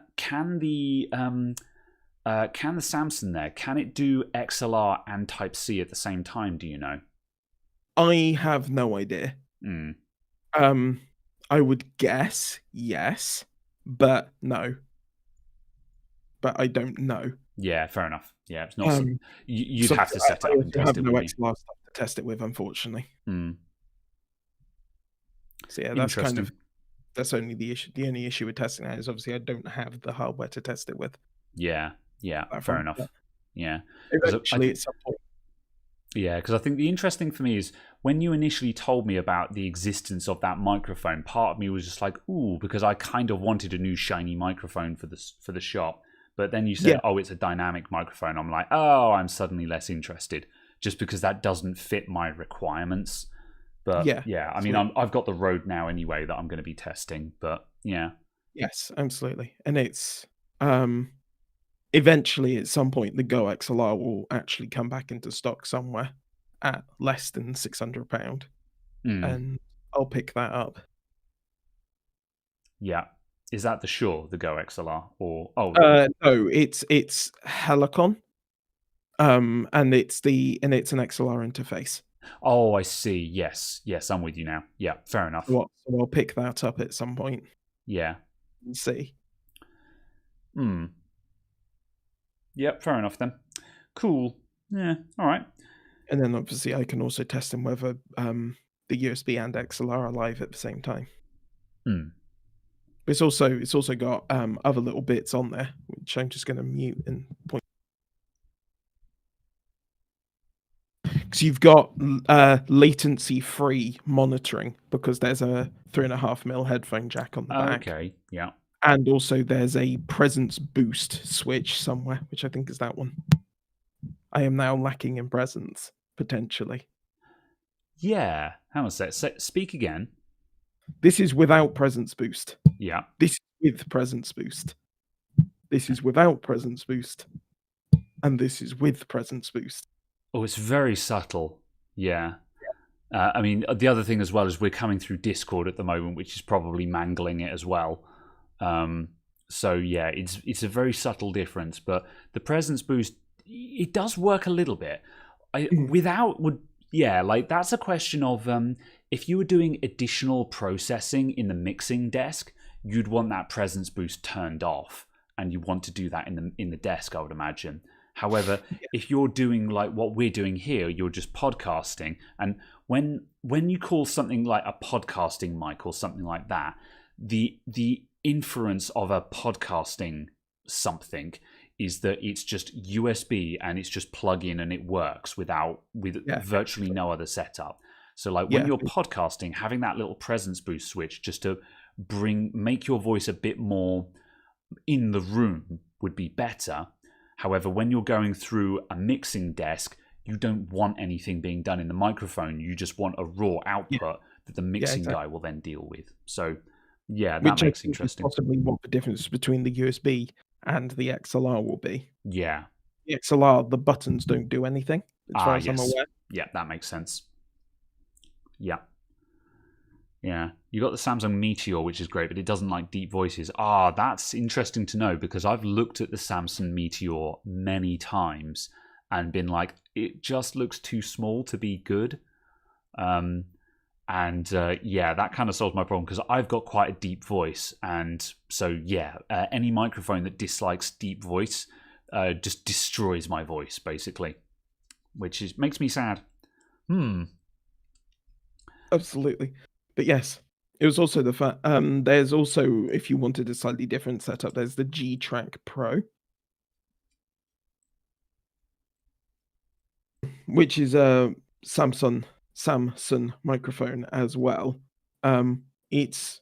the Samsung there? Can it do XLR and Type C at the same time? Do you know? I have no idea. I would guess yes, but no. But I don't know. Yeah, fair enough. Yeah, it's not. You'd have to set it up and test it. I have no XLR stuff to test it with, unfortunately. So yeah, that's kind of that's only the issue. The only issue with testing that is obviously I don't have the hardware to test it with. Yeah, fair Platform. enough. Yeah, because Eventually, at some point. yeah, because I think the interesting for me is when you initially told me about the existence of that microphone, part of me was just like, ooh, because I kind of wanted a new shiny microphone for the shop. But then you said, Yeah. oh, it's a dynamic microphone. I'm like, oh, I'm suddenly less interested just because that doesn't fit my requirements. But yeah, I mean, I've got the Rode now anyway that I'm going to be testing. But yeah. Yes, absolutely. And it's eventually at some point the Go XLR will actually come back into stock somewhere at less than £600, and I'll pick that up. Yeah. Is that the Shure, the Go XLR, or No, it's Helicon, and it's an XLR interface. Oh, I see. Yes, I'm with you now. Yeah, fair enough. So I'll pick that up at some point. Yeah. And see. Yep, fair enough then. Cool. Yeah, all right. And then obviously I can also test them whether the USB and XLR are live at the same time. It's also got other little bits on there, which I'm just going to mute and point. Because you've got latency-free monitoring, because there's a 3.5mm headphone jack on the back. Okay, yeah. And also there's a presence boost switch somewhere, which I think is that one. I am now lacking in presence, potentially. Yeah. Hang on a sec. Speak again. This is without presence boost. Yeah. This is with presence boost. This is without presence boost. And this is with presence boost. Oh, it's very subtle. Yeah. I mean, the other thing as well is we're coming through Discord at the moment, which is probably mangling it as well. So yeah, it's a very subtle difference, but the presence boost, it does work a little bit. Like that's a question of if you were doing additional processing in the mixing desk, you'd want that presence boost turned off, and you want to do that in the desk, I would imagine. However, if you're doing like what we're doing here, you're just podcasting, and when you call something like a podcasting mic or something like that, the inference of a podcasting something is that it's just USB and it's just plug in and it works with virtually no other setup. So like when you're podcasting, having that little presence boost switch just to make your voice a bit more in the room would be better. However, when you're going through a mixing desk, you don't want anything being done in the microphone. You just want a raw output that the mixing guy will then deal with. So yeah, that makes interesting. Possibly what the difference between the USB and the XLR will be. Yeah. The XLR, the buttons don't do anything, as far as I'm aware. Yeah, that makes sense. Yeah. Yeah. You got the Samsung Meteor, which is great, but it doesn't like deep voices. That's interesting to know, because I've looked at the Samsung Meteor many times and been like, it just looks too small to be good. That kind of solves my problem, because I've got quite a deep voice, and so any microphone that dislikes deep voice just destroys my voice, basically, which makes me sad. Absolutely. But yes, it was also the fact there's also, if you wanted a slightly different setup, there's the G-Track Pro, which is a Samsung microphone as well. It's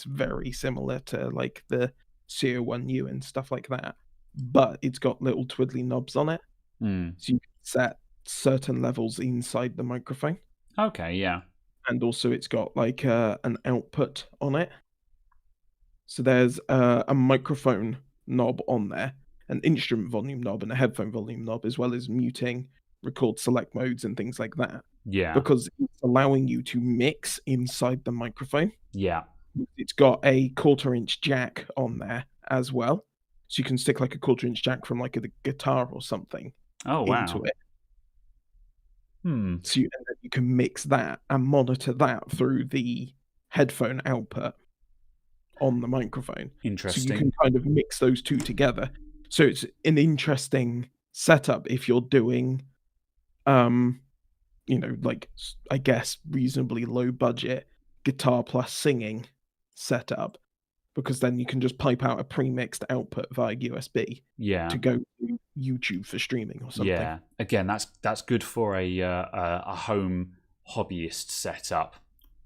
very similar to like the CO1U and stuff like that, but it's got little twiddly knobs on it, so you can set certain levels inside the microphone. Okay, yeah. And also it's got like an output on it. So there's a microphone knob on there, an instrument volume knob, and a headphone volume knob, as well as muting, record select modes, and things like that. Yeah. Because it's allowing you to mix inside the microphone. Yeah. It's got a 1/4-inch jack on there as well. So you can stick like a 1/4-inch jack from like a guitar or something into it. So you can mix that and monitor that through the headphone output on the microphone. Interesting. So you can kind of mix those two together. So it's an interesting setup if you're doing, like, I guess, reasonably low budget guitar plus singing setup, because then you can just pipe out a pre-mixed output via USB Yeah. to go to YouTube for streaming or something. Yeah. Again, that's good for a home hobbyist setup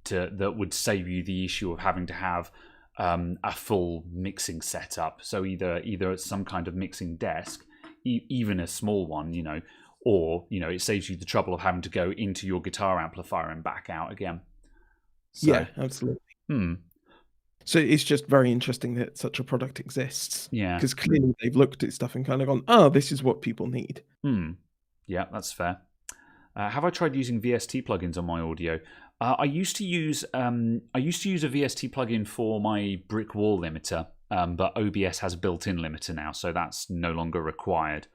that would save you the issue of having to have a full mixing setup. So either some kind of mixing desk, even a small one, or it saves you the trouble of having to go into your guitar amplifier and back out again. So, yeah, absolutely. So it's just very interesting that such a product exists. Yeah. Because clearly they've looked at stuff and kind of gone, oh, this is what people need. Yeah, that's fair. Have I tried using VST plugins on my audio? I used to use a VST plugin for my brick wall limiter, but OBS has a built-in limiter now, so that's no longer required.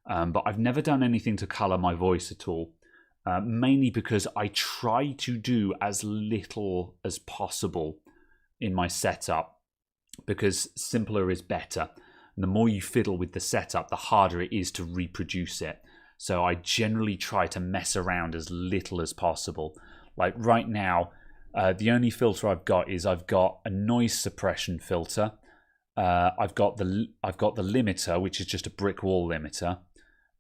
But I've never done anything to color my voice at all, mainly because I try to do as little as possible in my setup, because simpler is better. And the more you fiddle with the setup, the harder it is to reproduce it. So I generally try to mess around as little as possible. Like right now, the only filter I've got a noise suppression filter. I've got the limiter, which is just a brick wall limiter,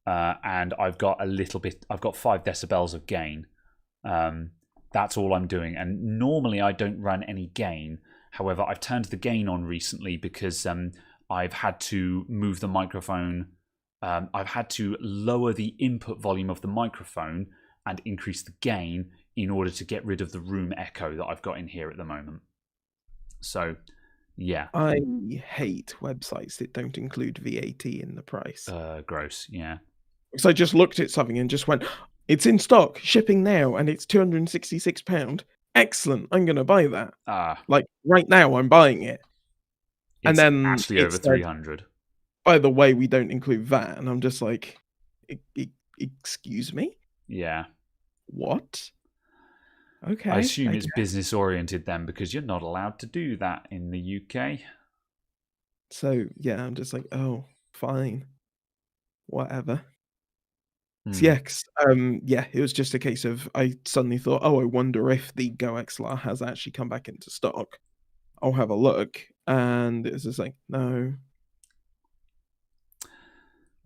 and I've got 5 decibels of gain. That's all I'm doing. And normally I don't run any gain. However, I've turned the gain on recently because I've had to move the microphone. I've had to lower the input volume of the microphone and increase the gain in order to get rid of the room echo that I've got in here at the moment. So, yeah. I hate websites that don't include VAT in the price. Gross, yeah. So I just looked at something and just went, it's in stock, shipping now, and it's £266. Excellent, I'm going to buy that. Like, right now, I'm buying it. And then actually over 300. By the way, we don't include VAT. And I'm just like, excuse me? Yeah. What? Okay. I assume it's business oriented then, because you're not allowed to do that in the UK. So, yeah, I'm just like, oh, fine. Whatever. So, yeah, it was just a case of, I suddenly thought, oh, I wonder if the Go XLR has actually come back into stock. I'll have a look. And it was just like, no.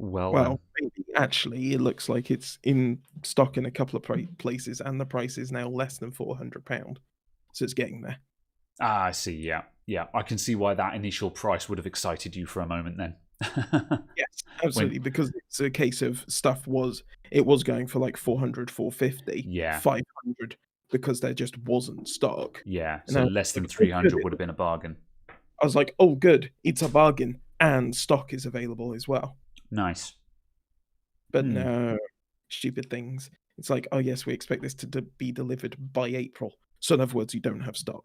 Well, maybe actually, it looks like it's in stock in a couple of places, and the price is now less than £400. So it's getting there. I see. Yeah. I can see why that initial price would have excited you for a moment then. Yes, absolutely, because it's a case of stuff was going for like 400, 450, 500, because there just wasn't stock. Yeah, so less than 300 would have been a bargain. I was like, oh, good, it's a bargain, and stock is available as well. Nice. But no, stupid things. It's like, oh yes, we expect this to be delivered by April. So in other words, you don't have stock.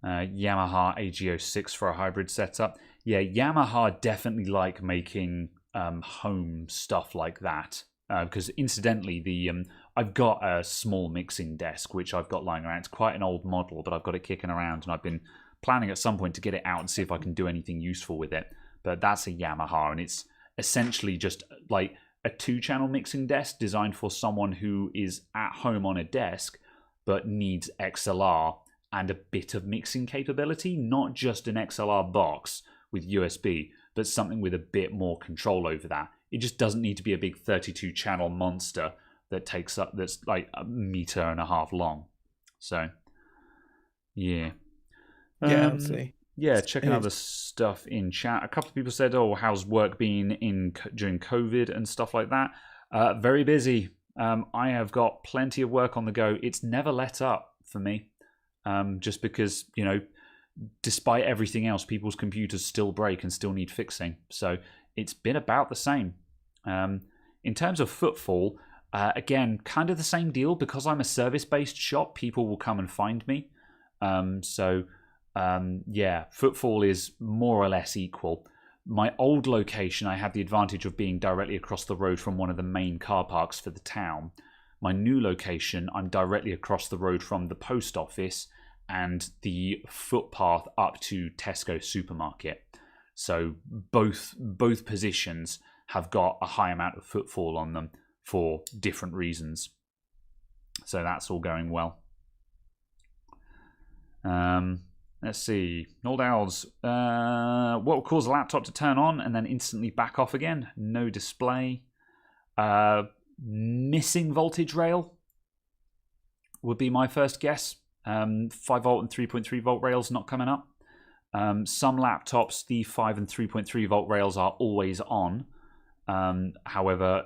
Yamaha AG06 for a hybrid setup. Yeah, Yamaha definitely like making home stuff like that. Because incidentally, I've got a small mixing desk which I've got lying around. It's quite an old model, but I've got it kicking around, and I've been planning at some point to get it out and see if I can do anything useful with it. But that's a Yamaha, and it's essentially just like a 2-channel mixing desk designed for someone who is at home on a desk but needs XLR and a bit of mixing capability, not just an XLR box with USB, but something with a bit more control over that. It just doesn't need to be a big 32-channel monster that's like 1.5 meters long. So, yeah. Yeah, I'd say. Yeah, checking other stuff in chat. A couple of people said, oh, how's work been during COVID and stuff like that? Very busy. I have got plenty of work on the go. It's never let up for me. Just because, despite everything else, people's computers still break and still need fixing. So it's been about the same. In terms of footfall, again, kind of the same deal. Because I'm a service-based shop, people will come and find me. Yeah, footfall is more or less equal. My old location, I had the advantage of being directly across the road from one of the main car parks for the town. My new location, I'm directly across the road from the post office and the footpath up to Tesco supermarket. So both positions have got a high amount of footfall on them for different reasons. So that's all going well. Let's see. Noldow's, what will cause a laptop to turn on and then instantly back off again? No display. Missing voltage rail would be my first guess. 5 volt and 3.3 volt rails not coming up. Some laptops, the 5 and 3.3 volt rails are always on. However,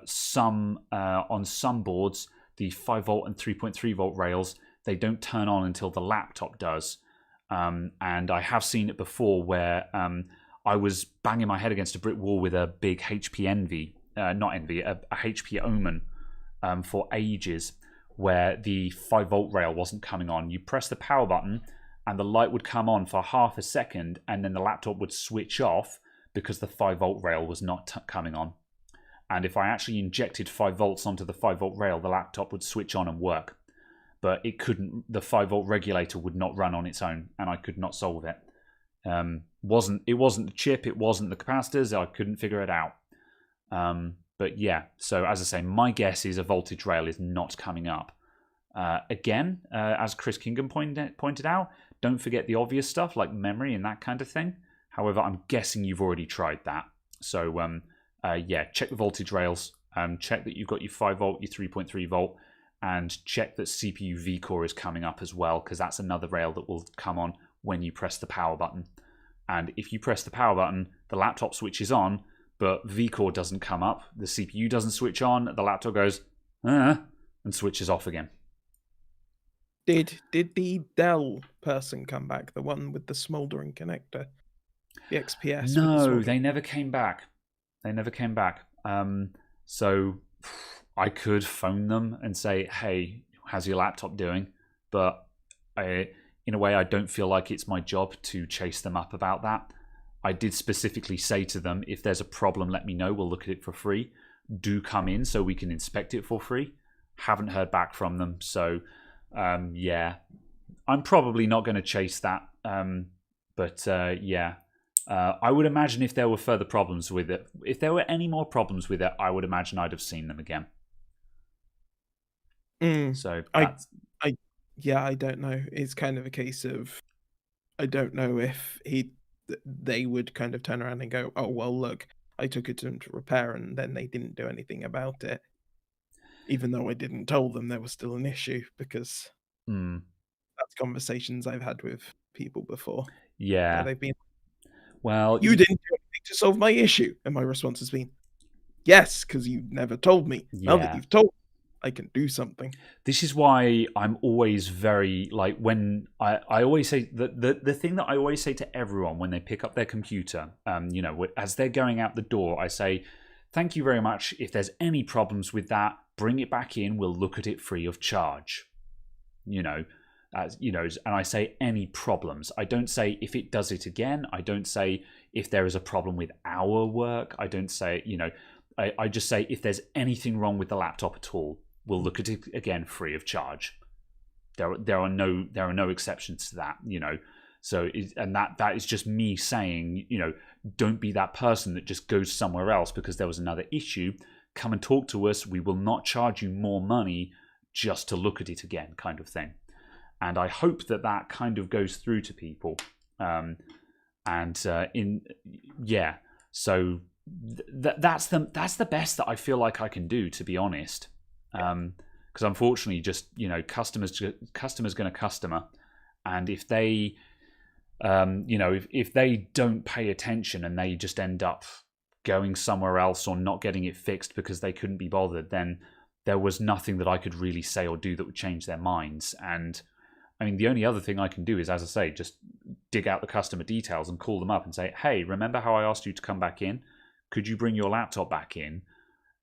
on some boards, the 5 volt and 3.3 volt rails, they don't turn on until the laptop does. And I have seen it before where I was banging my head against a brick wall with a big HP Envy, a HP Omen for ages, where the 5 volt rail wasn't coming on. You press the power button and the light would come on for half a second, and then the laptop would switch off because the 5 volt rail was not coming on. And if I actually injected 5 volts onto the 5 volt rail, the laptop would switch on and work. But it couldn't. The 5 volt regulator would not run on its own, and I could not solve it. It wasn't the chip, it wasn't the capacitors. I couldn't figure it out. But yeah, so as I say, my guess is a voltage rail is not coming up. Again, as Chris Kingham pointed out, don't forget the obvious stuff like memory and that kind of thing. However, I'm guessing you've already tried that. So yeah, check the voltage rails. Check that you've got your 5 volt, your 3.3 volt. And check that CPU vCore is coming up as well, because that's another rail that will come on when you press the power button. And if you press the power button, the laptop switches on, but vCore doesn't come up, the CPU doesn't switch on, the laptop goes, and switches off again. Did the Dell person come back, the one with the smouldering connector? The XPS? No, they never came back. So I could phone them and say, hey, how's your laptop doing? But in a way, I don't feel like it's my job to chase them up about that. I did specifically say to them, if there's a problem, let me know. We'll look at it for free. Do come in so we can inspect it for free. Haven't heard back from them. So, yeah, I'm probably not going to chase that. But yeah, I would imagine if there were further problems with it, if there were any more problems with it, I would imagine I'd have seen them again. So I don't know. It's kind of a case of, I don't know if they would kind of turn around and go, oh, well, look, I took it to them to repair and then they didn't do anything about it. Even though I didn't tell them there was still an issue, because that's conversations I've had with people before. Yeah. They've been, well, you didn't do anything to solve my issue. And my response has been, yes, because you never told me. Yeah. Now that you've told me, I can do something. This is why I'm always very, like, when I always say, the thing that I always say to everyone when they pick up their computer, you know, as they're going out the door, I say, thank you very much. If there's any problems with that, bring it back in. We'll look at it free of charge. You know, and I say any problems. I don't say if it does it again. I don't say if there is a problem with our work. I don't say, you know, I just say if there's anything wrong with the laptop at all, we'll look at it again free of charge. There are no exceptions to that, you know. So that is just me saying, you know, don't be that person that just goes somewhere else because there was another issue. Come and talk to us. We will not charge you more money just to look at it again, kind of thing. And I hope that kind of goes through to people. So that's the best that I feel like I can do, to be honest. Because unfortunately, just, you know, customers going to customer, and if they, you know, if they don't pay attention and they just end up going somewhere else or not getting it fixed because they couldn't be bothered, then there was nothing that I could really say or do that would change their minds. And I mean, the only other thing I can do is, as I say, just dig out the customer details and call them up and say, hey, remember how I asked you to come back in? Could you bring your laptop back in?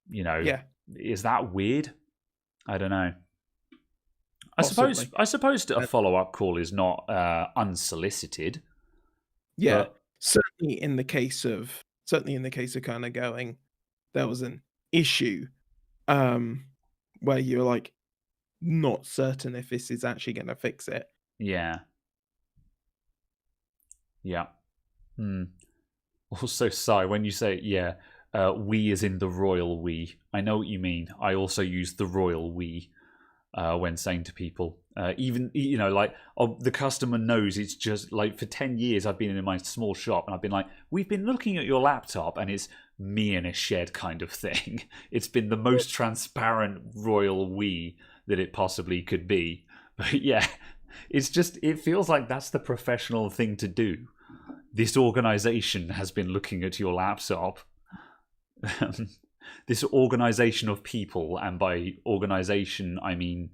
You know, yeah. Is that weird? I don't know. Possibly. I suppose a follow-up call is not unsolicited. Yeah, but certainly in the case of kind of going, there was an issue where you're like not certain if this is actually going to fix it. Yeah. Yeah. Also, Sai, when you say, yeah, we as in the royal we, I know what you mean. I also use the royal we. when saying to people, even the customer knows it's just like for 10 years I've been in my small shop and I've been like, we've been looking at your laptop and it's me in a shed kind of thing. It's been the most transparent royal we that it possibly could be. But yeah, it feels like that's the professional thing to do. This organization has been looking at your laptop. This organization of people, and by organization I mean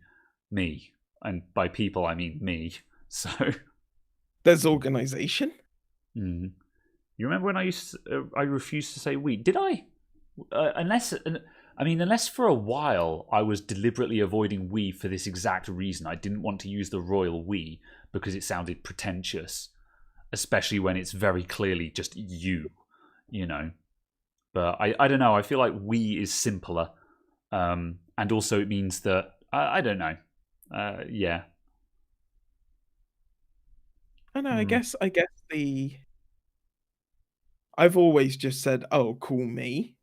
me, and by people I mean me. So there's organization. You remember when I refused to say we? Did I? Unless for a while I was deliberately avoiding we for this exact reason. I didn't want to use the royal we because it sounded pretentious, especially when it's very clearly just you know. But I don't know. I feel like we is simpler, and also it means that I don't know. Yeah. I know. I guess I've always just said, "Oh, call me."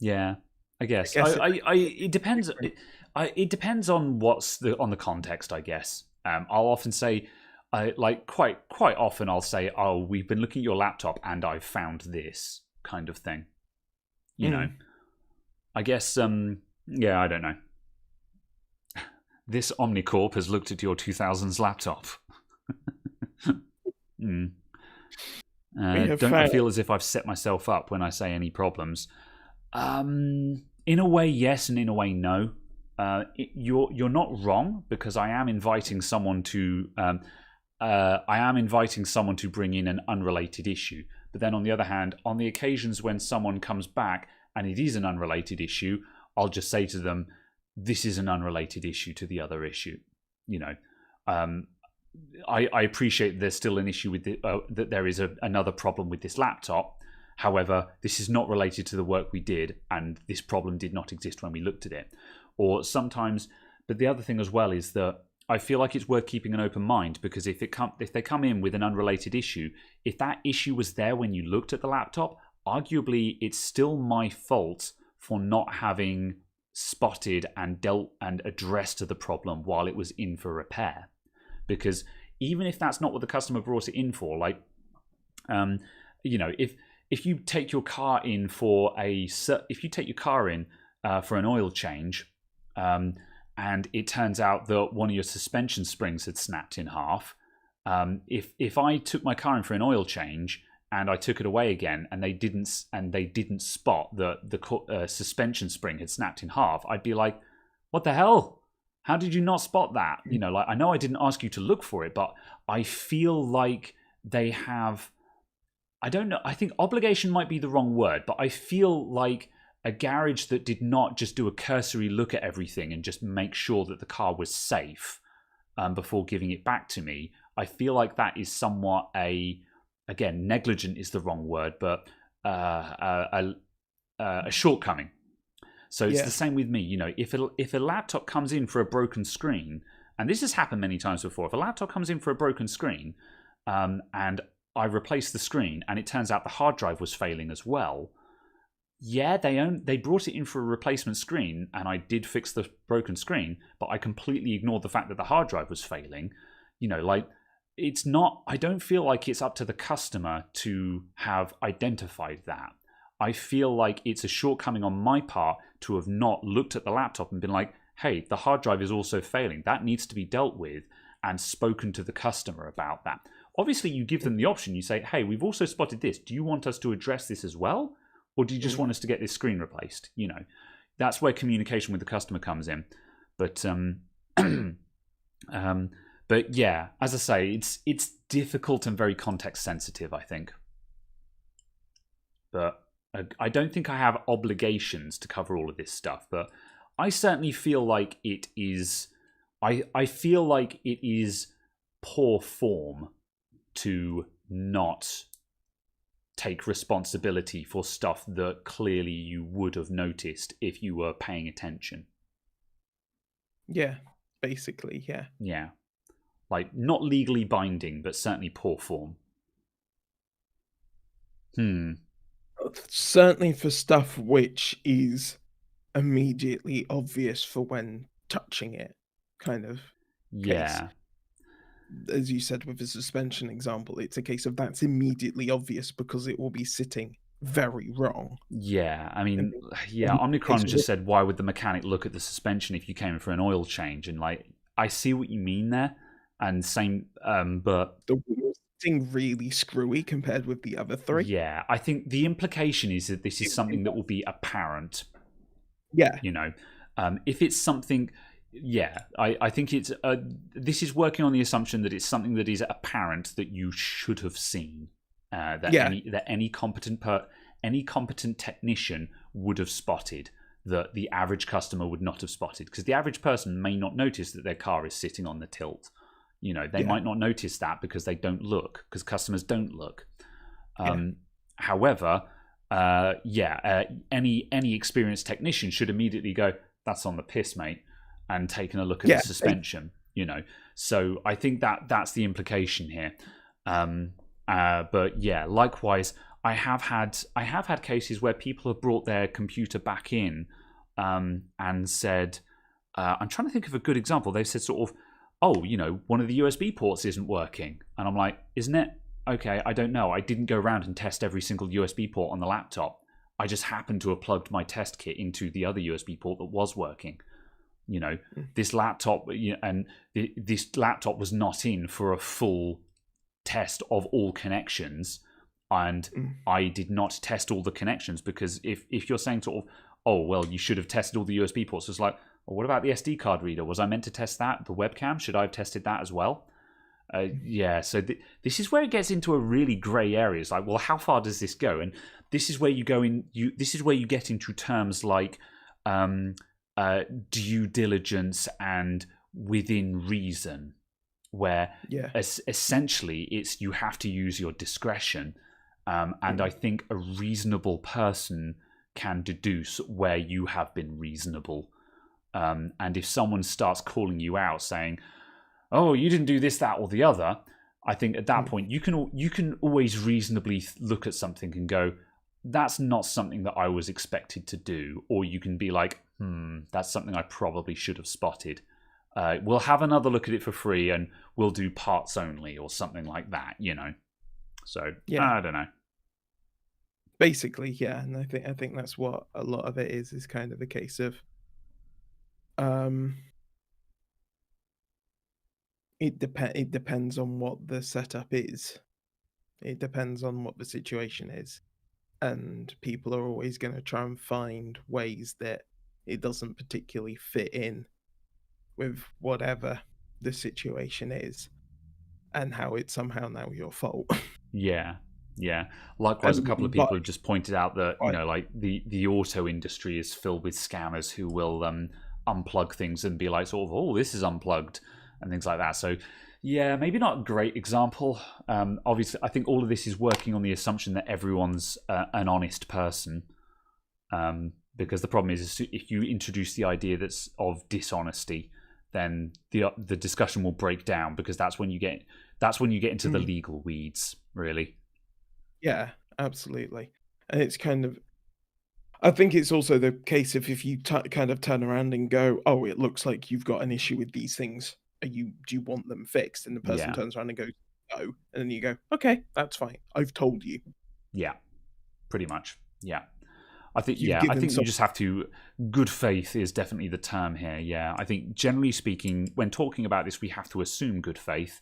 Yeah, I guess. It depends. It depends on on the context, I guess. I'll often say, quite often I'll say, "Oh, we've been looking at your laptop and I've found this," kind of thing. You know. I guess. Yeah, I don't know. This Omnicorp has looked at your 2000s laptop. Don't I feel as if I've set myself up when I say any problems? In a way, yes, and in a way, no. You're not wrong, because I am inviting someone to bring in an unrelated issue. But then on the other hand, on the occasions when someone comes back and it is an unrelated issue, I'll just say to them, this is an unrelated issue to the other issue. You know, I appreciate there's still an issue with that there is another problem with this laptop. However, this is not related to the work we did, and this problem did not exist when we looked at it. Or sometimes, but the other thing as well is that I feel like it's worth keeping an open mind, because if they come in with an unrelated issue, if that issue was there when you looked at the laptop, arguably it's still my fault for not having spotted and dealt and addressed the problem while it was in for repair. Because even if that's not what the customer brought it in for, like, if you take your car in for an oil change, and it turns out that one of your suspension springs had snapped in half, if I took my car in for an oil change and I took it away again and they didn't spot that the suspension spring had snapped in half, I'd be like, what the hell? How did you not spot that? You know, like, I know I didn't ask you to look for it, but I feel like they have, I don't know, I think obligation might be the wrong word, but I feel like a garage that did not just do a cursory look at everything and just make sure that the car was safe before giving it back to me, I feel like that is somewhat again, negligent is the wrong word, but a shortcoming. So it's the same with me. You know, if a laptop comes in for a broken screen, and this has happened many times before, if a laptop comes in for a broken screen, and I replace the screen, and it turns out the hard drive was failing as well. Yeah, they brought it in for a replacement screen, and I did fix the broken screen, but I completely ignored the fact that the hard drive was failing. You know, like, it's not, I don't feel like it's up to the customer to have identified that. I feel like it's a shortcoming on my part to have not looked at the laptop and been like, hey, the hard drive is also failing. That needs to be dealt with, and spoken to the customer about that. Obviously, you give them the option. You say, hey, we've also spotted this. Do you want us to address this as well? Or do you just want us to get this screen replaced? You know, that's where communication with the customer comes in. But but yeah, as I say, it's difficult and very context sensitive, I think. But I don't think I have obligations to cover all of this stuff. But I certainly feel like it is. I feel like it is poor form to not take responsibility for stuff that clearly you would have noticed if you were paying attention. Yeah, basically, yeah. Yeah. Like, not legally binding, but certainly poor form. Certainly for stuff which is immediately obvious for when touching it kind of case. Yeah. As you said with the suspension example, it's a case of that's immediately obvious because it will be sitting very wrong. Yeah, I And mean, yeah, in the case Omnicron of just said, why would the mechanic look at the suspension if you came in for an oil change? And like, I see what you mean there, and same, but the wheels sitting really screwy compared with the other three. yeah, I think the implication is that this is It, something it that will does. be apparent. Yeah, You know, if it's something, yeah, I think it's this is working on the assumption that it's something that is apparent that you should have seen, yeah, that any competent technician would have spotted, that the average customer would not have spotted, because the average person may not notice that their car is sitting on the tilt. You know, they yeah, might not notice that because they don't look, because customers don't look. yeah, However, any experienced technician should immediately go, "That's on the piss, mate," and taking a look at the yeah. suspension. You know, so I think that's the implication here. But yeah, likewise, I have had cases where people have brought their computer back in, and said, I'm trying to think of a good example. They've said sort of, "Oh, you know, one of the USB ports isn't working," and I'm like, "Isn't it?" Okay, I don't know. I didn't go around and test every single USB port on the laptop. I just happened to have plugged my test kit into the other USB port that was working. You know, Mm. this laptop, and this laptop was not in for a full test of all connections, and Mm. I did not test all the connections, because if you're saying sort of, oh well, you should have tested all the USB ports, it's like, well, what about the SD card reader? Was I meant to test that? The webcam, should I have tested that as well? Yeah, so this is where it gets into a really grey area. It's like, well, how far does this go? And this is where you go in. This is where you get into terms like due diligence and within reason, where Yeah. essentially it's you have to use your discretion. And I think a reasonable person can deduce where you have been reasonable. And if someone starts calling you out, saying, "Oh, you didn't do this, that, or the other," I think at that point you can always reasonably look at something and go, "That's not something that I was expected to do," or you can be like, "That's something I probably should have spotted. We'll have another look at it for free, and we'll do parts only," or something like that. You know. So Yeah. I don't know. Basically, yeah, and I think that's what a lot of it is kind of a case of um it depends on what the setup is. It depends on what the situation is. And people are always going to try and find ways that it doesn't particularly fit in with whatever the situation is and how it's somehow now your fault. Yeah, yeah. Likewise, a couple of And but people have just pointed out that, right, like the auto industry is filled with scammers who will unplug things and be like, sort of, "Oh, this is unplugged," and things like that. So, yeah, maybe not a great example. Obviously, I think all of this is working on the assumption that everyone's an honest person. Because the problem is, if you introduce the idea that's of dishonesty, then the discussion will break down, because that's when you get into the legal weeds, really. yeah, absolutely. And it's kind of I think it's also the case if you kind of turn around and go, "Oh, it looks like you've got an issue with these things. Do you want them fixed?" And the person Yeah, turns around and goes, "No," and then you go, "Okay, that's fine. I've told you. yeah, pretty much. Yeah. You've I given think you some." just have to. Good faith is definitely the term here. Yeah, I think generally speaking, when talking about this, we have to assume good faith,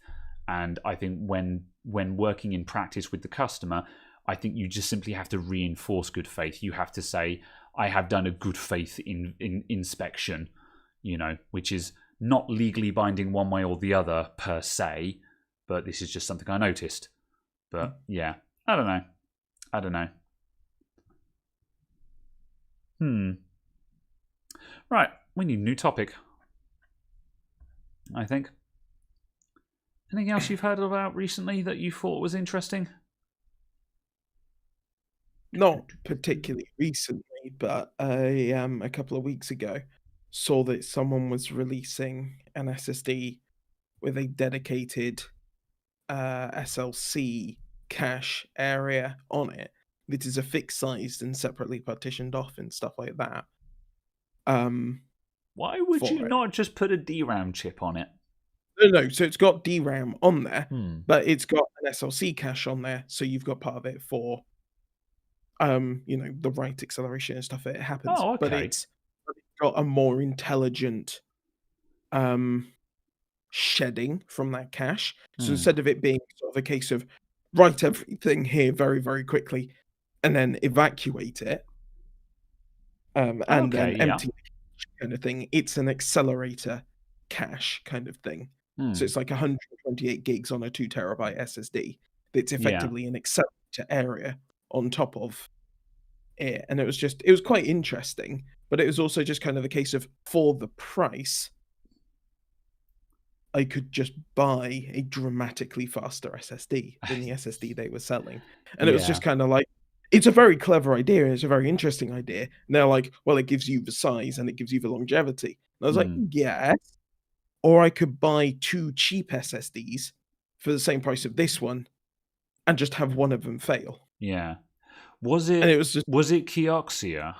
and I think when working in practice with the customer, I think you just simply have to reinforce good faith. You have to say, "I have done a good faith in inspection," which is not legally binding one way or the other per se, but this is just something I noticed. But yeah, I don't know. I don't know. Right, we need a new topic, I think. Anything else you've heard about recently that you thought was interesting? Not particularly recently, but a couple of weeks ago, saw that someone was releasing an SSD with a dedicated SLC cache area on it that is a fixed sized and separately partitioned off and stuff like that. Um, Why would you for it. not just put a DRAM chip on it? No, so it's got DRAM on there, Hmm. but it's got an SLC cache on there, so you've got part of it for, the right acceleration and stuff. It happens, Oh, but okay. it's got a more intelligent shedding from that cache. So instead of it being sort of a case of write everything here very, very quickly and then evacuate it, and then Okay, yeah. empty the cache kind of thing, it's an accelerator cache kind of thing. So it's like 128 gigs on a 2 terabyte SSD. That's Yeah. effectively an accelerator area on top of it. And it was quite interesting, but it was also just kind of a case of, for the price, I could just buy a dramatically faster SSD than the SSD they were selling. And it was Yeah. just kind of like, it's a very clever idea and it's a very interesting idea. And they're like, well, it gives you the size and it gives you the longevity. And I was like, yes. Or I could buy 2 cheap SSDs for the same price of this one and just have one of them fail. Yeah. Was And it it was just, Kioxia?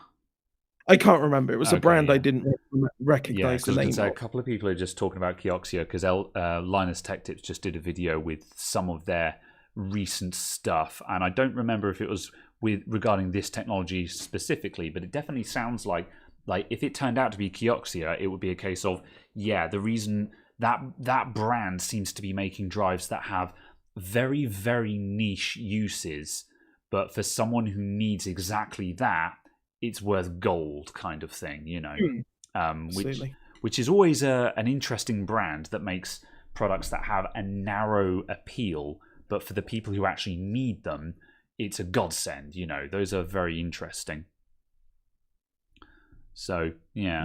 I can't remember. It was a Okay, brand I yeah. didn't Yeah, recognize because the I was going name to say a of. couple of people are just talking about Kioxia because Linus Tech Tips just did a video with some of their recent stuff, and I don't remember if it was regarding this technology specifically, but it definitely sounds like if it turned out to be Kioxia, it would be a case of the reason that brand seems to be making drives that have very, very niche uses, but for someone who needs exactly that, it's worth gold kind of thing, Absolutely. which is always an interesting brand that makes products that have a narrow appeal, but for the people who actually need them, it's a godsend. Those are very interesting. So yeah.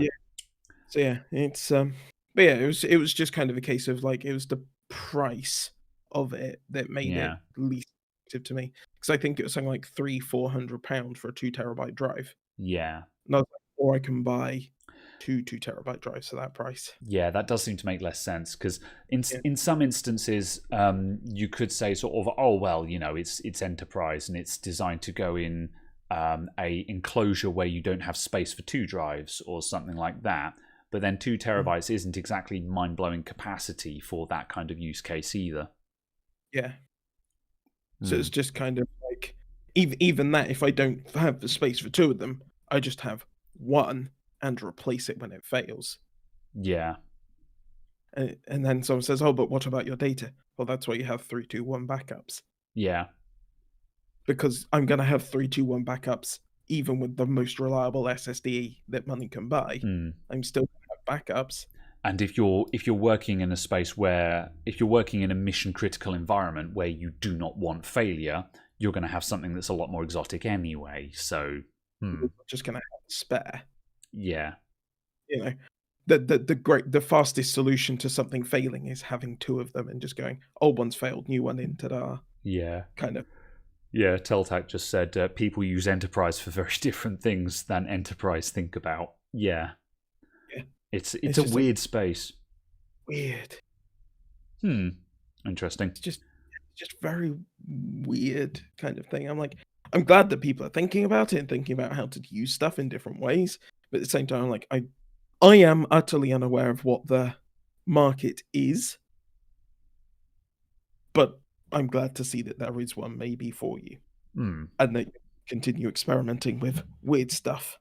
So yeah, it's but yeah, it was just kind of a case of like, it was the price of it that made it least attractive to me, because I think it was something like £300-400 for a 2 terabyte drive. Yeah. And I was like, or I can buy 2 terabyte drives for that price. Yeah, that does seem to make less sense because in some instances, you could say sort of, oh well, it's enterprise and it's designed to go in a enclosure where you don't have space for 2 drives or something like that. But then 2 terabytes isn't exactly mind-blowing capacity for that kind of use case either. Yeah. So it's just kind of like, even that, if I don't have the space for 2 of them, I just have one and replace it when it fails. Yeah. And then someone says, oh, but what about your data? Well, that's why you have 3-2-1 backups. Yeah. Because I'm going to have 3-2-1 backups even with the most reliable SSD that money can buy. I'm still going to have backups. And if you're working in a space where, if you're working in a mission critical environment where you do not want failure, you're going to have something that's a lot more exotic anyway. So You're just going to have a spare. Yeah. The fastest solution to something failing is having 2 of them and just going, old one's failed, new one in, ta-da. Yeah. Kind of. Yeah, Teltac just said people use enterprise for very different things than enterprise think about. Yeah. Yeah. It's a weird space. Weird. Interesting. It's just very weird kind of thing. I'm glad that people are thinking about it and thinking about how to use stuff in different ways. But at the same time, I'm like, I am utterly unaware of what the market is. But I'm glad to see that there is one maybe for you. And that you continue experimenting with weird stuff.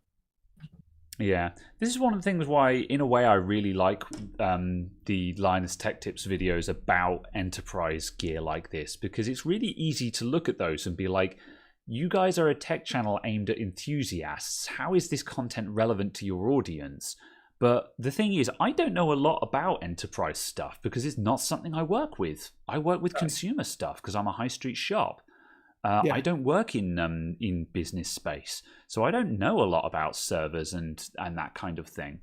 Yeah. This is one of the things why, in a way, I really like the Linus Tech Tips videos about enterprise gear like this, because it's really easy to look at those and be like, you guys are a tech channel aimed at enthusiasts. How is this content relevant to your audience? But the thing is, I don't know a lot about enterprise stuff because it's not something I work with. I work with consumer stuff because I'm a high street shop. I don't work in business space, so I don't know a lot about servers and that kind of thing.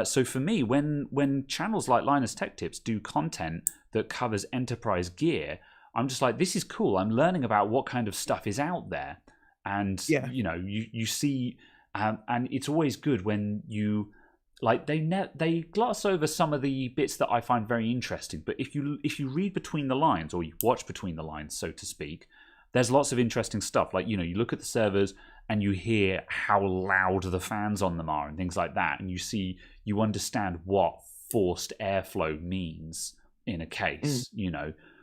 So for me, when channels like Linus Tech Tips do content that covers enterprise gear, I'm just like, this is cool. I'm learning about what kind of stuff is out there, and you see, and it's always good when you. Like they gloss over some of the bits that I find very interesting, but if you read between the lines, or you watch between the lines, so to speak, there's lots of interesting stuff. Like you look at the servers, and you hear how loud the fans on them are and things like that, and you understand what forced airflow means in a case.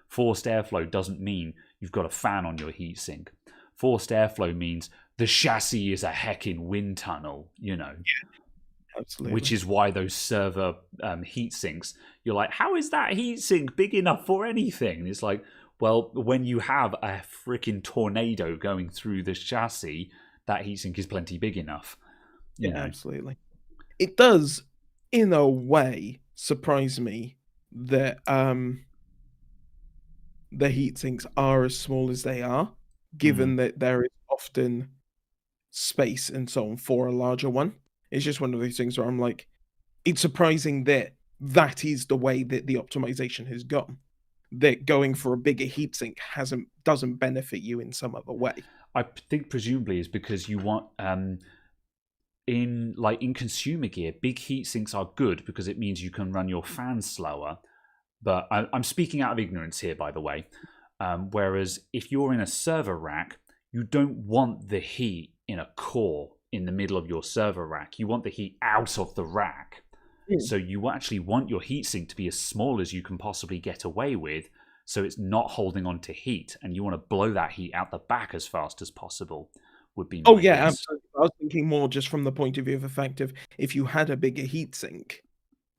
Forced airflow doesn't mean you've got a fan on your heatsink. Forced airflow means the chassis is a heckin' wind tunnel, Absolutely. which is why those server heatsinks, you're like, how is that heatsink big enough for anything? And it's like, well, when you have a freaking tornado going through the chassis, that heatsink is plenty big enough. Absolutely. It does, in a way, surprise me that the heatsinks are as small as they are, given that there is often space and so on for a larger one. It's just one of those things where I'm like, it's surprising that that is the way that the optimization has gone. That going for a bigger heatsink doesn't benefit you in some other way. I think presumably is because you want in consumer gear, big heatsinks are good because it means you can run your fans slower. But I'm speaking out of ignorance here, by the way. Whereas if you're in a server rack, you don't want the heat in a core in the middle of your server rack. You want the heat out of the rack. So you actually want your heatsink to be as small as you can possibly get away with, so it's not holding on to heat, and you want to blow that heat out the back as fast as possible. Would be my guess. Absolutely. I was thinking more just from the point of view of the fact of if you had a bigger heatsink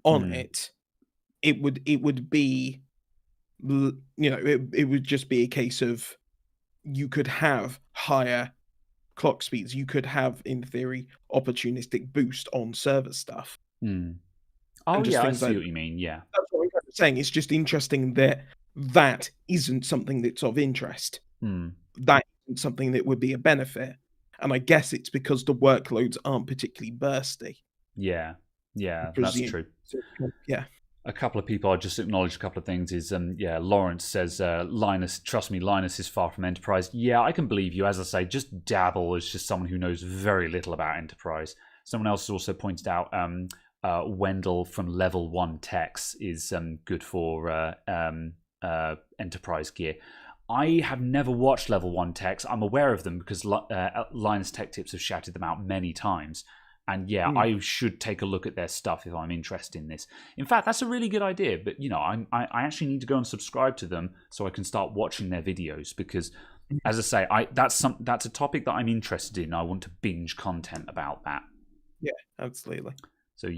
on it, it would be, it would just be a case of you could have higher clock speeds. You could have, in theory, opportunistic boost on server stuff. Oh yeah, I see what you mean. Yeah, that's what I'm kind of saying. It's just interesting that isn't something that's of interest. That isn't something that would be a benefit, and I guess it's because the workloads aren't particularly bursty. Yeah, that's true. Yeah. A couple of people, I'll just acknowledge a couple of things. Is Lawrence says, Linus, trust me, Linus is far from enterprise. Yeah, I can believe you. As I say, just dabble as just someone who knows very little about enterprise. Someone else also pointed out Wendell from Level 1 Techs is good for enterprise gear. I have never watched Level 1 Techs. I'm aware of them because Linus Tech Tips have shouted them out many times. And I should take a look at their stuff if I'm interested in this. In fact, that's a really good idea. But I actually need to go and subscribe to them so I can start watching their videos because, as I say, that's a topic that I'm interested in. I want to binge content about that. Yeah, absolutely. So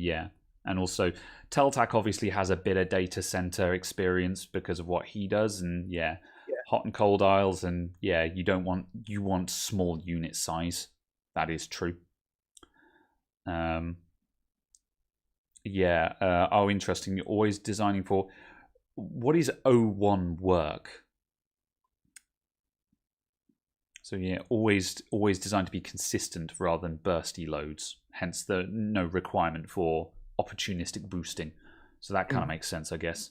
and also Teltac obviously has a bit of data center experience because of what he does, and hot and cold aisles, and you want small unit size. That is true. Interesting. You're always designing for what is O1 work? So always designed to be consistent rather than bursty loads. Hence the no requirement for opportunistic boosting. So that kind of makes sense, I guess.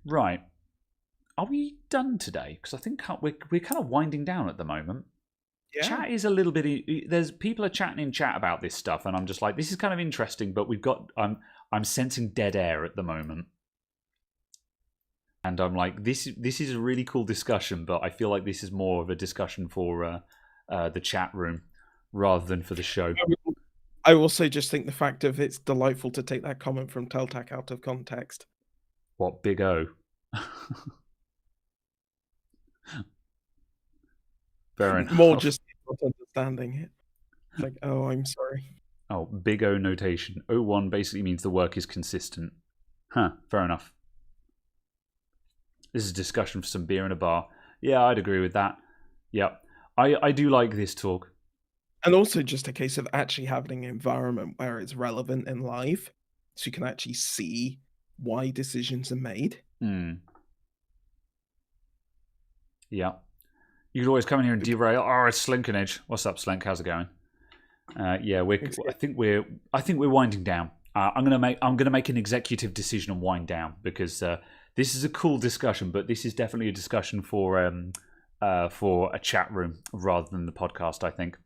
Right. Are we done today? Because I think we're kind of winding down at the moment. Yeah. Chat is a little bit. There's people are chatting in chat about this stuff, and I'm just like, this is kind of interesting, but we've got. I'm sensing dead air at the moment, and I'm like, this is a really cool discussion, but I feel like this is more of a discussion for the chat room rather than for the show. I also just think the fact of it's delightful to take that comment from Teltac out of context. What, Big O? Fair enough. More just not understanding it. It's like, oh, I'm sorry. Oh, Big O notation. O1 basically means the work is consistent. Huh, fair enough. This is a discussion for some beer in a bar. Yeah, I'd agree with that. Yep. I do like this talk. And also just a case of actually having an environment where it's relevant and live, so you can actually see why decisions are made. Yeah. You could always come in here and derail. Oh, it's Slink and Edge. What's up, Slink? How's it going? I think we're winding down. I'm gonna make an executive decision and wind down because this is a cool discussion, but this is definitely a discussion for a chat room rather than the podcast. I think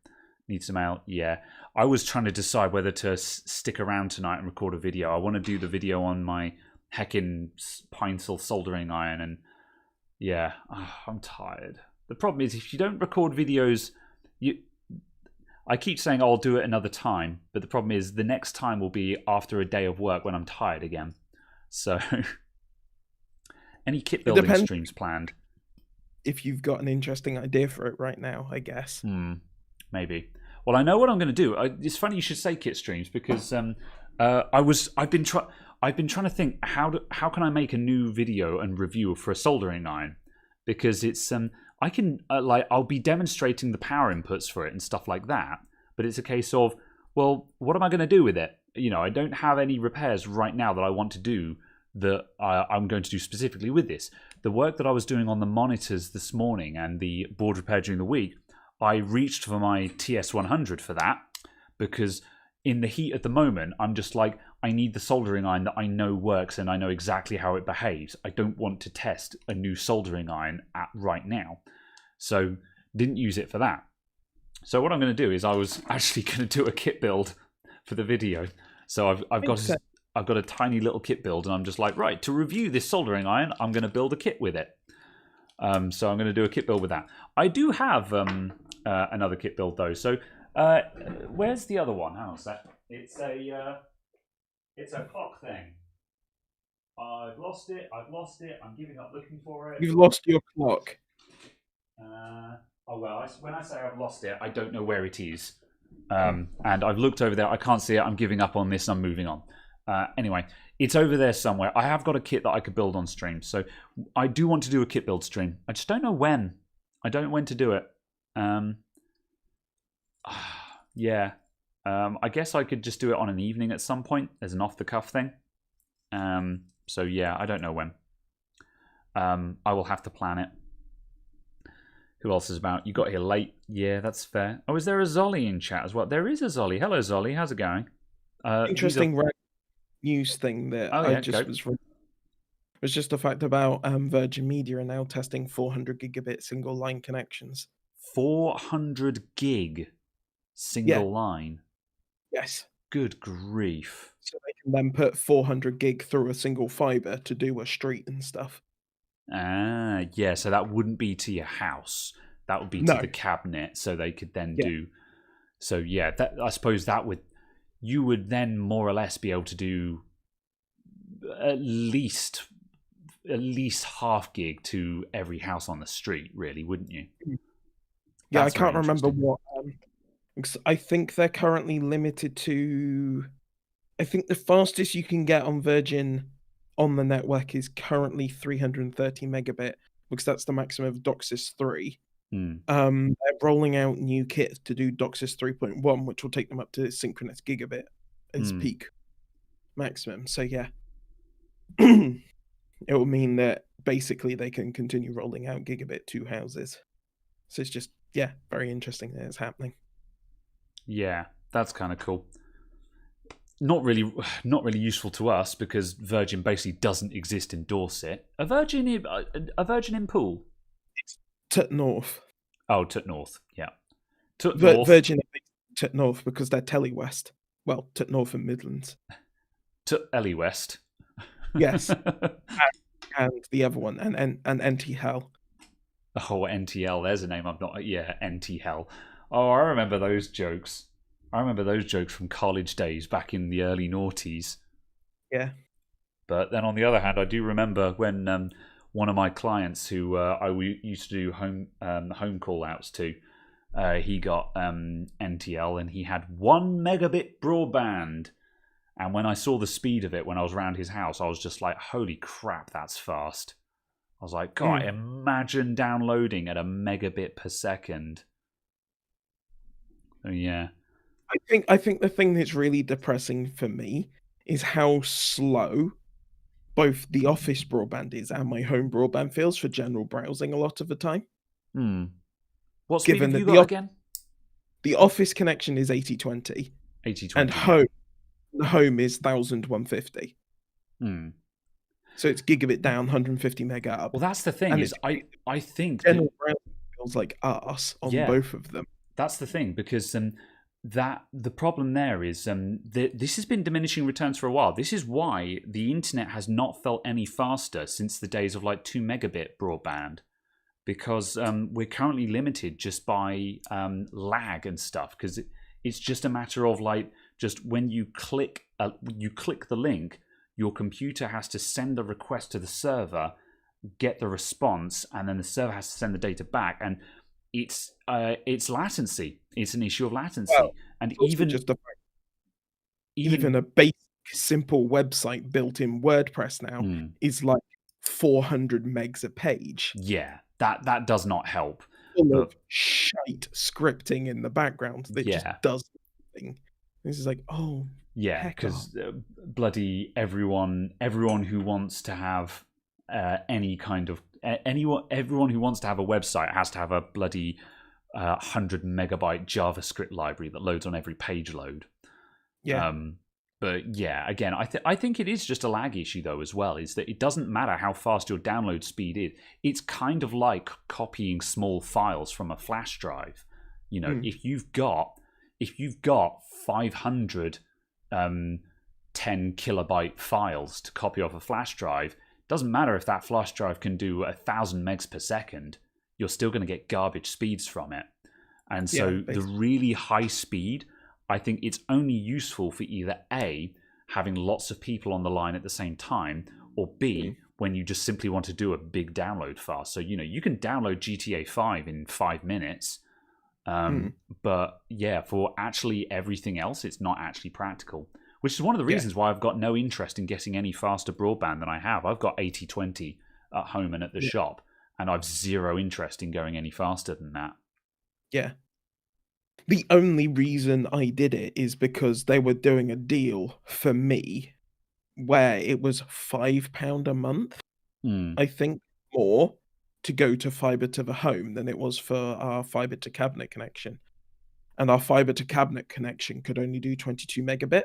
needs some out. Yeah, I was trying to decide whether to stick around tonight and record a video. I want to do the video on my heckin' Pine-Sol soldering iron, and yeah, I'm tired. The problem is if you don't record videos, I keep saying I'll do it another time, but the problem is the next time will be after a day of work when I'm tired again. So, any kit building streams planned? If you've got an interesting idea for it right now, I guess. Maybe. Well, I know what I'm going to do. It's funny you should say kit streams because I've been trying to think how can I make a new video and review for a soldering iron, because it's I can I'll be demonstrating the power inputs for it and stuff like that, but it's a case of, well, what am I going to do with it? I don't have any repairs right now that I want to do that I'm going to do specifically with this. The work that I was doing on the monitors this morning and the board repair during the week, I reached for my TS100 for that, because in the heat at the moment, I'm just like, I need the soldering iron that I know works and I know exactly how it behaves. I don't want to test a new soldering iron right now. So didn't use it for that. So what I'm going to do is I was actually going to do a kit build for the video. So I've got a tiny little kit build, and I'm just like, right, to review this soldering iron, I'm going to build a kit with it. So I'm going to do a kit build with that. I do have another kit build though. So where's the other one? How's that? It's a clock thing. I've lost it. I'm giving up looking for it. You've lost your clock. Oh well, when I say I've lost it, I don't know where it is. And I've looked over there. I can't see it. I'm giving up on this. I'm moving on. Anyway, it's over there somewhere. I have got a kit that I could build on stream. So I do want to do a kit build stream. I just don't know when. I don't know when to do it. Yeah. I guess I could just do it on an evening at some point as an off-the-cuff thing. So yeah, I don't know when. I will have to plan it. Who else is about? You got here late. Yeah, that's fair. Oh, is there a Zolly in chat as well? There is a Zolly. Hello, Zolly. How's it going? Interesting news thing that was just a fact about Virgin Media are now testing 400 gigabit single line connections. 400 gig single line? Yes. Good grief. So they can then put 400 gig through a single fiber to do a street and stuff. Yeah, so that wouldn't be to your house. That would be to the cabinet, so they could then do. So yeah, I suppose you would then more or less be able to do at least half gig to every house on the street, really, wouldn't you? Yeah, I can't remember what. I think they're currently limited to. I think the fastest you can get on Virgin on the network is currently 330 megabit, because that's the maximum of DOCSIS 3. They're rolling out new kit to do DOCSIS 3.1, which will take them up to synchronous gigabit as peak maximum. So yeah, it will mean that basically they can continue rolling out gigabit to houses. So it's just, yeah, very interesting that it's happening. Yeah, that's kind of cool. Not really useful to us, because Virgin basically doesn't exist in Dorset. A Virgin in Poole? It's Tut North. Oh, Tut North, yeah. Tut North. Virgin Tut North because they're Telly West. Well, Tut North and Midlands. Tut Ellie West. Yes. and the other one, and NT Hell. Oh, NTL, there's a name I've not... Yeah, NT Hell. Oh, I remember those jokes. I remember those jokes from college days back in the early noughties. Yeah. But then on the other hand, I do remember when one of my clients who I used to do home call-outs to, he got NTL, and he had 1 megabit broadband. And when I saw the speed of it when I was around his house, I was just like, holy crap, that's fast. I was like, God, imagine downloading at 1 megabit per second. Oh, yeah. I think the thing that's really depressing for me is how slow both the office broadband is and my home broadband feels for general browsing a lot of the time. What speed have you got again? The office connection is 8020. 8020. And the home is 1150. So it's gigabit down, 150 mega up. Well, that's the thing, is I think general browsing feels like arse on both of them. That's the thing, because that the problem there is this has been diminishing returns for a while. This is why the internet has not felt any faster since the days of like 2 megabit broadband, because we're currently limited just by lag and stuff, because it's just a matter of like, just when you click the link, your computer has to send the request to the server, get the response, and then the server has to send the data back, and it's latency. It's an issue of latency. Well, And even just the fact, even a basic simple website built in WordPress now is like 400 megs a page. Yeah, that does not help. Full of shite scripting in the background that just does nothing. This is like, oh yeah, because bloody everyone who wants to have any kind of everyone who wants to have a website has to have a bloody 100 megabyte JavaScript library that loads on every page load. Yeah. But yeah, again, I think it is just a lag issue though as well. Is that it doesn't matter how fast your download speed is. It's kind of like copying small files from a flash drive. You know, if you've got 500 10 kilobyte files to copy off a flash drive, doesn't matter if that flash drive can do 1,000 megs per second. You're still going to get garbage speeds from it. And so the really high speed, I think it's only useful for either A, having lots of people on the line at the same time, or B, when you just simply want to do a big download fast. So, you know, you can download GTA 5 in 5 minutes. But yeah, for actually everything else, it's not actually practical. Which is one of the reasons why I've got no interest in getting any faster broadband than I have. I've got 80/20 at home and at the shop, and I've zero interest in going any faster than that. Yeah. The only reason I did it is because they were doing a deal for me where it was £5 a month, I think, more to go to fiber to the home than it was for our fiber to cabinet connection. And our fiber to cabinet connection could only do 22 megabit.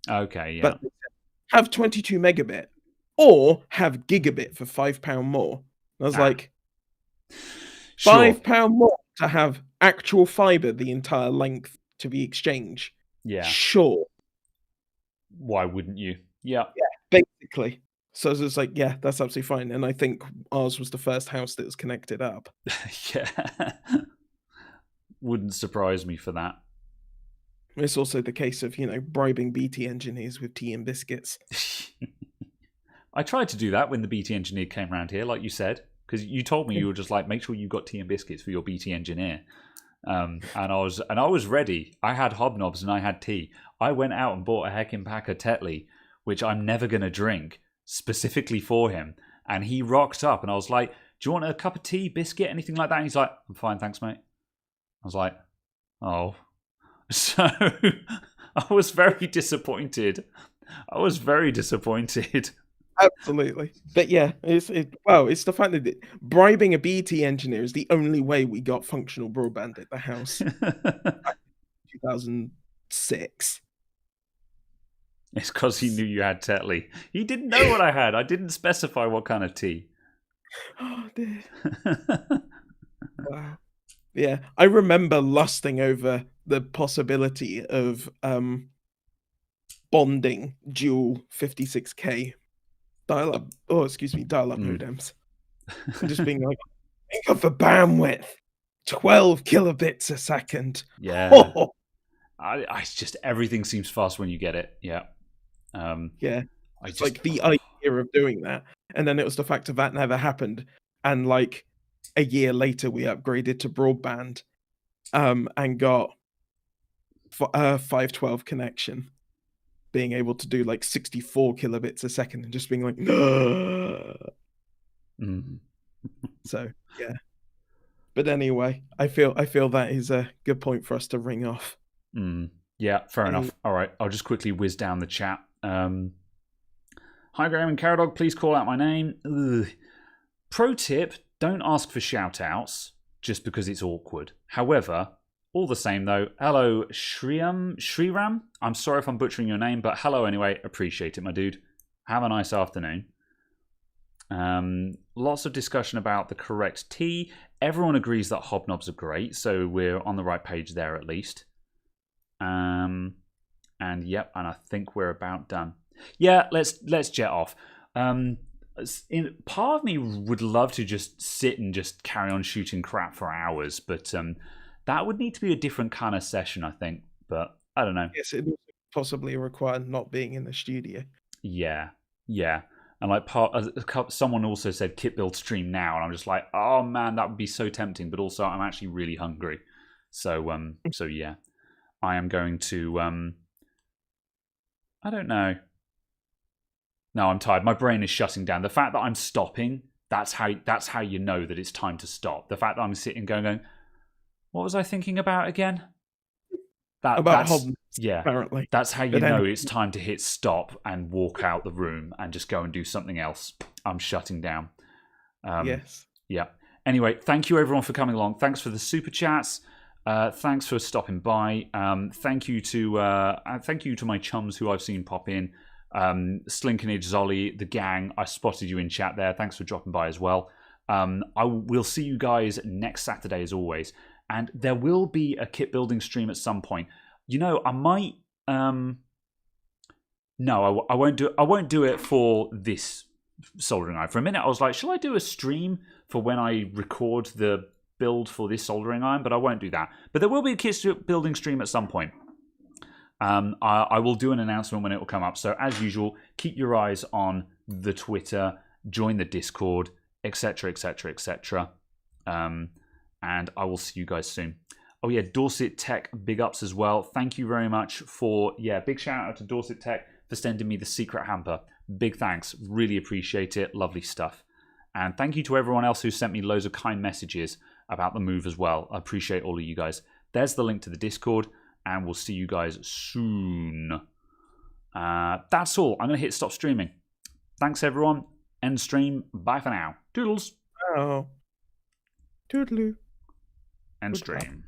Okay, yeah. But have 22 megabit or have gigabit for £5 more. And I was like, £5 more to have actual fiber the entire length to the exchange. Yeah. Sure. Why wouldn't you? Yeah. Yeah, basically. So I was just like, yeah, that's absolutely fine. And I think ours was the first house that was connected up. Yeah. Wouldn't surprise me for that. It's also the case of, you know, bribing BT engineers with tea and biscuits. I tried to do that when the BT engineer came around here, like you said, because you told me you were just like, make sure you got tea and biscuits for your BT engineer. And I was ready. I had hobnobs and I had tea. I went out and bought a heckin' pack of Tetley, which I'm never going to drink, specifically for him. And he rocked up and I was like, do you want a cup of tea, biscuit, anything like that? And he's like, I'm fine, thanks, mate. I was like, oh. So I was very disappointed. Absolutely. But yeah, it's the fact that bribing a BT engineer is the only way we got functional broadband at the house. 2006. It's because he knew you had Tetley. He didn't know what I had. I didn't specify what kind of tea. Oh, dear. Wow. Yeah, I remember lusting over the possibility of bonding dual 56K dial-up modems. And just being like, think of the bandwidth, 12 kilobits a second. Yeah. I just, everything seems fast when you get it. Yeah. Yeah. It's like the idea of doing that. And then it was the fact of that never happened. And like a year later, we upgraded to broadband and got 512 connection, being able to do like 64 kilobits a second and just being like, So, yeah. But anyway, I feel that is a good point for us to ring off. Yeah, fair enough. All right, I'll just quickly whiz down the chat. Hi, Graham and Caradog, please call out my name. Ugh. Pro tip, don't ask for shout-outs just because it's awkward. However, all the same though, hello Shriram. I'm sorry if I'm butchering your name, but hello anyway. Appreciate it, my dude. Have a nice afternoon. Lots of discussion about the correct tea. Everyone agrees that hobnobs are great, so we're on the right page there at least. And yep, and I think we're about done. Yeah, let's jet off. Part of me would love to just sit and just carry on shooting crap for hours, but that would need to be a different kind of session, I think. But I don't know. Yes, it would possibly require not being in the studio. Yeah. And like someone also said kit build stream now, and I'm just like, oh man, that would be so tempting. But also, I'm actually really hungry. So yeah, I am going to. I don't know. No, I'm tired. My brain is shutting down. The fact that I'm stopping, that's how you know that it's time to stop. The fact that I'm sitting going, what was I thinking about again? About Hobbs, yeah, apparently. that's how you know it's time to hit stop and walk out the room and just go and do something else. I'm shutting down. Yes. Yeah. Anyway, thank you everyone for coming along. Thanks for the super chats. Thanks for stopping by. Thank you to my chums who I've seen pop in. Slinkinage, Zolly, the gang. I spotted you in chat there. Thanks for dropping by as well. I will see you guys next Saturday as always, and there will be a kit building stream at some point. You know, I might. No, I won't do. I won't do it for this soldering iron. For a minute, I was like, shall I do a stream for when I record the build for this soldering iron? But I won't do that. But there will be a kit building stream at some point. I will do an announcement when it will come up. So as usual, keep your eyes on the Twitter, join the Discord, etc., etc., etc. And I will see you guys soon. Oh yeah, Dorset Tech, big ups as well. Thank you very much for, big shout out to Dorset Tech for sending me the secret hamper. Big thanks, really appreciate it, lovely stuff. And thank you to everyone else who sent me loads of kind messages about the move as well. I appreciate all of you guys. There's the link to the Discord, and we'll see you guys soon. That's all. I'm going to hit stop streaming. Thanks, everyone. End stream. Bye for now. Toodles. Oh. Toodaloo. End stream.